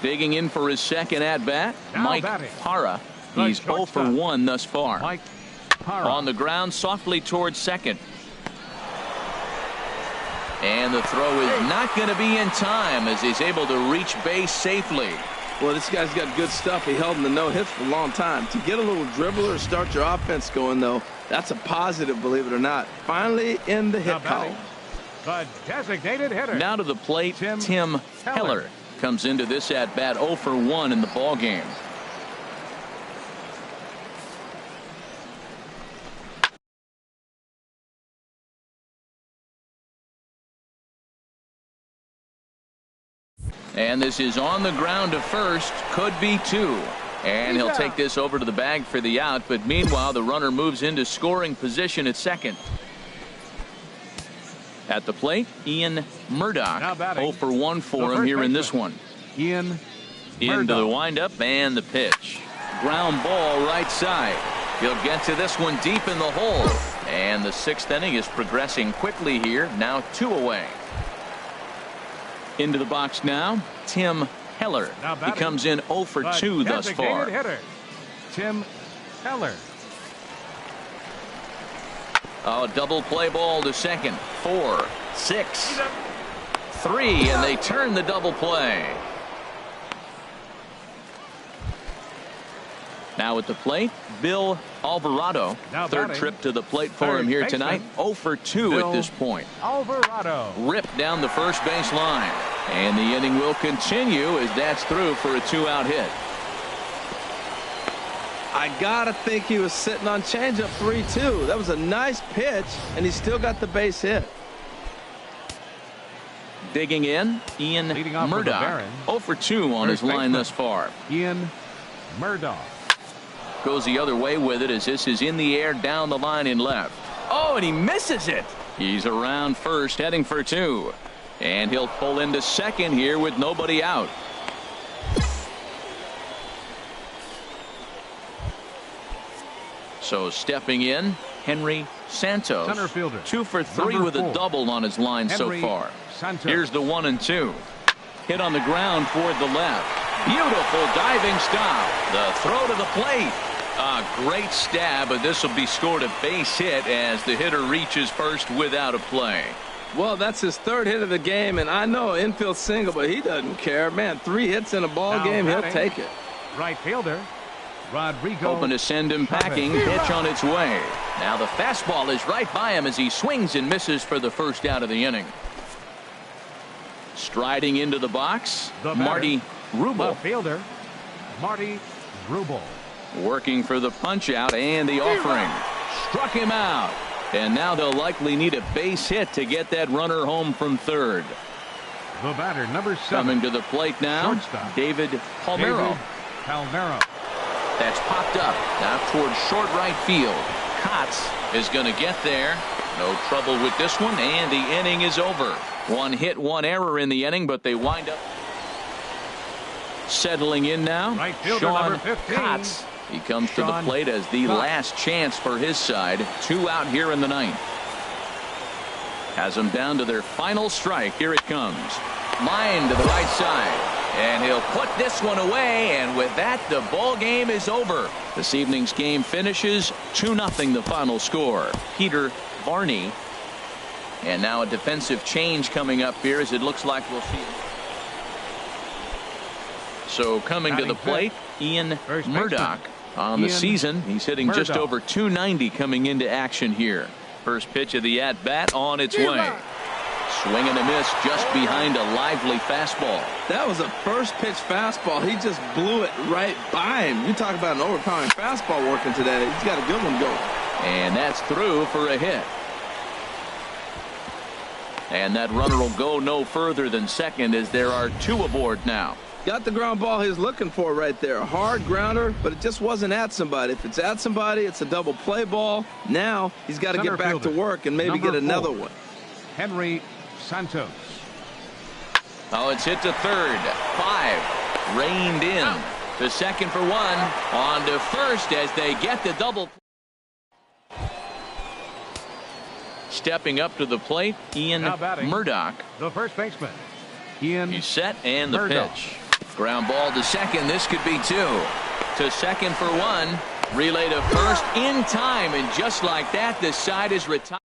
Digging in for his second at-bat, Mike Parra. He's 0 for 1 thus far. Mike Parra. On the ground, softly towards second. And the throw is not going to be in time as he's able to reach base safely. Well, this guy's got good stuff. He held him to no hits for a long time. To get a little dribbler, start your offense going, though, that's a positive, believe it or not. Finally in the hit column. The designated hitter. Now to the plate, Tim Heller comes into this at-bat 0 for 1 in the ball game. And this is on the ground to first, could be 2. And he'll take this over to the bag for the out, but meanwhile the runner moves into scoring position at second. At the plate, Ian Murdoch. 0 for 1 for him here in this one. Ian Into the windup and the pitch. Ground ball right side. He'll get to this one deep in the hole. And the 6th inning is progressing quickly here. Now 2 away. Into the box now, Tim Heller. He comes in 0 for 2 thus far. Hitter, Tim Heller. Oh, double play ball to second. 4, 6, 3, and they turn the double play. Now at the plate, Bill Alvarado. Third trip to the plate for him here tonight. 0 for 2 at this point. Alvarado. Ripped down the first base line. And the inning will continue as that's through for a 2-out hit. I gotta think he was sitting on changeup 3-2. That was a nice pitch, and he still got the base hit. Digging in, Ian Murdoch. 0 for 2 on his line thus far. Ian Murdoch. Goes the other way with it as this is in the air down the line in left. Oh, and he misses it. He's around first, heading for 2. And he'll pull into second here with nobody out. So stepping in, Henry Santos. Center fielder. 2 for 3 with a double on his line so far. Santos. Here's the 1-2. Hit on the ground toward the left. Beautiful diving stop. The throw to the plate. A great stab, but this will be scored a base hit as the hitter reaches first without a play. Well, that's his 3rd hit of the game, and I know infield single, but he doesn't care. Man, 3 hits in a ball game, he'll take it. Right fielder, Rodrigo. Open to send him packing. Pitch on its way. Now the fastball is right by him as he swings and misses for the first out of the inning. Striding into the box, Marty Rubel. Left fielder, Marty Rubel. Working for the punch out and the offering. Struck him out. And now they'll likely need a base hit to get that runner home from third. The batter, number 7. Coming to the plate now, shortstop, David Palmeiro. That's popped up now towards short right field. Kotz is going to get there. No trouble with this one, and the inning is over. 1 hit, 1 error in the inning, but they wind up settling in now. Right fielder, Sean number 15. Kotz. He comes to the plate as the last chance for his side. 2 out here in the 9th. Has them down to their final strike. Here it comes. Line to the right side. And he'll put this one away. And with that, the ball game is over. This evening's game finishes 2-0 the final score. Peter Varney. And now a defensive change coming up here as it looks like we'll see it. So coming to the plate, Ian Murdoch. On the season, he's hitting just over 290 coming into action here. First pitch of the at-bat on its way. Swing and a miss just behind a lively fastball. That was a first pitch fastball. He just blew it right by him. You talk about an overpowering fastball working today. He's got a good one going. And that's through for a hit. And that runner will go no further than second as there are 2 aboard now. Got the ground ball he's looking for right there. A hard grounder, but it just wasn't at somebody. If it's at somebody, it's a double play ball. Now he's got to get back to work and maybe get another one. Henry Santos. Oh, it's hit to third. 5. Reined in. To second for 1. On to first as they get the double. Stepping up to the plate, Ian Murdoch. The first baseman. Ian. He's set and the Murdoch. pitch. Ground ball to second. This could be 2. To second for 1. Relay to first in time, and just like that, the side is retired.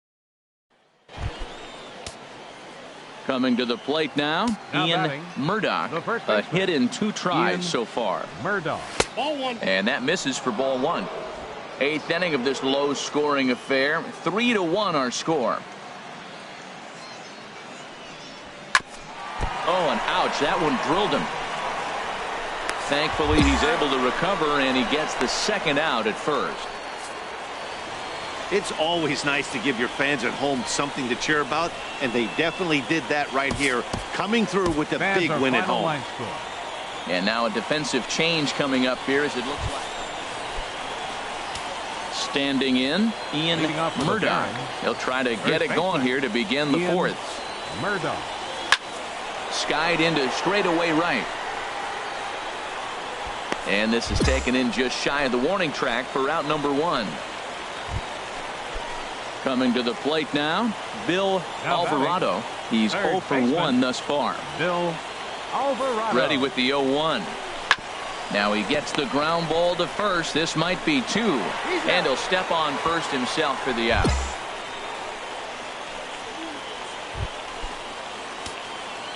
Coming to the plate now Ian batting, Murdoch. A hit in 2 tries Ian so far. Murdoch. Ball 1. And that misses for ball 1. 8th inning of this low-scoring affair. 3-1 our score. Oh, and ouch, that one drilled him. Thankfully, he's able to recover, and he gets the second out at first. It's always nice to give your fans at home something to cheer about, and they definitely did that right here, coming through with a big win at home. And now a defensive change coming up here, as it looks like. Standing in, Ian Murdoch. He'll try to get it going here to begin the 4th. Murdoch. Skied into straightaway right. And this is taken in just shy of the warning track for out number 1. Coming to the plate now, Bill Alvarado. He's 0 for 1 thus far. Bill Alvarado. Ready with the 0-1. Now he gets the ground ball to first. This might be 2. And he'll step on first himself for the out.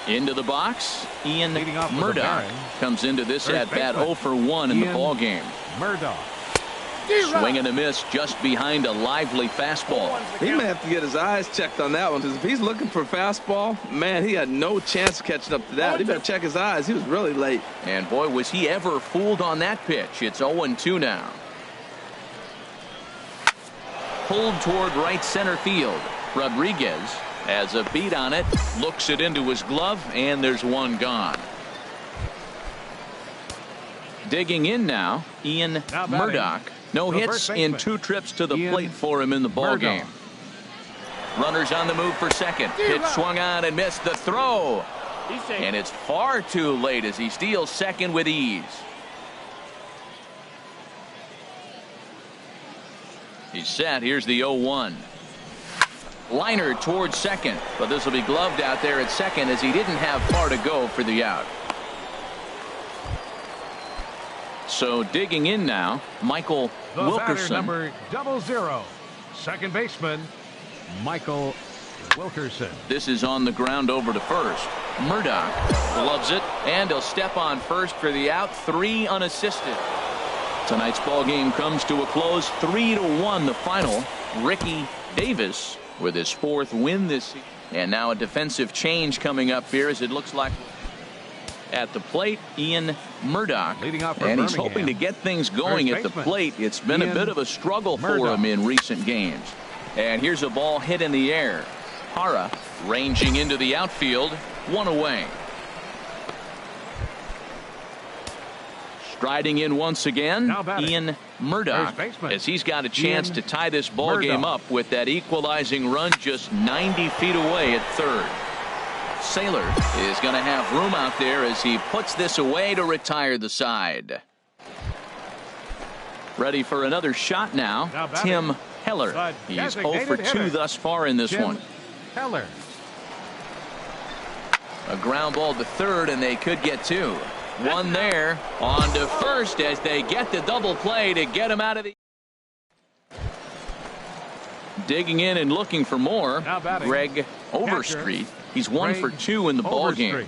Into the box, Ian Murdoch comes into this at-bat 0 for 1 in the ball game. Murdoch. Swing and a miss just behind a lively fastball. He may have to get his eyes checked on that one, because if he's looking for fastball, man, he had no chance of catching up to that. He better check his eyes. He was really late. And boy, was he ever fooled on that pitch. It's 0-2 now. Pulled toward right center field. Rodriguez has a beat on it, looks it into his glove, and there's one gone. Digging in now, Ian Murdoch. No hits in 2 trips to the plate for him in the ball game. Runners on the move for second. Pitch swung on and missed the throw. And it's far too late as he steals second with ease. He's set. Here's the 0-1. Liner towards second, but this will be gloved out there at second as he didn't have far to go for the out. So digging in now, Michael Wilkerson. Number 00, second baseman, Michael Wilkerson. This is on the ground over to first. Murdoch gloves it, and he'll step on first for the out. 3 unassisted. Tonight's ball game comes to a close. 3-1 the final. Ricky Davis with his 4th win this season. And now a defensive change coming up here, as it looks like at the plate, Ian Murdoch. And he's hoping to get things going at the plate. It's been a bit of a struggle for him in recent games. And here's a ball hit in the air. Hara ranging into the outfield. 1 away. Striding in once again, Ian Murdoch, as he's got a chance to tie this ball game up with that equalizing run just 90 feet away at third. Saylor is going to have room out there as he puts this away to retire the side. Ready for another shot now, Tim Heller. He's 0 for 2 thus far in this one. Heller. A ground ball to third, and they could get 2. 1 there, on to first as they get the double play to get him out of the. Digging in and looking for more, Greg Overstreet. He's 1 for 2 in the ball game.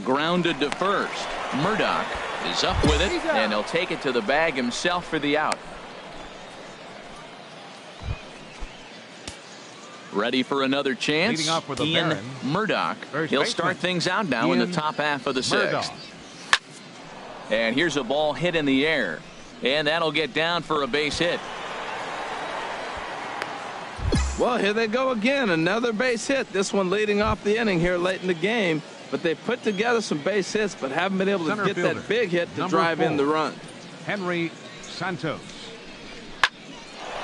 Grounded to first. Murdoch is up with it, and he'll take it to the bag himself for the out. Ready for another chance, Ian Murdoch. He'll start things out now in the top half of the 6th. And here's a ball hit in the air, and that'll get down for a base hit. Well, here they go again. Another base hit. This one leading off the inning here late in the game. But they put together some base hits, but haven't been able to get that big hit to drive in the run. Henry Santos.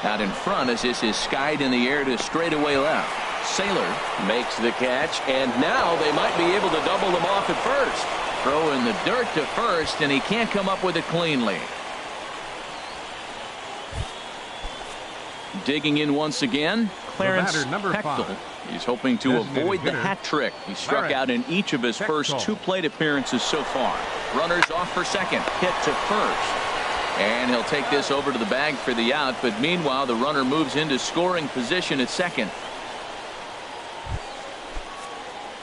Out in front as this is skied in the air to straightaway left. Sailor makes the catch, and now they might be able to double them off at first. throw in the dirt to first, and he can't come up with it cleanly. Digging in once again, Clarence Pechtel. He's hoping to avoid the hat trick. He struck out in each of his first 2 plate appearances so far. Runners off for second, hit to first. And he'll take this over to the bag for the out, but meanwhile the runner moves into scoring position at second.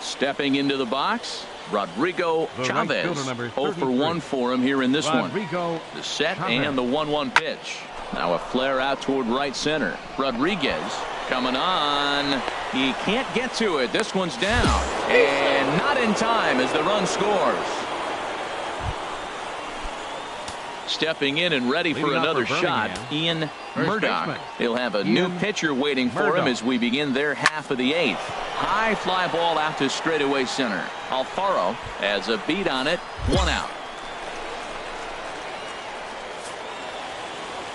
Stepping into the box, Rodrigo Chavez. 0 for 1 for him here in this one. The set and the 1-1 pitch. Now a flare out toward right center. Rodriguez coming on. He can't get to it. This one's down. And not in time as the run scores. Stepping in and ready for another shot, Ian Murdoch. He'll have a new pitcher waiting for him as we begin their half of the 8th. High fly ball out to straightaway center. Alfaro has a beat on it. 1 out.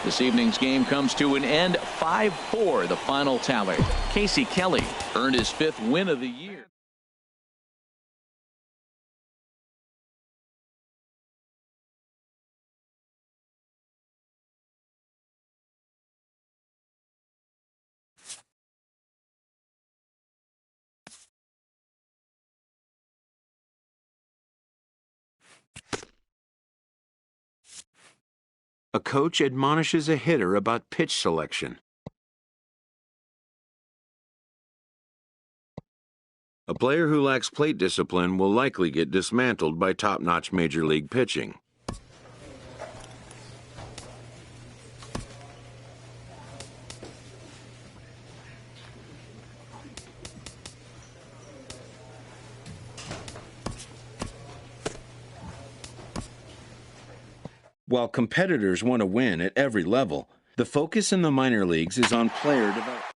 This evening's game comes to an end. 5-4 the final tally. Casey Kelly earned his 5th win of the year. A coach admonishes a hitter about pitch selection. A player who lacks plate discipline will likely get dismantled by top-notch major league pitching. While competitors want to win at every level, the focus in the minor leagues is on player development.